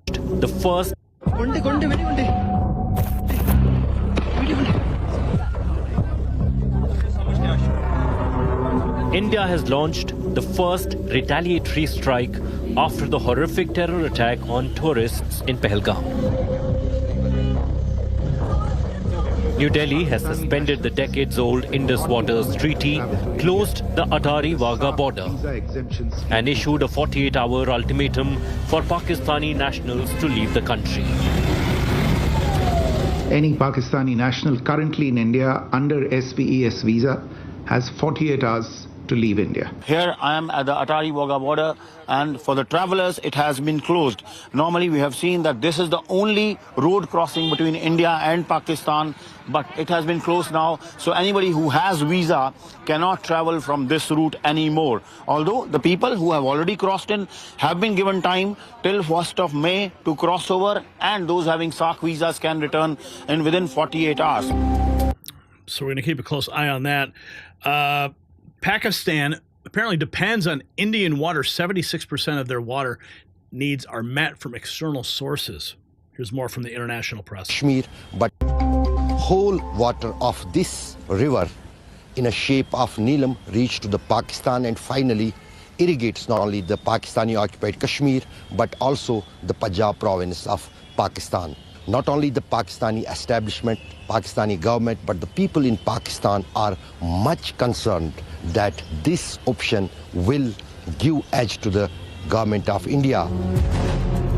The first... India has launched the first retaliatory strike after the horrific terror attack on tourists in Pahalgam. New Delhi has suspended the decades-old Indus Waters Treaty, closed the Atari-Wagah border, and issued a 48-hour ultimatum for Pakistani nationals to leave the country. Any Pakistani national currently in India under SPES visa has 48 hours to leave India. Here I am at the Atari-Wagah border, and for the travelers it has been closed. Normally we have seen that this is the only road crossing between India and Pakistan, but it has been closed now, so anybody who has visa cannot travel from this route anymore. Although the people who have already crossed in have been given time till 1st of May to cross over, and those having SAARC visas can return in within 48 hours. So we're going to keep a close eye on that. Pakistan apparently depends on Indian water. 76% of their water needs are met from external sources. Here's more from the international press. Kashmir, but whole water of this river in a shape of Neelam reached to the Pakistan and finally irrigates not only the Pakistani occupied Kashmir but also the Punjab province of Pakistan. Not only the Pakistani establishment, Pakistani government, but the people in Pakistan are much concerned that this option will give edge to the government of India.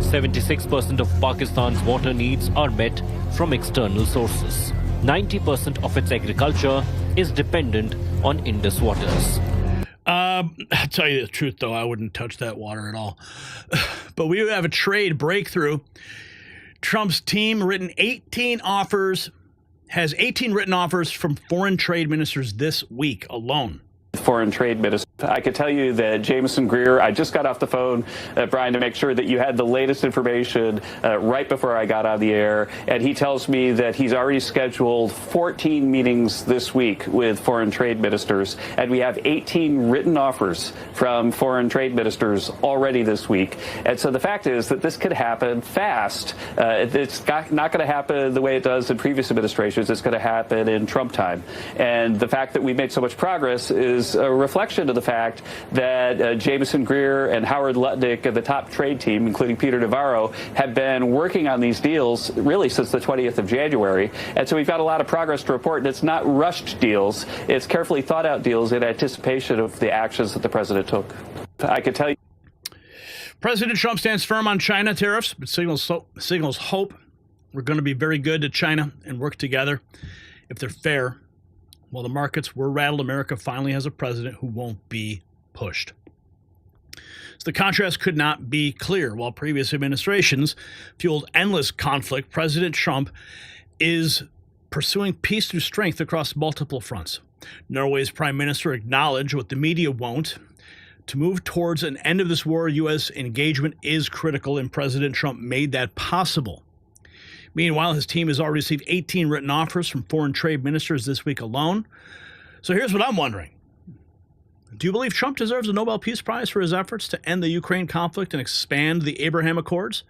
76% of Pakistan's water needs are met from external sources. 90% of its agriculture is dependent on Indus waters. I'll tell you the truth, though, I wouldn't touch that water at all. But we have a trade breakthrough. Trump's team has 18 written offers from foreign trade ministers this week alone. Foreign trade minister. I could tell you that Jameson Greer, I just got off the phone, Brian, to make sure that you had the latest information right before I got on the air. And he tells me that he's already scheduled 14 meetings this week with foreign trade ministers. And we have 18 written offers from foreign trade ministers already this week. And so the fact is that this could happen fast. It's not going to happen the way it does in previous administrations. It's going to happen in Trump time. And the fact that we made so much progress is a reflection of the fact that Jameson Greer and Howard Lutnick and the top trade team, including Peter Navarro, have been working on these deals really since the 20th of January. And so we've got a lot of progress to report. And it's not rushed deals. It's carefully thought out deals in anticipation of the actions that the president took. I could tell you. President Trump stands firm on China tariffs, but signals hope we're going to be very good to China and work together if they're fair. While the markets were rattled, America finally has a president who won't be pushed. So the contrast could not be clear. While previous administrations fueled endless conflict, President Trump is pursuing peace through strength across multiple fronts. Norway's prime minister acknowledged what the media won't. To move towards an end of this war, U.S. engagement is critical, and President Trump made that possible. Meanwhile, his team has already received 18 written offers from foreign trade ministers this week alone. So here's what I'm wondering. Do you believe Trump deserves a Nobel Peace Prize for his efforts to end the Ukraine conflict and expand the Abraham Accords?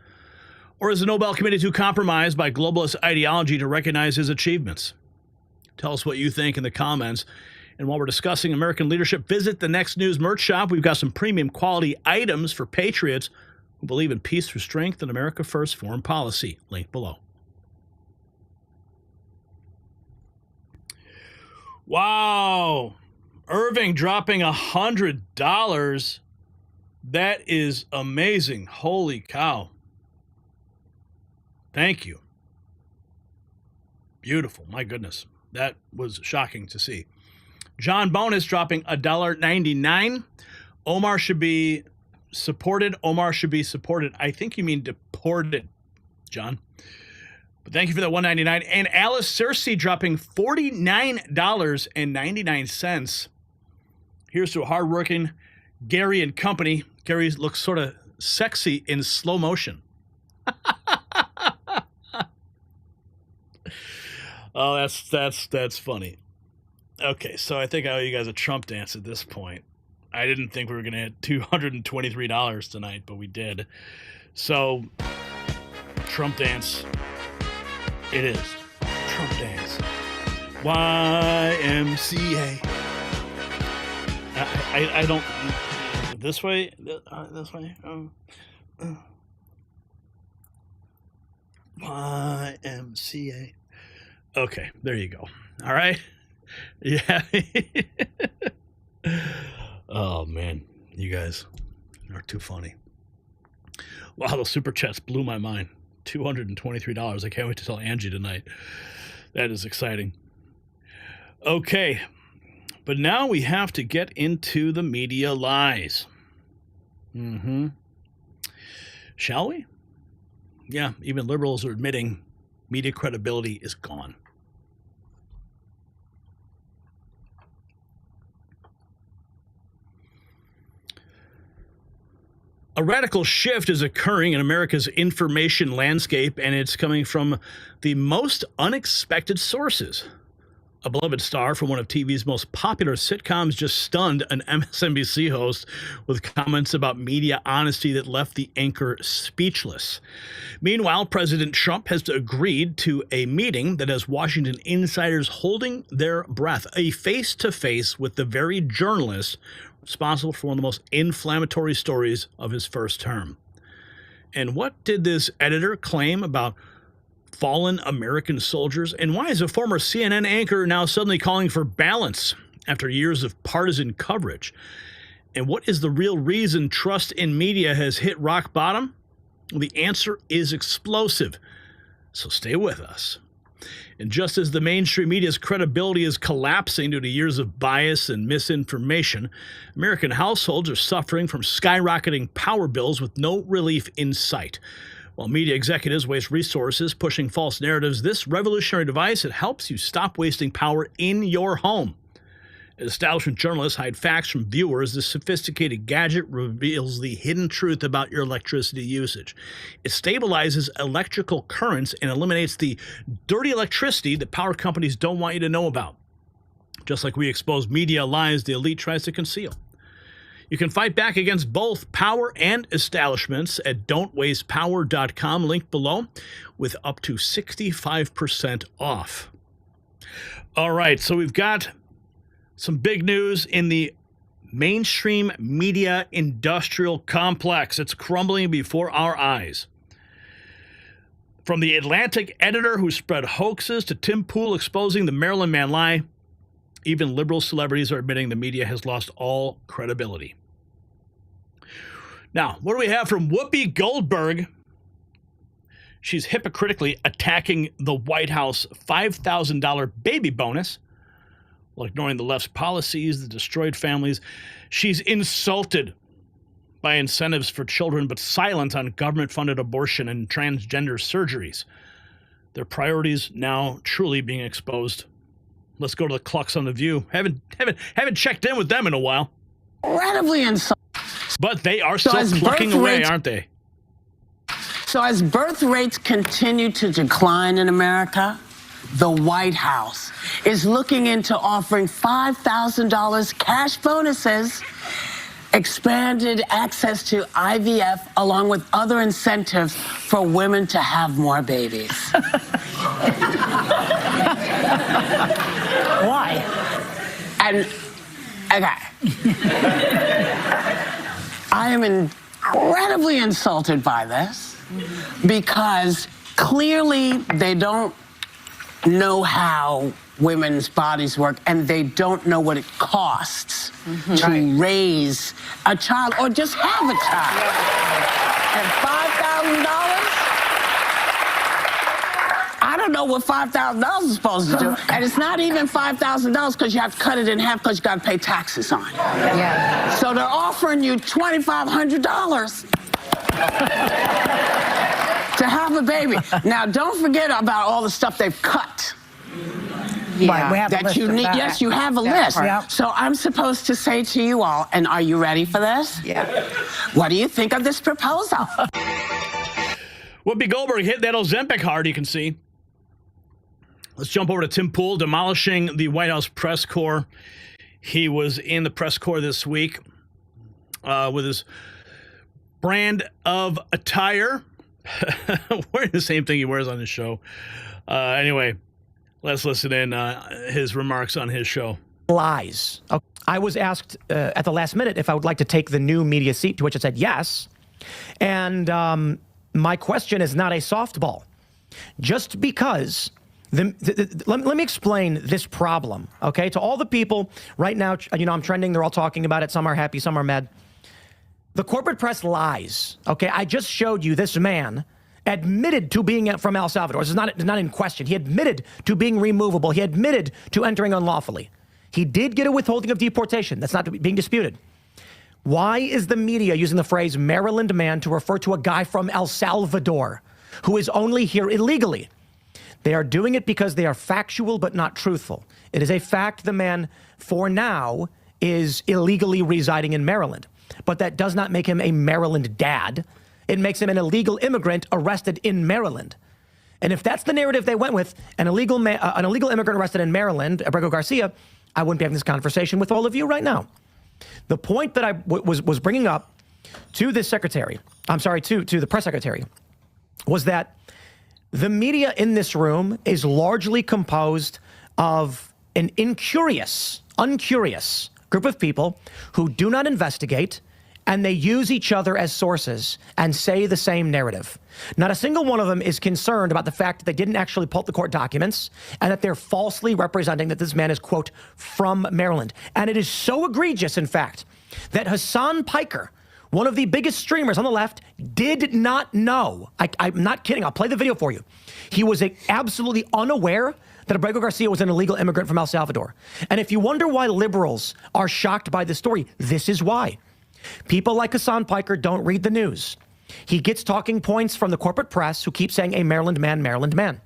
Or is the Nobel Committee too compromised by globalist ideology to recognize his achievements? Tell us what you think in the comments. And while we're discussing American leadership, visit the Next News merch shop. We've got some premium quality items for patriots who believe in peace through strength and America First foreign policy. Link below. Wow. Irving dropping $100 That is amazing. Holy cow. Thank you. Beautiful. My goodness. That was shocking to see. John Bonus dropping $1.99. Omar should be supported. Omar should be supported. I think you mean deported, John. But thank you for that $1.99. And Alice Cersei dropping $49.99. Here's to a hardworking Gary and company. Gary looks sort of sexy in slow motion. Oh, that's funny. Okay, so I think I owe you guys a Trump dance at this point. I didn't think we were going to hit $223 tonight, but we did. So, Trump dance, it is. Trump dance. YMCA. I don't... This way? This way? YMCA. Okay, there you go. All right? Yeah. Oh, man. You guys are too funny. Wow, those super chats blew my mind. $223. I can't wait to tell Angie tonight. That is exciting. Okay. But now we have to get into the media lies. Shall we? Yeah, even liberals are admitting media credibility is gone. A radical shift is occurring in America's information landscape, and it's coming from the most unexpected sources. A beloved star from one of TV's most popular sitcoms just stunned an MSNBC host with comments about media honesty that left the anchor speechless. Meanwhile, President Trump has agreed to a meeting that has Washington insiders holding their breath, a face-to-face with the very journalist responsible for one of the most inflammatory stories of his first term. And what did this editor claim about fallen American soldiers? And why is a former CNN anchor now suddenly calling for balance after years of partisan coverage? And what is the real reason trust in media has hit rock bottom? Well, the answer is explosive. So stay with us. And just as the mainstream media's credibility is collapsing due to years of bias and misinformation, American households are suffering from skyrocketing power bills with no relief in sight. While media executives waste resources pushing false narratives, this revolutionary device, it helps you stop wasting power in your home. As establishment journalists hide facts from viewers, this sophisticated gadget reveals the hidden truth about your electricity usage. It stabilizes electrical currents and eliminates the dirty electricity that power companies don't want you to know about. Just like we expose media lies the elite tries to conceal. You can fight back against both power and establishments at don'twastepower.com, link below, with up to 65% off. All right, so we've got some big news in the mainstream media industrial complex. It's crumbling before our eyes. From the Atlantic editor who spread hoaxes to Tim Pool exposing the Maryland man lie, even liberal celebrities are admitting the media has lost all credibility. Now, what do we have from Whoopi Goldberg? She's hypocritically attacking the White House $5,000 baby bonus while ignoring the left's policies that destroyed families. She's insulted by incentives for children, but silent on government-funded abortion and transgender surgeries. Their priorities now truly being exposed. Let's go to the Clucks on The View. Haven't checked in with them in a while. Incredibly insulting. But they are still plucking away, aren't they? So as birth rates continue to decline in America, the White House is looking into offering $5,000 cash bonuses, expanded access to IVF, along with other incentives for women to have more babies. Why? And, okay. I am incredibly insulted by this because clearly they don't know how women's bodies work, and they don't know what it costs to raise a child or just have a child. And $5,000? I don't know what $5,000 is supposed to do. And it's not even $5,000 because you have to cut it in half because you got to pay taxes on it. Yeah. So they're offering you $2,500 to have a baby. Now, don't forget about all the stuff they've cut. Yeah. We have That you need. Yes, you have a list. Part. So I'm supposed to say to you all, and are you ready for this? Yeah. What do you think of this proposal? Whoopi Goldberg hit that Ozempic hard, you can see. Let's jump over to Tim Pool, demolishing the White House press corps. He was in the press corps this week with his brand of attire. Wearing the same thing he wears on his show. Anyway, let's listen in his remarks on his show. Lies. I was asked at the last minute if I would like to take the new media seat, to which I said yes. And my question is not a softball. Just because... let me explain this problem, okay? To all the people right now, you know, I'm trending. They're all talking about it. Some are happy, some are mad. The corporate press lies, okay? I just showed you this man admitted to being from El Salvador. This is not in question. He admitted to being removable. He admitted to entering unlawfully. He did get a withholding of deportation. That's not being disputed. Why is the media using the phrase Maryland man to refer to a guy from El Salvador who is only here illegally? They are doing it because they are factual but not truthful. It is a fact the man, for now, is illegally residing in Maryland. But that does not make him a Maryland dad. It makes him an illegal immigrant arrested in Maryland. And if that's the narrative they went with, an illegal immigrant arrested in Maryland, Abrego Garcia, I wouldn't be having this conversation with all of you right now. The point that I was bringing up to this secretary, I'm sorry, to the press secretary, was that the media in this room is largely composed of an uncurious group of people who do not investigate, and they use each other as sources and say the same narrative. Not a single one of them is concerned about the fact that they didn't actually pull the court documents and that they're falsely representing that this man is, quote, from Maryland. And it is so egregious, in fact, that Hassan Piker, one of the biggest streamers on the left, did not know. I'm not kidding. I'll play the video for you. He was absolutely unaware that Abrego Garcia was an illegal immigrant from El Salvador. And if you wonder why liberals are shocked by this story, this is why. People like Hassan Piker don't read the news. He gets talking points from the corporate press who keep saying a Maryland man, Maryland man.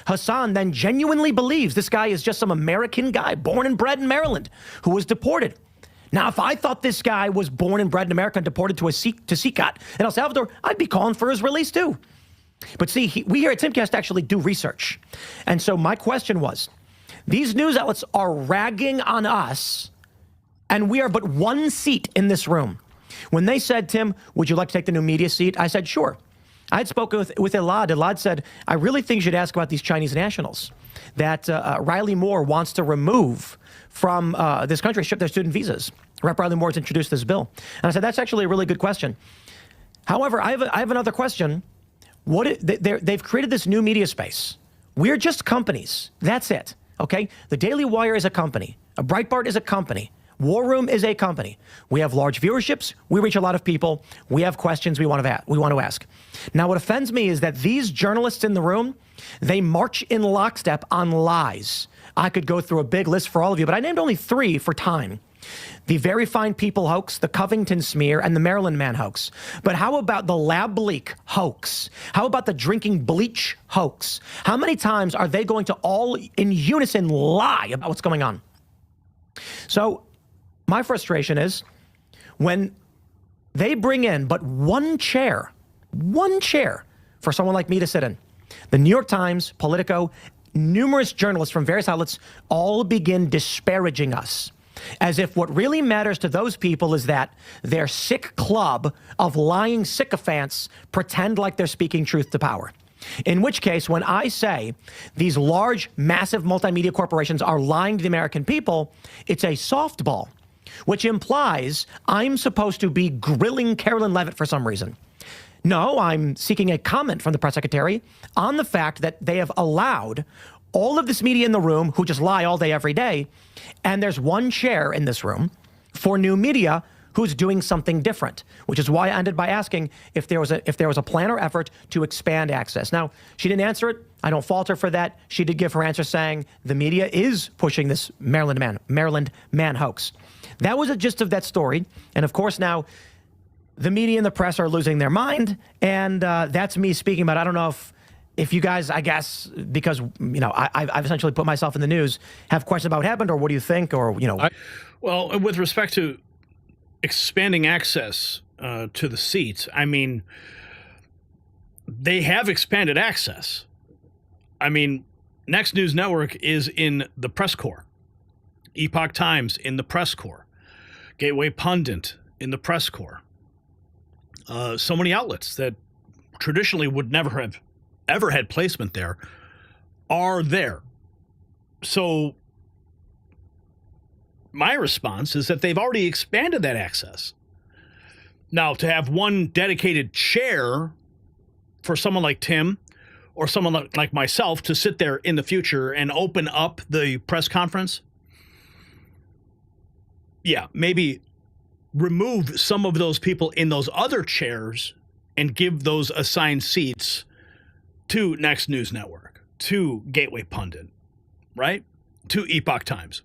Hassan then genuinely believes this guy is just some American guy born and bred in Maryland who was deported. Now, if I thought this guy was born and bred in America and deported to Sicat in El Salvador, I'd be calling for his release too. But see, we here at Timcast actually do research. And so my question was, these news outlets are ragging on us, and we are but one seat in this room. When they said, Tim, would you like to take the new media seat? I said, sure. I had spoken with Elad. Elad said, I really think you should ask about these Chinese nationals that Riley Moore wants to remove from this country, strip their student visas. Rep. Riley Moore's introduced this bill. And I said, that's actually a really good question. However, I have another question. They've created this new media space. We're just companies. That's it. Okay? The Daily Wire is a company. A Breitbart is a company. War Room is a company. We have large viewerships. We reach a lot of people. We have questions we want to ask. Now, what offends me is that these journalists in the room, they march in lockstep on lies. I could go through a big list for all of you, but I named only 3 for time. The Very Fine People hoax, the Covington smear, and the Maryland man hoax. But how about the lab leak hoax? How about the drinking bleach hoax? How many times are they going to all in unison lie about what's going on? So my frustration is when they bring in but one chair for someone like me to sit in. The New York Times, Politico, numerous journalists from various outlets all begin disparaging us, as if what really matters to those people is that their sick club of lying sycophants pretend like they're speaking truth to power. In which case, when I say these large, massive multimedia corporations are lying to the American people, it's a softball, which implies I'm supposed to be grilling Carolyn Levitt for some reason. No, I'm seeking a comment from the press secretary on the fact that they have allowed all of this media in the room who just lie all day, every day, and there's one chair in this room for new media who's doing something different, which is why I ended by asking if there was a plan or effort to expand access. Now, she didn't answer it. I don't fault her for that. She did give her answer saying the media is pushing this Maryland man hoax. That was the gist of that story. And of course, now the media and the press are losing their mind. And that's me speaking about, I don't know if you guys, I guess, because, you know, I've essentially put myself in the news, have questions about what happened, or what do you think, or, you know. Well, with respect to expanding access to the seats, I mean, they have expanded access. I mean, Next News Network is in the press corps. Epoch Times in the press corps. Gateway Pundit in the press corps. So many outlets that traditionally would never have ever had placement there are there. So my response is that they've already expanded that access. Now, to have one dedicated chair for someone like Tim or someone like myself to sit there in the future and open up the press conference, yeah, maybe remove some of those people in those other chairs and give those assigned seats to Next News Network, to Gateway Pundit, right? To Epoch Times.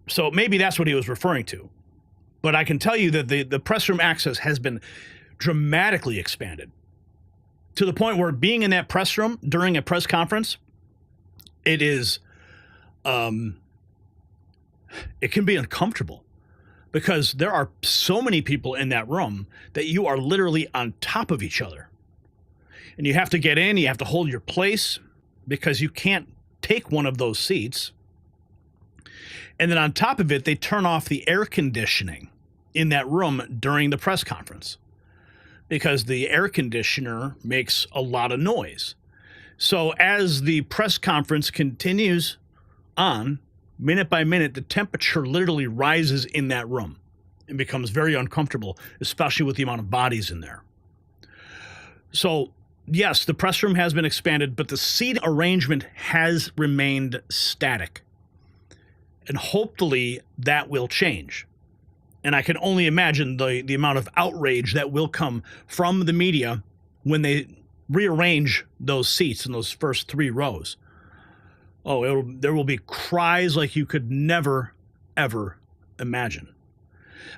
So maybe that's what he was referring to. But I can tell you that the press room access has been dramatically expanded to the point where being in that press room during a press conference, it is, it can be uncomfortable because there are so many people in that room that you are literally on top of each other. And you have to get in, you have to hold your place because you can't take one of those seats. And then on top of it, they turn off the air conditioning in that room during the press conference because the air conditioner makes a lot of noise. So as the press conference continues on, minute by minute, the temperature literally rises in that room and becomes very uncomfortable, especially with the amount of bodies in there. So yes, the press room has been expanded, but the seat arrangement has remained static. And hopefully that will change. And I can only imagine the amount of outrage that will come from the media when they rearrange those seats in those first 3 rows. Oh, there will be cries like you could never, ever imagine.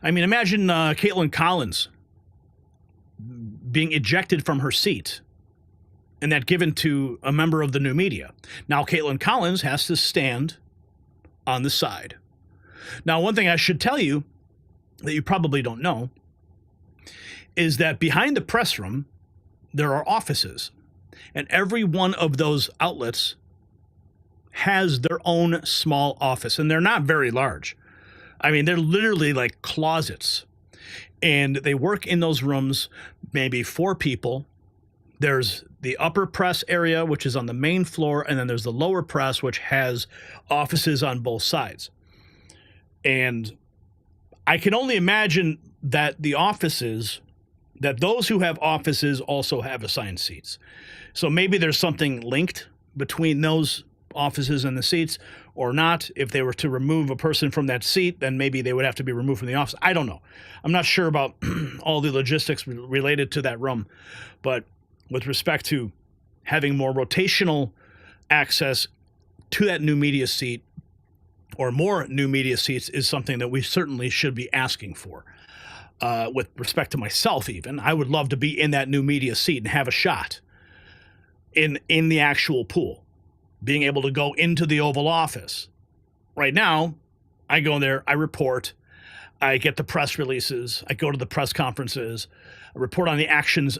I mean, imagine Caitlin Collins being ejected from her seat and that given to a member of the new media. Now Caitlin Collins has to stand on the side. Now, one thing I should tell you that you probably don't know is that behind the press room, there are offices. And every one of those outlets has their own small office. And they're not very large. I mean, they're literally like closets. And they work in those rooms, maybe 4 people. There's the upper press area, which is on the main floor, and then there's the lower press, which has offices on both sides. And I can only imagine that the offices, that those who have offices also have assigned seats. So maybe there's something linked between those offices and the seats or not. If they were to remove a person from that seat, then maybe they would have to be removed from the office. I don't know. I'm not sure about all the logistics related to that room, but with respect to having more rotational access to that new media seat or more new media seats is something that we certainly should be asking for. With respect to myself even, I would love to be in that new media seat and have a shot in the actual pool, being able to go into the Oval Office. Right now, I go in there, I report, I get the press releases, I go to the press conferences, I report on the actions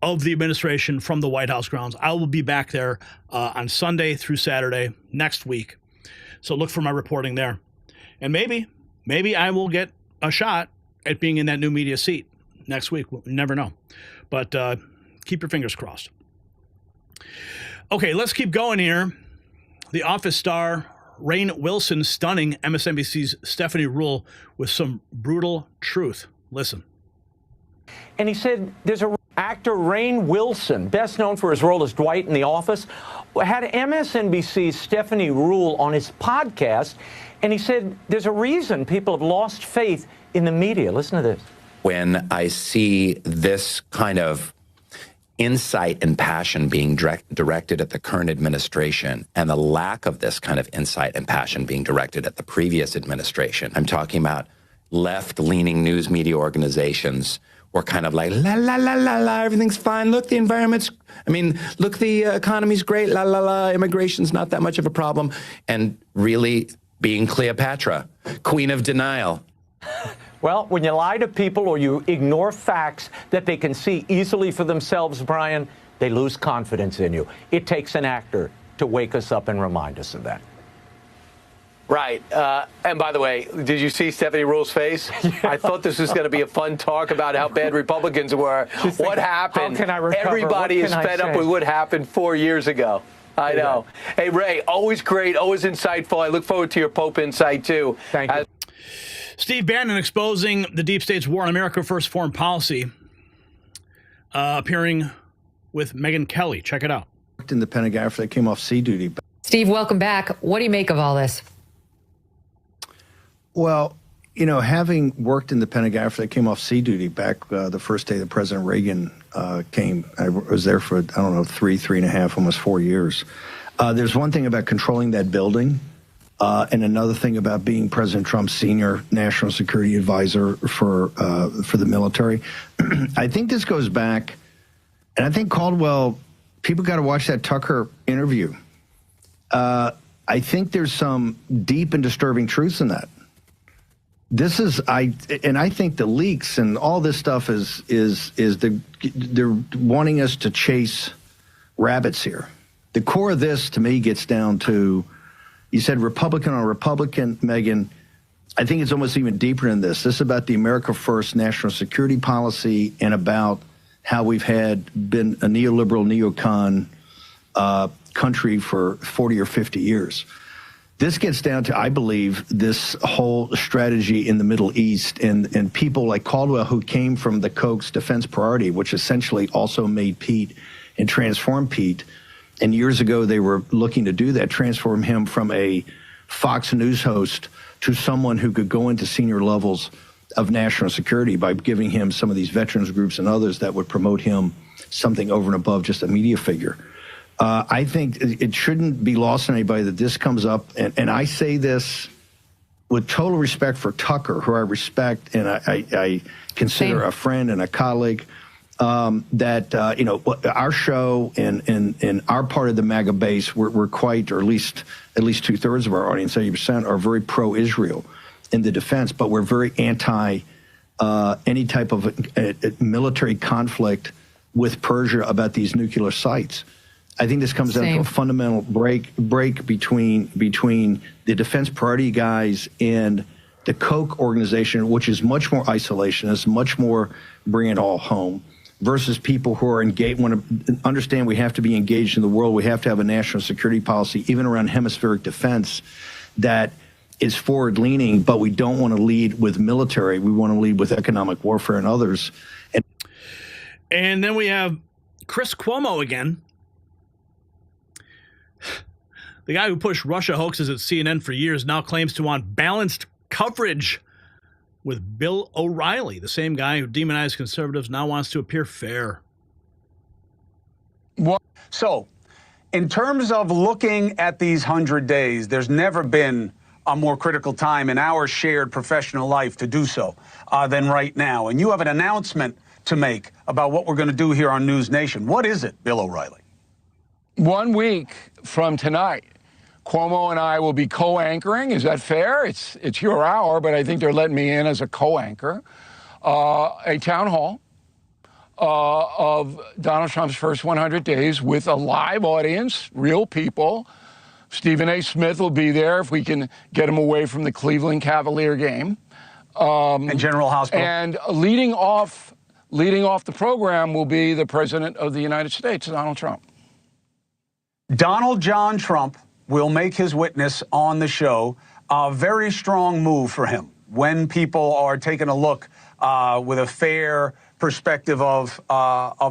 of the administration from the White House grounds. I will be back there on Sunday through Saturday next week. So look for my reporting there. And maybe I will get a shot at being in that new media seat next week. We'll never know. But keep your fingers crossed. Okay, let's keep going here. The Office star Rainn Wilson stunning MSNBC's Stephanie Ruhle with some brutal truth. Listen. And he said there's a Actor Rainn Wilson, best known for his role as Dwight in The Office, had MSNBC's Stephanie Ruhle on his podcast, and he said there's a reason people have lost faith in the media. Listen to this. When I see this kind of insight and passion being directed at the current administration and the lack of this kind of insight and passion being directed at the previous administration, I'm talking about left-leaning news media organizations were kind of like, la, la, la, la, la, everything's fine. Look, the environment's, look, the economy's great, la, la, la, immigration's not that much of a problem. And really being Cleopatra, queen of denial. Well, when you lie to people or you ignore facts that they can see easily for themselves, Brian, they lose confidence in you. It takes an actor to wake us up and remind us of that. Right. And by the way, did you see Stephanie Ruhle's face? Yeah. I thought this was going to be a fun talk about how bad Republicans were. What happened? How can I recover? Everybody is fed up with what happened 4 years ago. I know. Hey, Ray, always great, always insightful. I look forward to your Pope insight, too. Thank you. Steve Bannon exposing the deep state's war on America First foreign policy, appearing with Megyn Kelly. Check it out. Worked in the Pentagon after they came off sea duty. Steve, welcome back. What do you make of all this? Well, having worked in the Pentagon after they came off sea duty back the first day that President Reagan came, I was there for, 3.5, almost 4 years. There's one thing about controlling that building and another thing about being President Trump's senior national security advisor for the military. I think this goes back, and I think Caldwell, people got to watch that Tucker interview. I think there's some deep and disturbing truths in that. This is, I think the leaks and all this stuff they're wanting us to chase rabbits here. The core of this, to me, gets down to, you said Republican on Republican, Megyn. I think it's almost even deeper than this. This is about the America First national security policy and about how we've been a neoliberal, neocon country for 40 or 50 years. This gets down to, I believe, this whole strategy in the Middle East and people like Caldwell who came from the Koch's defense priority, which essentially also made Pete and transformed Pete. And years ago, they were looking to do that, transform him from a Fox News host to someone who could go into senior levels of national security by giving him some of these veterans groups and others that would promote him something over and above just a media figure. I think it shouldn't be lost on anybody that this comes up, and I say this with total respect for Tucker, who I respect and I consider a friend and a colleague, that our show and our part of the MAGA base, we're quite, or at least 2/3 of our audience, 80%, are very pro-Israel in the defense, but we're very anti any type of military conflict with Persia about these nuclear sites. I think this comes down to a fundamental break between the defense priority guys and the Koch organization, which is much more isolationist, much more bring it all home, versus people who are engaged, want to understand we have to be engaged in the world. We have to have a national security policy, even around hemispheric defense, that is forward-leaning, but we don't want to lead with military. We want to lead with economic warfare and others. And then we have Chris Cuomo again. The guy who pushed Russia hoaxes at CNN for years now claims to want balanced coverage with Bill O'Reilly. The same guy who demonized conservatives now wants to appear fair. So, in terms of looking at these 100 days, there's never been a more critical time in our shared professional life to do so than right now. And you have an announcement to make about what we're going to do here on News Nation. What is it, Bill O'Reilly? 1 week from tonight, Cuomo and I will be co-anchoring. Is that fair? It's your hour, but I think they're letting me in as a co-anchor. A town hall of Donald Trump's first 100 days with a live audience, real people. Stephen A. Smith will be there if we can get him away from the Cleveland Cavalier game. And General Hospital. And leading off the program will be the President of the United States, Donald Trump. Donald John Trump will make his witness on the show. A very strong move for him when people are taking a look with a fair perspective of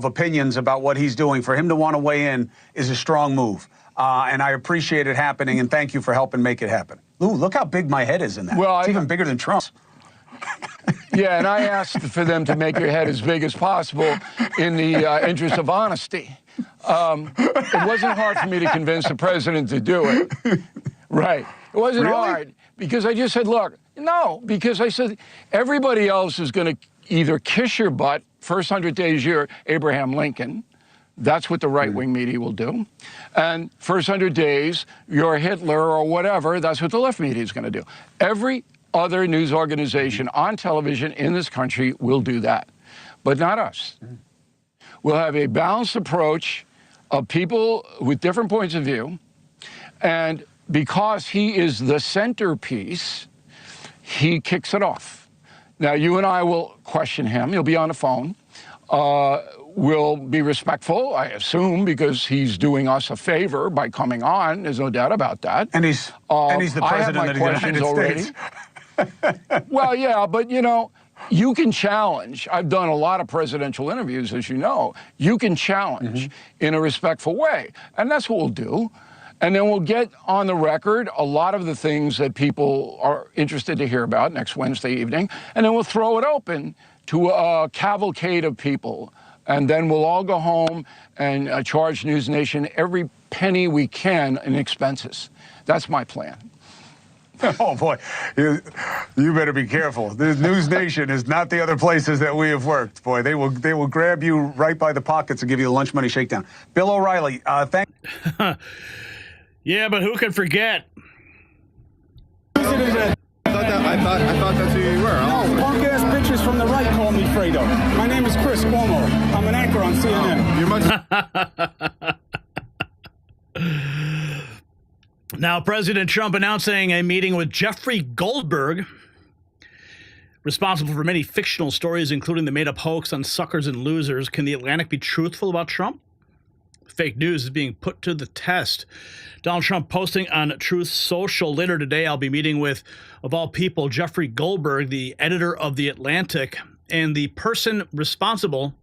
opinions about what he's doing. For him to want to weigh in is a strong move. And I appreciate it happening, and thank you for helping make it happen. Ooh, look how big my head is in that. Well, it's even bigger than Trump's. Yeah, and I asked for them to make your head as big as possible in the interest of honesty. It wasn't hard for me to convince the president to do it. Right. It wasn't hard because I just said, look, no, because I said everybody else is going to either kiss your butt, first 100 days you're Abraham Lincoln. That's what the right-wing media will do. And first 100 days, you're Hitler or whatever, that's what the left media is going to do. Every other news organization on television in this country will do that, but not us. We'll have a balanced approach of people with different points of view, and because he is the centerpiece, he kicks it off. Now, you and I will question him. He'll be on the phone. We'll be respectful, I assume, because he's doing us a favor by coming on. There's no doubt about that. And he's the president of the United States. Well, yeah, but, you know, you can challenge. I've done a lot of presidential interviews, as you know. You can challenge in a respectful way, and that's what we'll do. And then we'll get on the record a lot of the things that people are interested to hear about next Wednesday evening, and then we'll throw it open to a cavalcade of people. And then we'll all go home and charge News Nation every penny we can in expenses. That's my plan. Oh, boy. You better be careful. The News Nation is not the other places that we have worked. Boy, they will grab you right by the pockets and give you a lunch money shakedown. Bill O'Reilly, thank Yeah, but who can forget? I thought that's who you were. Oh, punk-ass bitches from the right call me Fredo. My name is Chris Cuomo. I'm an anchor on CNN. You're much... Now, President Trump announcing a meeting with Jeffrey Goldberg, responsible for many fictional stories, including the made-up hoax on suckers and losers. Can the Atlantic be truthful about Trump? Fake news is being put to the test. Donald Trump posting on Truth Social later today. I'll be meeting with, of all people, Jeffrey Goldberg, the editor of The Atlantic, and the person responsible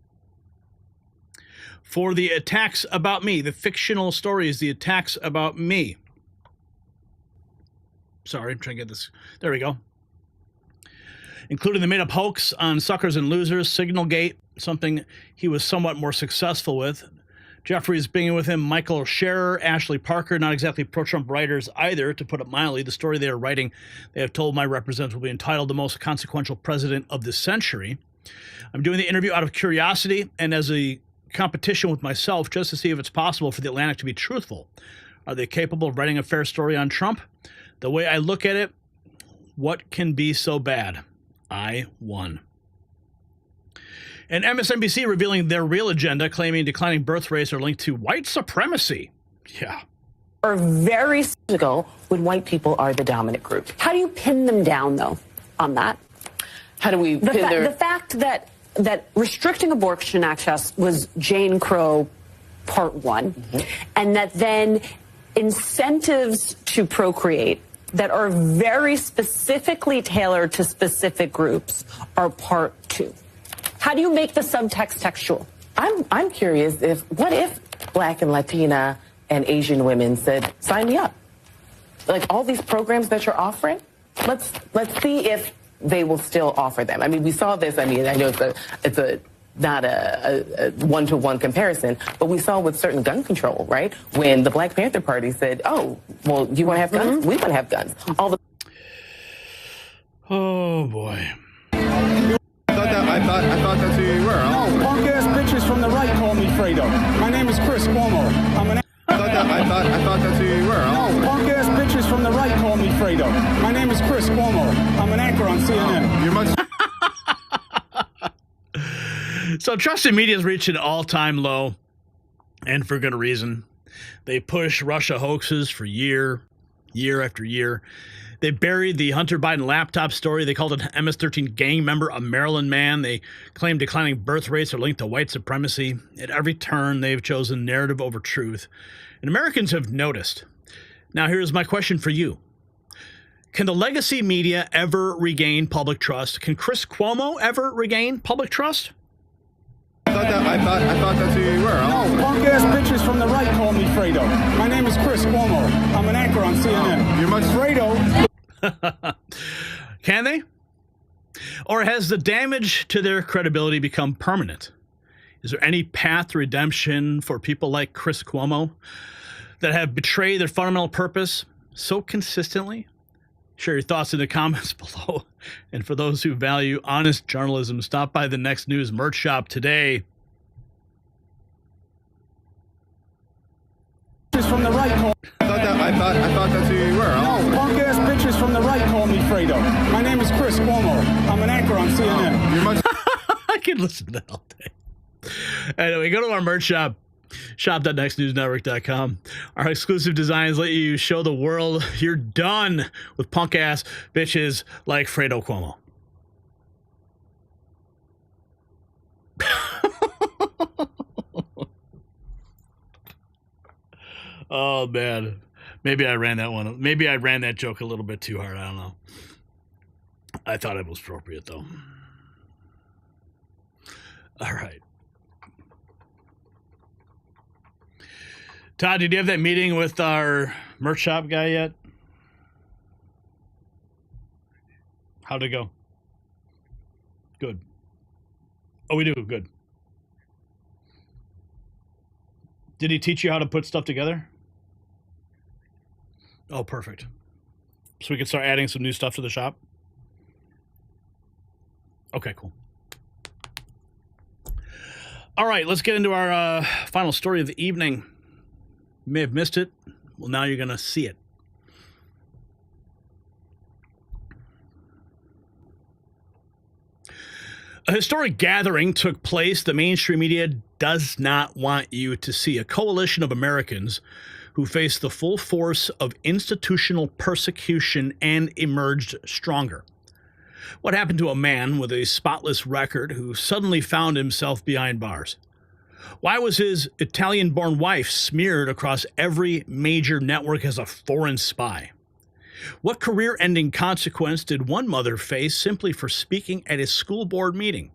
for the attacks about me, the fictional stories, the attacks about me. Sorry, I'm trying to get this. There we go. Including the made-up hoax on suckers and losers, Signalgate, something he was somewhat more successful with. Jeffrey's bringing with him Michael Scherer, Ashley Parker, not exactly pro-Trump writers either, to put it mildly. The story they are writing, they have told my representatives, will be entitled The Most Consequential President of the Century. I'm doing the interview out of curiosity and as a competition with myself, just to see if it's possible for the Atlantic to be truthful. Are they capable of writing a fair story on Trump? The way I look at it, what can be so bad? I won. And MSNBC revealing their real agenda, claiming declining birth rates are linked to white supremacy. Yeah. Or very ago when white people are the dominant group. How do you pin them down, though, on that? How do we pin the fact that restricting abortion access was Jane Crow Part 1, and that then incentives to procreate that are very specifically tailored to specific groups are Part 2. How do you make the subtext textual? I'm curious what if Black and Latina and Asian women said, sign me up? Like all these programs that you're offering, let's see if they will still offer them. I mean, we saw this. I mean, I know it's not a one-to-one comparison, but we saw with certain gun control, right? When the Black Panther Party said, oh, well, you want to have guns? We want to have guns. Oh, boy. I thought that's who you were. Oh, punk-ass bitches from the right call me Fredo. My name is Chris Cuomo. I'm an I thought that's who you were. Oh, punk-ass bitches from the right call me Fredo. My name is Chris Cuomo. I'm an anchor on CNN. You're much... So trusted media has reached an all-time low, and for good reason. They push Russia hoaxes for year after year. They buried the Hunter Biden laptop story. They called it MS-13 gang member, a Maryland man. They claim declining birth rates are linked to white supremacy. At every turn, they've chosen narrative over truth. And Americans have noticed. Now, here's my question for you. Can the legacy media ever regain public trust? Can Chris Cuomo ever regain public trust? thought that's who you were. No, punk ass bitches from the right call me Fredo. My name is Chris Cuomo. I'm an anchor on CNN. You're much Fredo. Can they? Or has the damage to their credibility become permanent? Is there any path to redemption for people like Chris Cuomo that have betrayed their fundamental purpose so consistently? Share your thoughts in the comments below. And for those who value honest journalism, stop by the Next News merch shop today. From the right call. I thought that's who you were. No, punk ass bitches from the right call me Fredo. My name is Chris Cuomo. I'm an anchor on CNN. You're much. I can listen to that all day. Anyway, go to our merch shop, shop.nextnewsnetwork.com. Our exclusive designs let you show the world you're done with punk ass bitches like Fredo Cuomo. Oh, man. Maybe I ran that one. Maybe I ran that joke a little bit too hard. I don't know. I thought it was appropriate, though. All right. Todd, did you have that meeting with our merch shop guy yet? How'd it go? Good. Oh, we do? Good. Did he teach you how to put stuff together? Oh, perfect. So we can start adding some new stuff to the shop? Okay, cool. All right, let's get into our final story of the evening. You may have missed it. Well, now you're going to see it. A historic gathering took place the mainstream media does not want you to see. A coalition of Americans who faced the full force of institutional persecution and emerged stronger. What happened to a man with a spotless record who suddenly found himself behind bars? Why was his Italian-born wife smeared across every major network as a foreign spy? What career-ending consequence did one mother face simply for speaking at a school board meeting?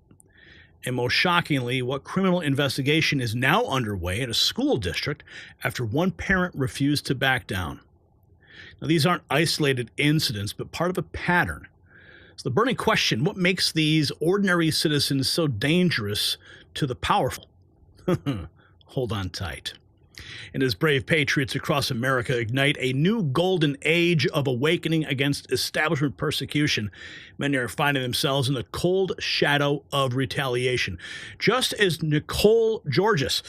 And most shockingly, what criminal investigation is now underway at a school district after one parent refused to back down? Now, these aren't isolated incidents, but part of a pattern. So the burning question, what makes these ordinary citizens so dangerous to the powerful? Hold on tight. And as brave patriots across America ignite a new golden age of awakening against establishment persecution, many are finding themselves in the cold shadow of retaliation. Just as Nicole Georges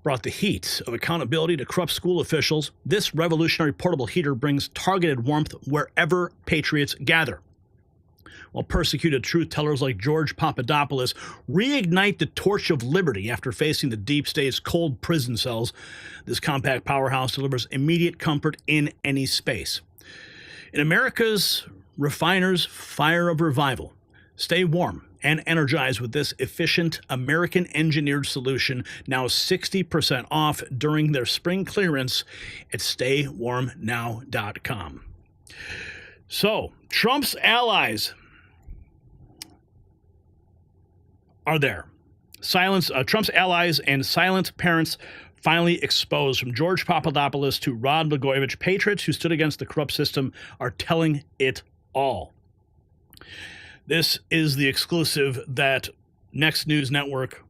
brought the heat of accountability to corrupt school officials, this revolutionary portable heater brings targeted warmth wherever patriots gather. While persecuted truth-tellers like George Papadopoulos reignite the torch of liberty after facing the deep state's cold prison cells, this compact powerhouse delivers immediate comfort in any space. In America's refiner's fire of revival, stay warm and energized with this efficient American-engineered solution, now 60% off during their spring clearance at staywarmnow.com. So, Trump's allies are there. Trump's allies and silent parents finally exposed. From George Papadopoulos to Rod Blagojevich, patriots who stood against the corrupt system are telling it all. This is the exclusive that Next News Network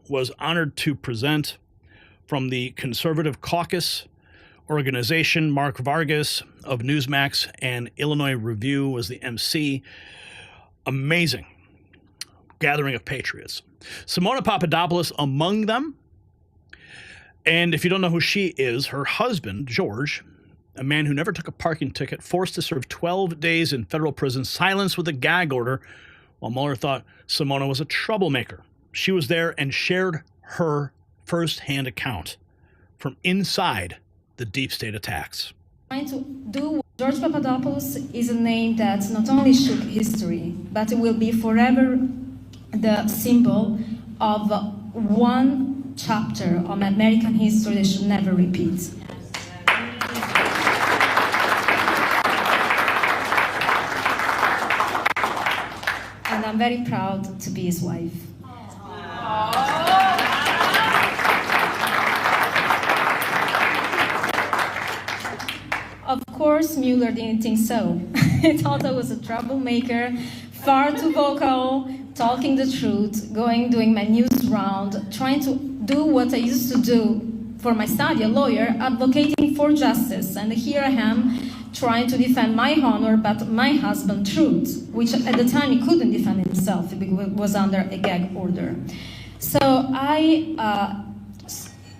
was honored to present from the Conservative Caucus organization. Mark Vargas of Newsmax and Illinois Review was the MC. Amazing gathering of patriots. Simona Papadopoulos among them. And if you don't know who she is, her husband, George, a man who never took a parking ticket, forced to serve 12 days in federal prison, silenced with a gag order, while Mueller thought Simona was a troublemaker. She was there and shared her first-hand account from inside the deep state attacks. George Papadopoulos is a name that not only shook history, but it will be forever the symbol of one chapter of American history that should never repeat. And I'm very proud to be his wife. course, Mueller didn't think so. He thought I was a troublemaker, far too vocal, talking the truth, doing my news round, trying to do what I used to do for my study, a lawyer, advocating for justice. And here I am, trying to defend my honor, but my husband's truth, which at the time he couldn't defend himself because it was under a gag order. So I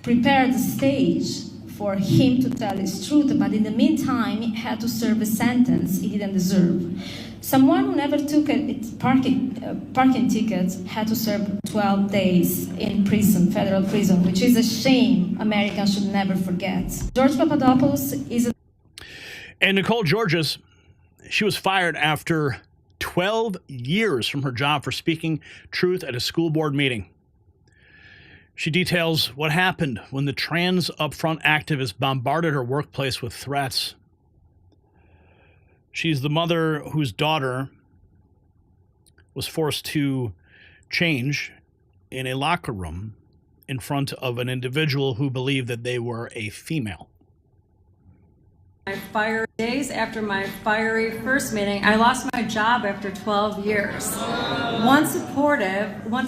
prepared the stage for him to tell his truth, but in the meantime, he had to serve a sentence he didn't deserve. Someone who never took a parking ticket had to serve 12 days in prison, federal prison, which is a shame Americans should never forget. George Papadopoulos is a... And Nicole Georges, she was fired after 12 years from her job for speaking truth at a school board meeting. She details what happened when the trans upfront activist bombarded her workplace with threats. She's the mother whose daughter was forced to change in a locker room in front of an individual who believed that they were a female. Days after my fiery first meeting, I lost my job after 12 years. Once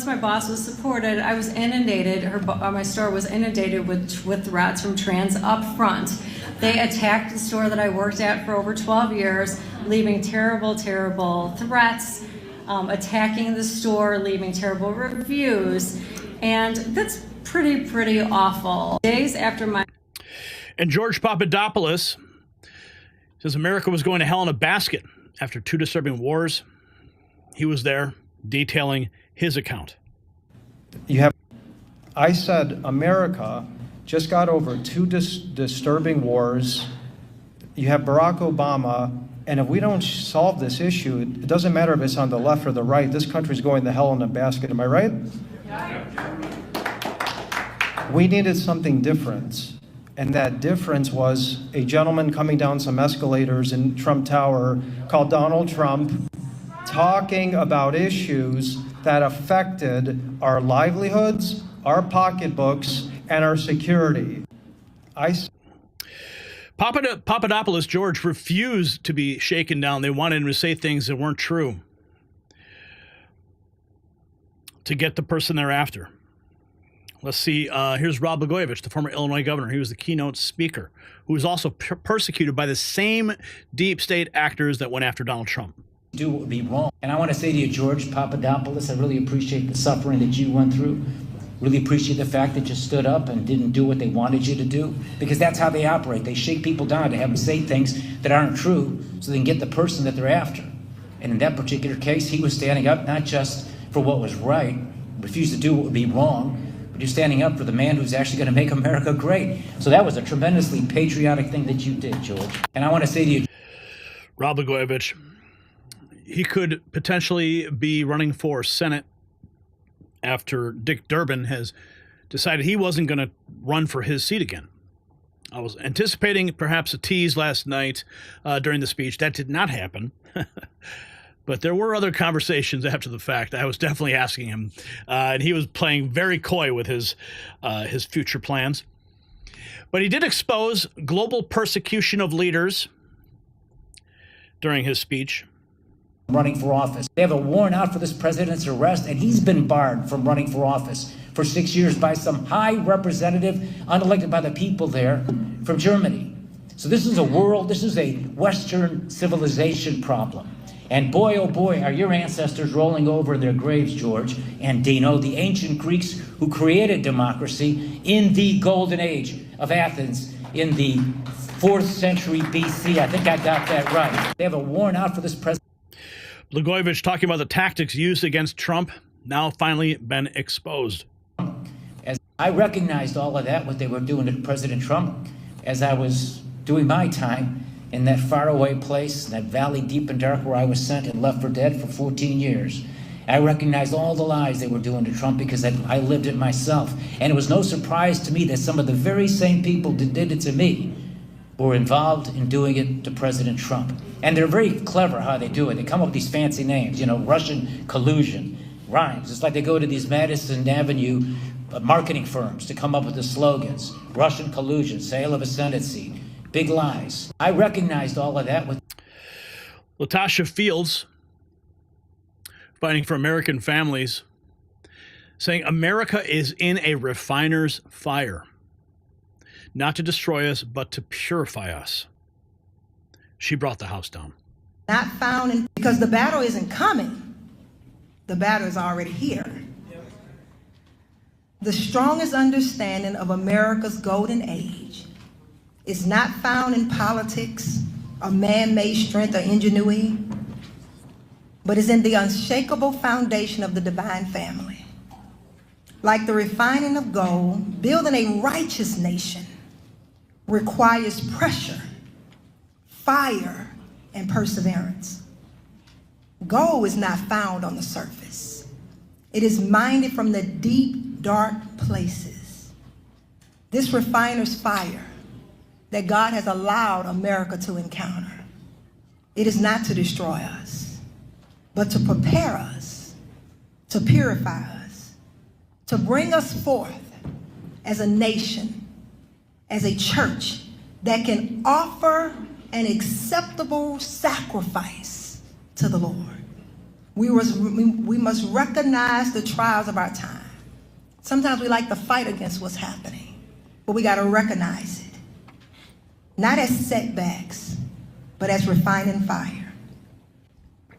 my boss was supported, I was inundated, my store was inundated with threats from trans up front. They attacked the store that I worked at for over 12 years, leaving terrible, terrible threats, attacking the store, leaving terrible reviews, and that's pretty awful. Days after my... And George Papadopoulos says America was going to hell in a basket after 2 disturbing wars. He was there detailing his account. I said America just got over 2 disturbing wars. You have Barack Obama, and if we don't solve this issue, it doesn't matter if it's on the left or the right, this country's going to hell in a basket. Am I right? We needed something different. And that difference was a gentleman coming down some escalators in Trump Tower called Donald Trump, talking about issues that affected our livelihoods, our pocketbooks, and our security. Papadopoulos, George, refused to be shaken down. They wanted him to say things that weren't true to get the person they're after. Let's see. Here's Rod Blagojevich, the former Illinois governor. He was the keynote speaker, who was also persecuted by the same deep state actors that went after Donald Trump. Do what would be wrong. And I want to say to you, George Papadopoulos, I really appreciate the suffering that you went through. Really appreciate the fact that you stood up and didn't do what they wanted you to do, because that's how they operate. They shake people down to have them say things that aren't true so they can get the person that they're after. And in that particular case, he was standing up not just for what was right, refused to do what would be wrong, but you're standing up for the man who's actually going to make America great. So that was a tremendously patriotic thing that you did, George. And I want to say to you, Rod Blagojevich, he could potentially be running for Senate after Dick Durbin has decided he wasn't going to run for his seat again. I was anticipating perhaps a tease last night during the speech. That did not happen. But there were other conversations after the fact. I was definitely asking him, and he was playing very coy with his future plans. But he did expose global persecution of leaders during his speech. running for office. They have a warrant out for this president's arrest, and he's been barred from running for office for 6 years by some high representative, unelected by the people there, from Germany. So this is a Western civilization problem. And boy, oh boy, are your ancestors rolling over in their graves, George and Dino, the ancient Greeks who created democracy in the golden age of Athens in the 4th century BC. I think I got that right. They have a warrant out for this president. Blagojevich talking about the tactics used against Trump, now finally been exposed. As I recognized all of that, what they were doing to President Trump, as I was doing my time in that faraway place, that valley deep and dark where I was sent and left for dead for 14 years. I recognized all the lies they were doing to Trump because I lived it myself. And it was no surprise to me that some of the very same people that did it to me were involved in doing it to President Trump. And they're very clever how they do it. They come up with these fancy names, you know, Russian collusion, rhymes. It's like they go to these Madison Avenue marketing firms to come up with the slogans. Russian collusion, sale of a Senate seat. big lies. I recognized all of that with Latasha Fields, fighting for American families, saying America is in a refiner's fire, not to destroy us, but to purify us. She brought the house down. Not found in, because the battle isn't coming. The battle is already here. The strongest understanding of America's golden age is not found in politics or man-made strength or ingenuity, but is in the unshakable foundation of the divine family. Like the refining of gold, building a righteous nation requires pressure, fire, and perseverance. Gold is not found on the surface. It is mined from the deep, dark places. This refiner's fire that God has allowed America to encounter, it is not to destroy us, but to prepare us, to purify us, to bring us forth as a nation, as a church that can offer an acceptable sacrifice to the Lord. We must recognize the trials of our time. Sometimes we like to fight against what's happening, but we got to recognize it. Not as setbacks, but as refining fire.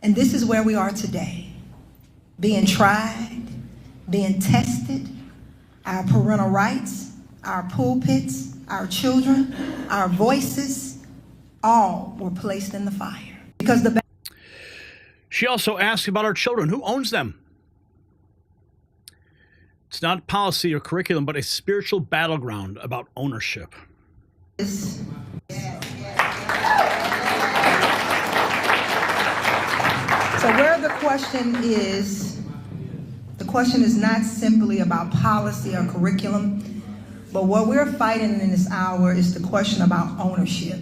And this is where we are today, being tried, being tested, our parental rights, our pulpits, our children, our voices, all were placed in the fire. Because She also asked about our children. Who owns them? It's not policy or curriculum, but a spiritual battleground about ownership. So where the question is not simply about policy or curriculum, but what we're fighting in this hour is the question about ownership.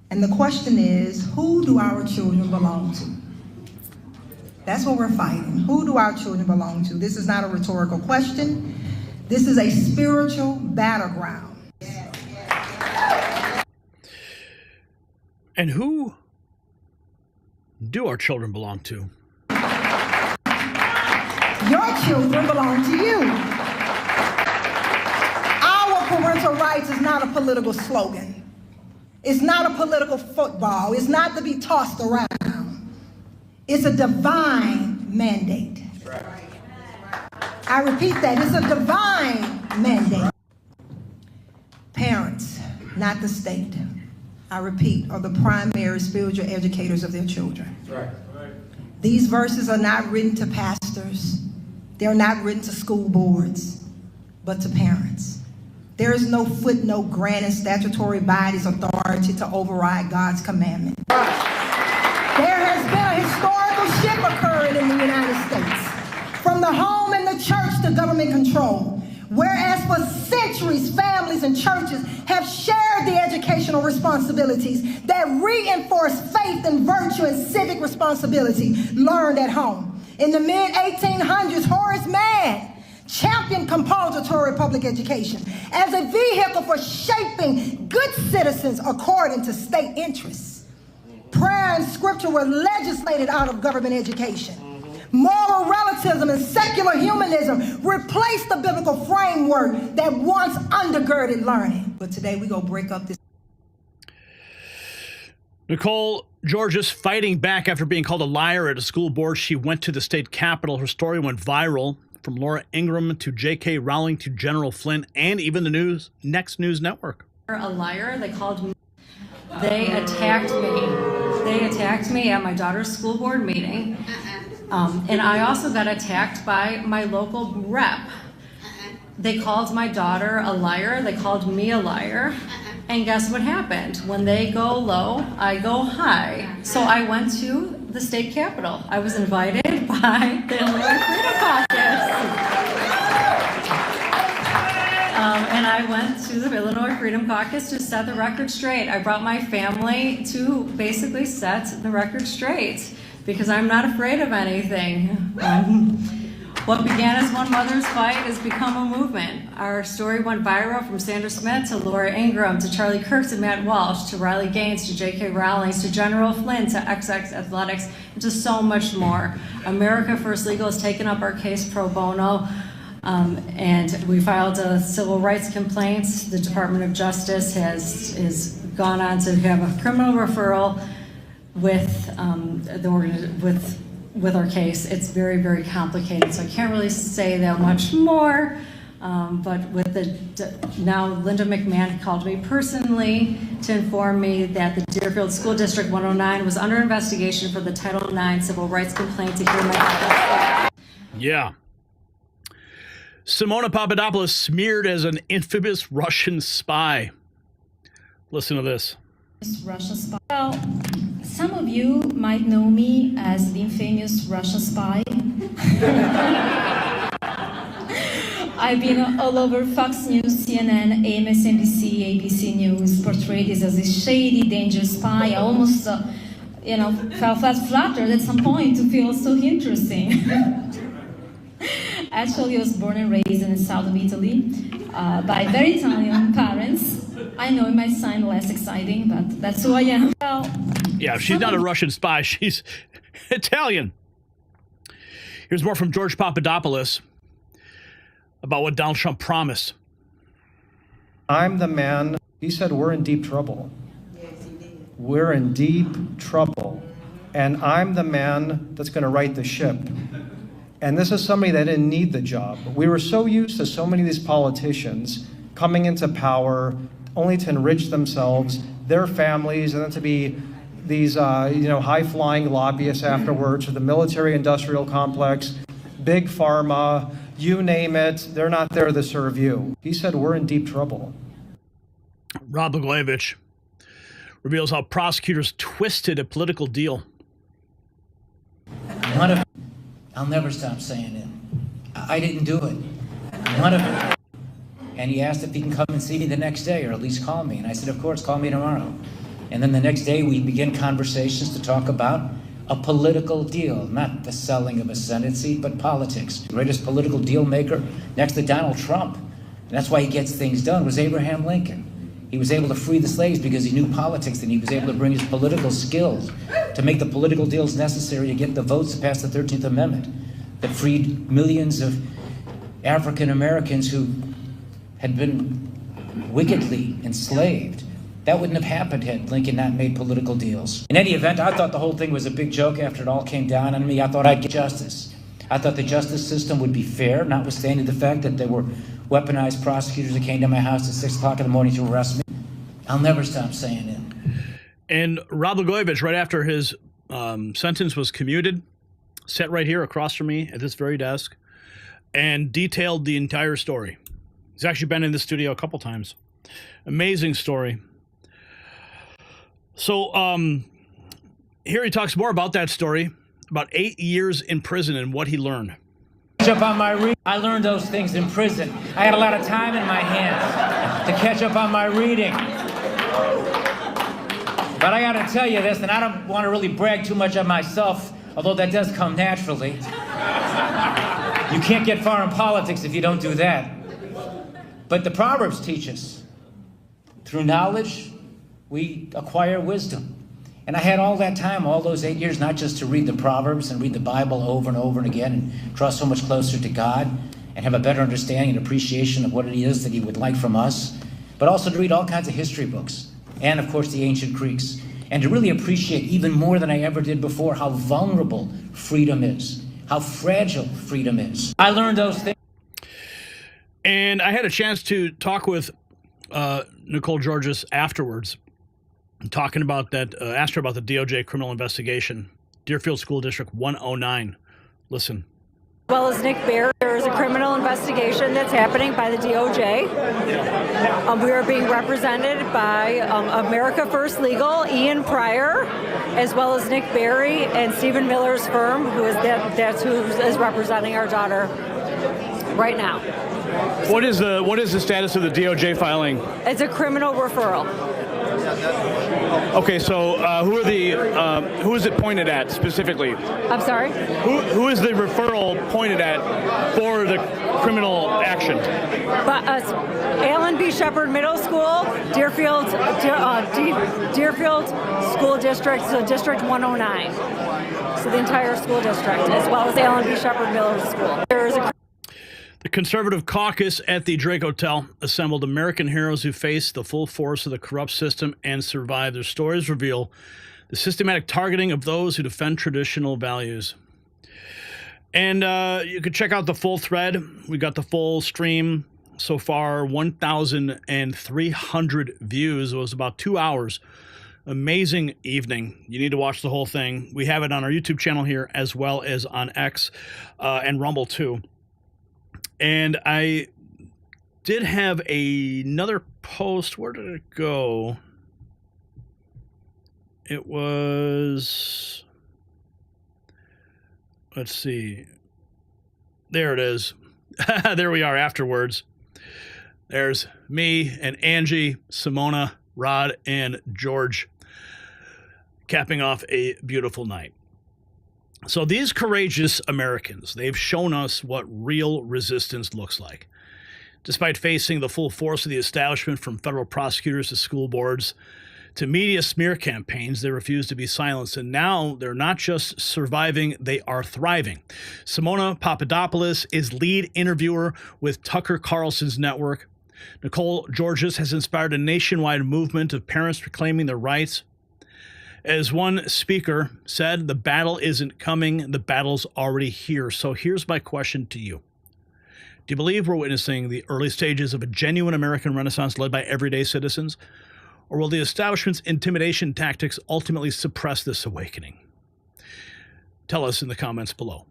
And the question is, who do our children belong to? That's what we're fighting. Who do our children belong to? This is not a rhetorical question. This is a spiritual battleground. And who do our children belong to? Your children belong to you. Our parental rights is not a political slogan. It's not a political football. It's not to be tossed around. It's a divine mandate. I repeat that. It's a divine mandate. Parents, not the state, I repeat, are the primary spiritual educators of their children. These verses are not written to pastors. They're not written to school boards, but to parents. There is no footnote granting statutory bodies authority to override God's commandment. There has been a historical shift occurring in the United States, from the home and the church to government control. Whereas for centuries, families and churches have shared the educational responsibilities that reinforce faith and virtue and civic responsibility learned at home. In the mid-1800s, Horace Mann championed compulsory public education as a vehicle for shaping good citizens according to state interests. Prayer and scripture were legislated out of government education. Moral relativism and secular humanism replaced the biblical framework that once undergirded learning. But today we go break up this. Nicole Georges fighting back after being called a liar at a school board. She went to the state capitol. Her story went viral, from Laura Ingraham to J.K. Rowling to General Flynn and even the Next News Network. A liar, they called me. They attacked me. They attacked me at my daughter's school board meeting. And I also got attacked by my local rep. They called my daughter a liar. They called me a liar. And guess what happened? When they go low, I go high. So I went to the state capitol. I was invited by the Illinois Freedom Caucus. And I went to the Illinois Freedom Caucus to set the record straight. I brought my family to basically set the record straight, because I'm not afraid of anything. What began as one mother's fight has become a movement. Our story went viral from Sandra Smith to Laura Ingraham to Charlie Kirk to Matt Walsh to Riley Gaines to J.K. Rowling to General Flynn to XX Athletics and to so much more. America First Legal has taken up our case pro bono. And we filed a civil rights complaint. The Department of Justice has gone on to have a criminal referral with with our case. It's very, very complicated, so I can't really say that much more. But with now Linda McMahon called me personally to inform me that the Deerfield School District 109 was under investigation for the Title IX civil rights complaint to hear my Yeah. Simona Papadopoulos smeared as an infamous Russian spy. Listen to this. Russian spy. Well, some of you might know me as the infamous Russian spy. I've been all over Fox News, CNN, MSNBC, ABC News, portrayed as a shady, dangerous spy. I almost, felt flattered at some point to feel so interesting. Actually, I was born and raised in the south of Italy by very Italian parents. I know it might sound less exciting, but that's who I am. Well, yeah, she's not a Russian spy. She's Italian. Here's more from George Papadopoulos about what Donald Trump promised. I'm the man. He said we're in deep trouble. Yes, he did. We're in deep trouble. And I'm the man that's going to right the ship. And this is somebody that didn't need the job. We were so used to so many of these politicians coming into power only to enrich themselves, their families, and then to be these high-flying lobbyists afterwards for the military-industrial complex, big pharma, you name it. They're not there to serve you. He said we're in deep trouble. Rod Blagojevich reveals how prosecutors twisted a political deal. None of it. I'll never stop saying it. I didn't do it. None of it. And he asked if he can come and see me the next day, or at least call me. And I said, of course, call me tomorrow. And then the next day we begin conversations to talk about a political deal, not the selling of a Senate seat, but politics. The greatest political deal maker next to Donald Trump, and that's why he gets things done, was Abraham Lincoln. He was able to free the slaves because he knew politics, and he was able to bring his political skills to make the political deals necessary to get the votes to pass the 13th Amendment that freed millions of African Americans who had been wickedly enslaved. That wouldn't have happened had Lincoln not made political deals. In any event, I thought the whole thing was a big joke after it all came down on me. I thought I'd get justice. I thought the justice system would be fair, notwithstanding the fact that there were weaponized prosecutors that came to my house at 6 o'clock in the morning to arrest me. I'll never stop saying it. And Rod Blagojevich, right after his sentence was commuted, sat right here across from me at this very desk and detailed the entire story. He's actually been in the studio a couple times. Amazing story. So here he talks more about that story, about 8 years in prison and what he learned. I learned those things in prison. I had a lot of time in my hands to catch up on my reading. But I gotta tell you this, and I don't want to really brag too much of myself, although that does come naturally. You can't get far in politics if you don't do that. But the Proverbs teach us, through knowledge, we acquire wisdom. And I had all that time, all those 8 years, not just to read the Proverbs and read the Bible over and over and again and draw so much closer to God and have a better understanding and appreciation of what it is that he would like from us, but also to read all kinds of history books and, of course, the ancient Greeks, and to really appreciate even more than I ever did before how vulnerable freedom is, how fragile freedom is. I learned those things. And I had a chance to talk with Nicole Georges afterwards, talking about that, asked her about the DOJ criminal investigation, Deerfield School District 109. Listen. As well as Nick Bear, there is a criminal investigation that's happening by the DOJ. We are being represented by America First Legal, Ian Pryor, as well as Nick Berry and Stephen Miller's firm, that's who is representing our daughter right now. What is the status of the DOJ filing? It's a criminal referral. Okay, so who is it pointed at specifically? I'm sorry? Who is the referral pointed at for the criminal action? But Allen B. Shepherd Middle School, Deerfield School District, so District 109. So the entire school district, as well as Allen B. Shepherd Middle School. The conservative caucus at the Drake Hotel assembled American heroes who faced the full force of the corrupt system and survived. Their stories reveal the systematic targeting of those who defend traditional values. And you can check out the full thread. We got the full stream so far, 1,300 views. It was about 2 hours. Amazing evening. You need to watch the whole thing. We have it on our YouTube channel here as well as on X and Rumble too. And I did have another post. Where did it go? It was, let's see. There it is. There we are afterwards. There's me and Angie, Simona, Rod, and George capping off a beautiful night. So these courageous Americans, they've shown us what real resistance looks like. Despite facing the full force of the establishment, from federal prosecutors to school boards to media smear campaigns, they refuse to be silenced. And now they're not just surviving, they are thriving. Simona Papadopoulos is lead interviewer with Tucker Carlson's network. Nicole Georges has inspired a nationwide movement of parents reclaiming their rights. As one speaker said, the battle isn't coming, the battle's already here. So here's my question to you. Do you believe we're witnessing the early stages of a genuine American Renaissance led by everyday citizens? Or will the establishment's intimidation tactics ultimately suppress this awakening? Tell us in the comments below.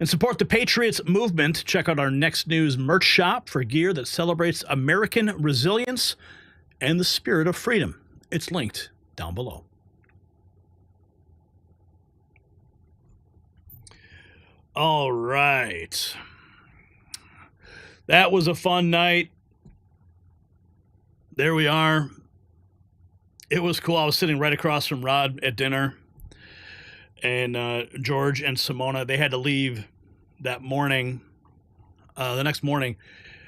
And support the Patriots movement. Check out our Next News merch shop for gear that celebrates American resilience and the spirit of freedom. It's linked down below. All right. That was a fun night. There we are. It was cool. I was sitting right across from Rod at dinner. And George and Simona, they had to leave that morning. The next morning,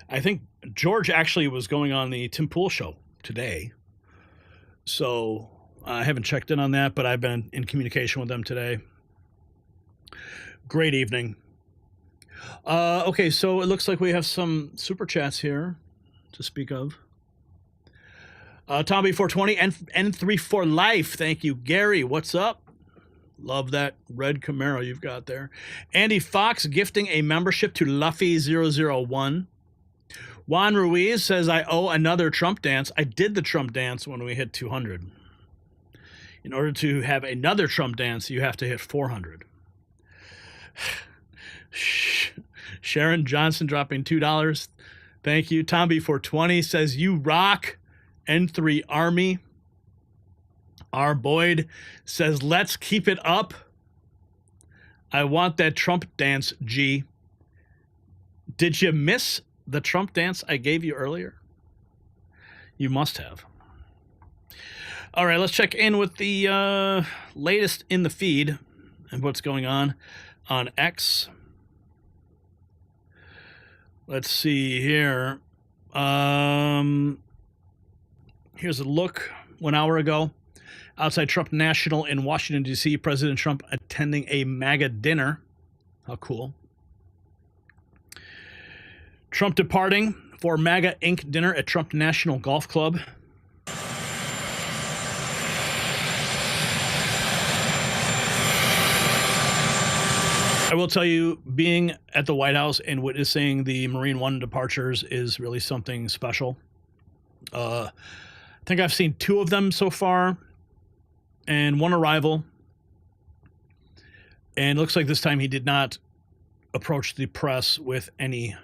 I think George actually was going on the Tim Pool show today. So I haven't checked in on that, but I've been in communication with them today. Great evening. Okay, so it looks like we have some super chats here to speak of. Tommy420 and N34 Life. Thank you, Gary. What's up? Love that red Camaro you've got there. Andy Fox gifting a membership to Luffy001. Juan Ruiz says, I owe another Trump dance. I did the Trump dance when we hit 200. In order to have another Trump dance, you have to hit 400. Sharon Johnson dropping $2. Thank you. Tomby420 says, you rock. N3 Army. R. Boyd says, let's keep it up. I want that Trump dance, G. Did you miss the Trump dance I gave you earlier? You must have. All right, let's check in with the latest in the feed and what's going on X. Let's see here. Here's a look 1 hour ago. Outside Trump National in Washington, D.C., President Trump attending a MAGA dinner. How cool. Trump departing for MAGA Inc. dinner at Trump National Golf Club. I will tell you, being at the White House and witnessing the Marine One departures is really something special. I think I've seen 2 of them so far and 1 arrival. And it looks like this time he did not approach the press with any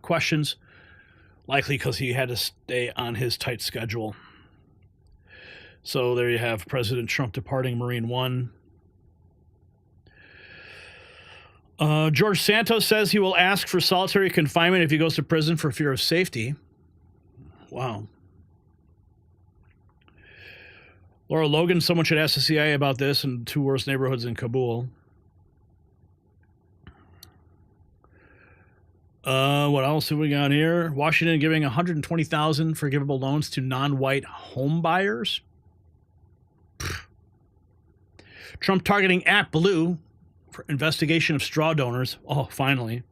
questions, likely because he had to stay on his tight schedule. So there you have President Trump departing Marine One. George Santos says he will ask for solitary confinement if he goes to prison for fear of safety. Wow. Laura Logan, someone should ask the CIA about this in 2 worst neighborhoods in Kabul. What else have we got here? Washington giving $120,000 forgivable loans to non-white home buyers. Trump targeting AppBlue for investigation of straw donors. Oh, finally.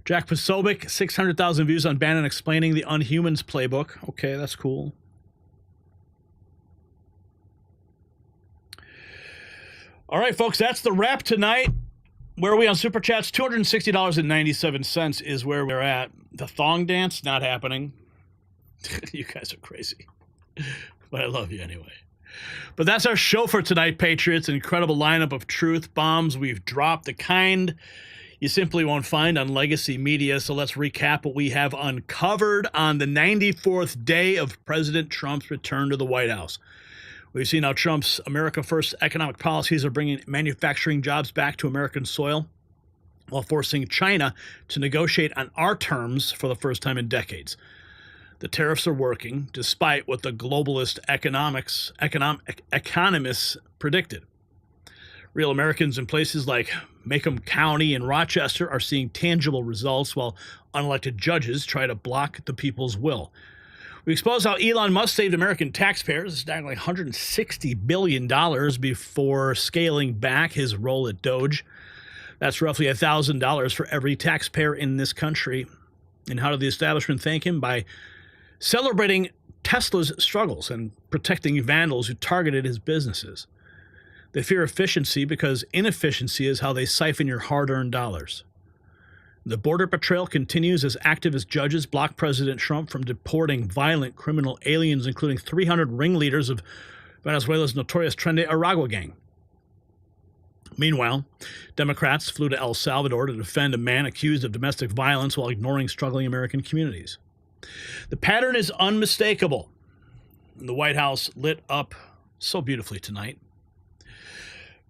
Jack Posobiec, 600,000 views on Bannon explaining the Unhumans playbook. Okay, that's cool. All right, folks, that's the wrap tonight. Where are we on Super Chats? $260.97 is where we're at. The thong dance, not happening. You guys are crazy. But I love you anyway. But that's our show for tonight, Patriots. An incredible lineup of truth bombs we've dropped, the kind you simply won't find on legacy media. So let's recap what we have uncovered on the 94th day of President Trump's return to the White House. We've seen how Trump's America First economic policies are bringing manufacturing jobs back to American soil while forcing China to negotiate on our terms for the first time in decades. The tariffs are working, despite what the globalist economists predicted. Real Americans in places like Macomb County and Rochester are seeing tangible results, while unelected judges try to block the people's will. We expose how Elon Musk saved American taxpayers, dangling $160 billion before scaling back his role at Doge. That's roughly $1,000 for every taxpayer in this country. And how did the establishment thank him? By celebrating Tesla's struggles and protecting vandals who targeted his businesses. They fear efficiency because inefficiency is how they siphon your hard-earned dollars. The border patrol continues as activist judges block President Trump from deporting violent criminal aliens, including 300 ringleaders of Venezuela's notorious Tren de Aragua gang. Meanwhile, Democrats flew to El Salvador to defend a man accused of domestic violence while ignoring struggling American communities. The pattern is unmistakable. The White House lit up so beautifully tonight.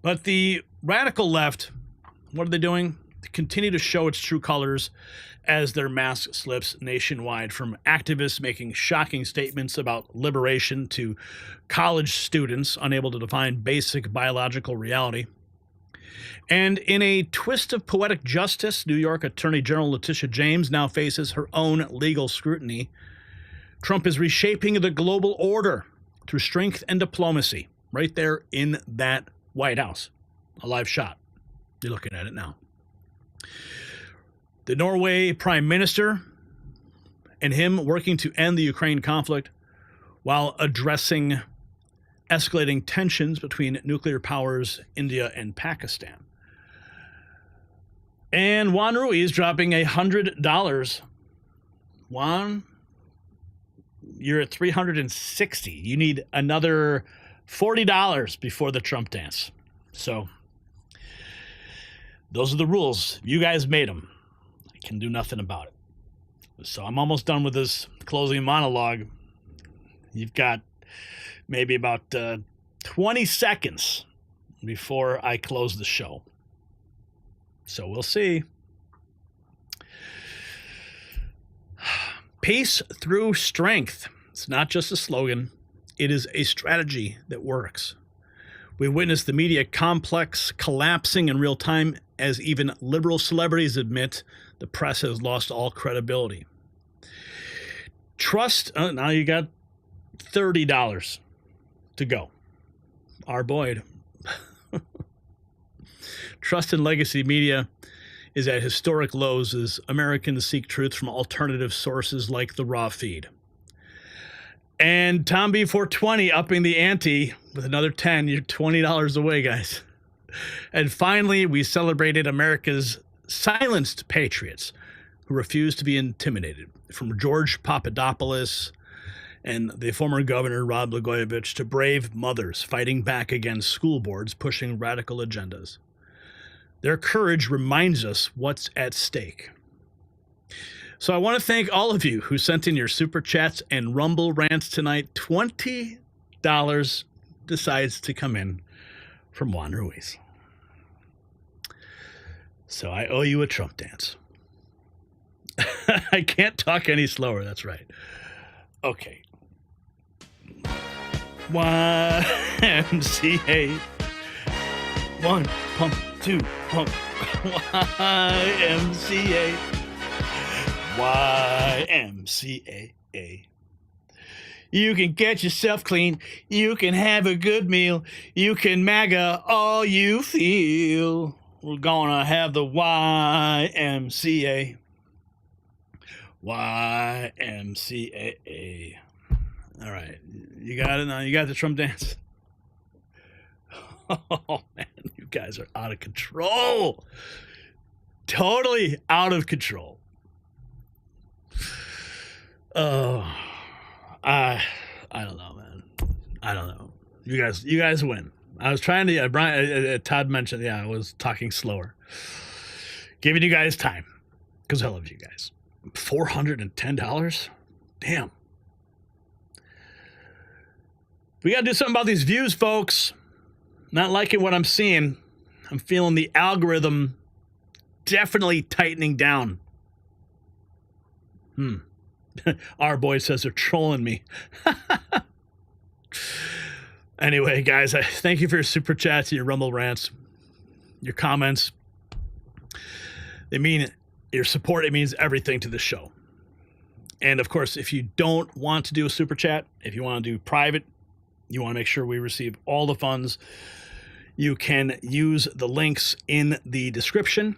But the radical left, what are they doing? Continue to show its true colors as their mask slips nationwide, from activists making shocking statements about liberation to college students unable to define basic biological reality. And in a twist of poetic justice, New York Attorney General Leticia James now faces her own legal scrutiny. Trump is reshaping the global order through strength and diplomacy right there in that White House. A live shot. You're looking at it now. The Norway Prime Minister and him working to end the Ukraine conflict while addressing escalating tensions between nuclear powers, India and Pakistan. And Juan Ruiz dropping $100. Juan, you're at 360. You need another $40 before the Trump dance. So those are the rules. You guys made them. I can do nothing about it. So I'm almost done with this closing monologue. You've got maybe about 20 seconds before I close the show. So we'll see. Peace through strength. It's not just a slogan. It is a strategy that works. We witnessed the media complex collapsing in real time as even liberal celebrities admit the press has lost all credibility. Trust, now you got $30 to go. Our Boyd. Trust in legacy media is at historic lows as Americans seek truth from alternative sources like the raw feed. And Tom B420 upping the ante with another 10. You're $20 away, guys. And finally, we celebrated America's silenced patriots who refused to be intimidated, from George Papadopoulos and the former governor Rod Blagojevich to brave mothers fighting back against school boards pushing radical agendas. Their courage reminds us what's at stake. So I want to thank all of you who sent in your super chats and Rumble rants tonight. $20 decides to come in from Juan Ruiz. So I owe you a Trump dance. I can't talk any slower, that's right. Okay. YMCA. 1 pump, 2 pump. YMCA. YMCA. You can get yourself clean. You can have a good meal. You can MAGA all you feel. We're gonna have the YMCA. YMCA. All right. You got it now? You got the Trump dance? Oh, man. You guys are out of control. Totally out of control. Oh, I don't know, man. I don't know. You guys win. I was trying to, Brian, Todd mentioned, I was talking slower. Giving you guys time. Because I love you guys. $410? Damn. We got to do something about these views, folks. Not liking what I'm seeing. I'm feeling the algorithm definitely tightening down. Our boy says they're trolling me. Anyway, guys, I thank you for your super chats and your Rumble rants, your comments. They mean your support. It means everything to the show. And of course, if you don't want to do a super chat, if you want to do private, you want to make sure we receive all the funds, you can use the links in the description.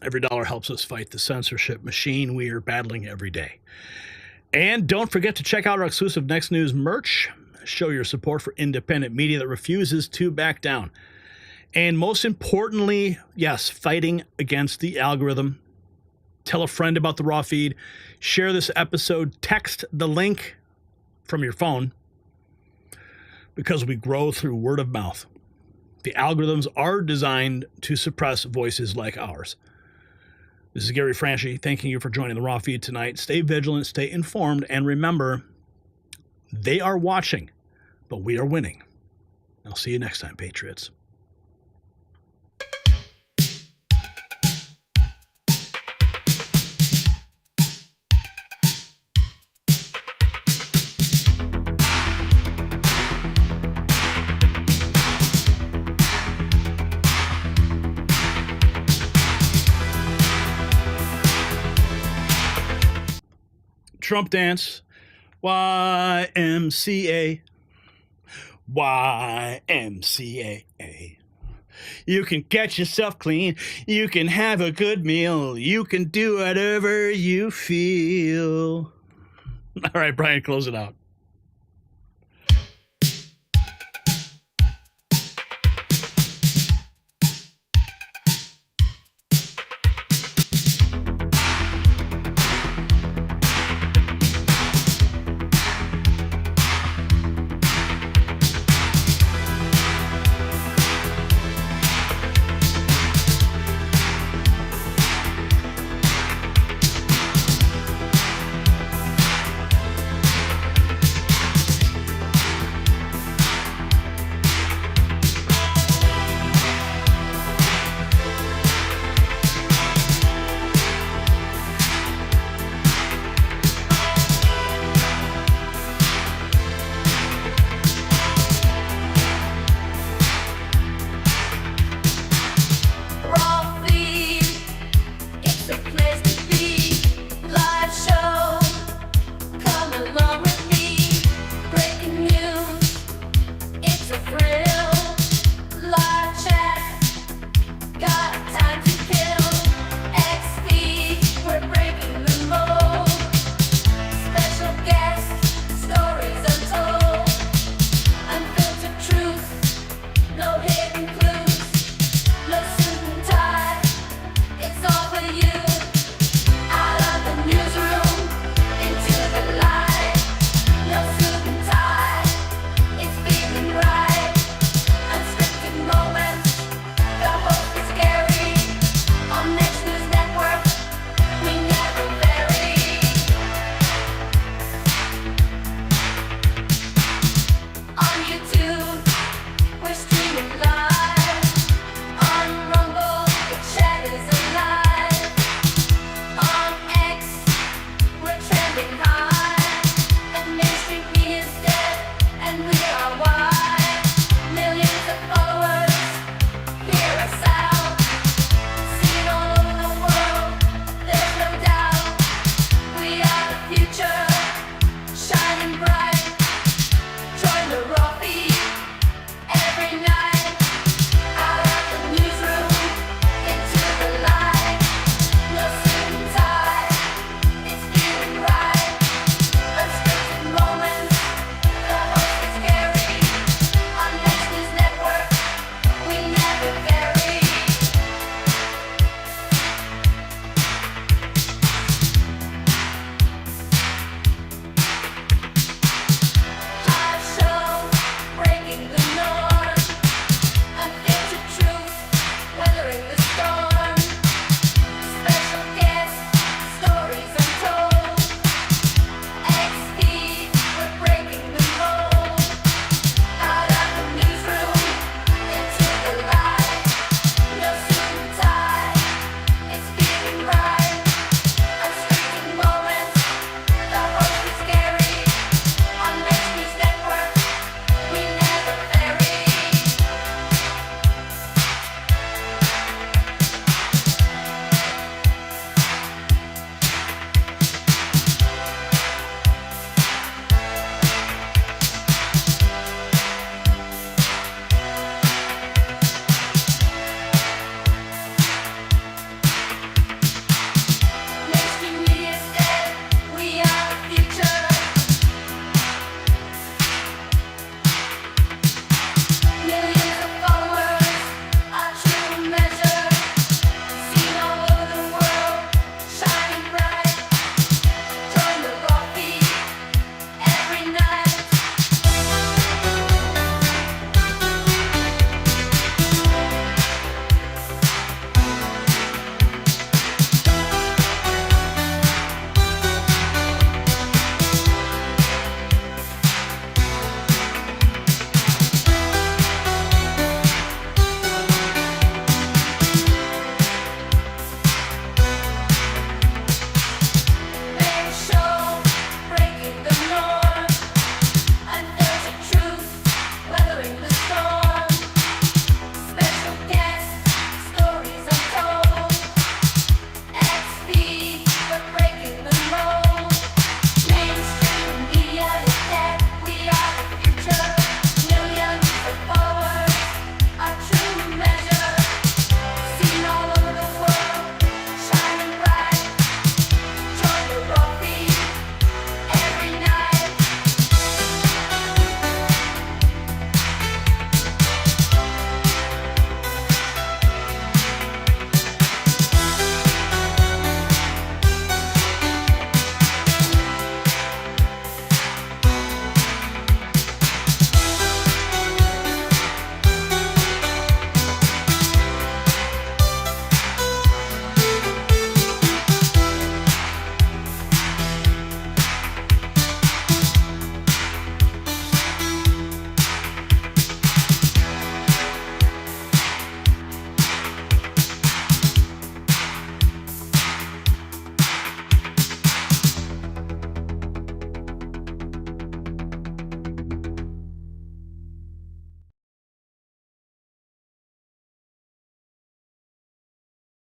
Every dollar helps us fight the censorship machine we are battling every day. And don't forget to check out our exclusive Next News merch. Show your support for independent media that refuses to back down. And most importantly, yes, fighting against the algorithm. Tell a friend about the raw feed. Share this episode. Text the link from your phone. Because we grow through word of mouth. The algorithms are designed to suppress voices like ours. This is Gary Franchi, thanking you for joining the Raw Feed tonight. Stay vigilant, stay informed, and remember, they are watching, but we are winning. I'll see you next time, Patriots. Trump dance. YMCA. YMCA. You can get yourself clean. You can have a good meal. You can do whatever you feel. All right, Brian, close it out.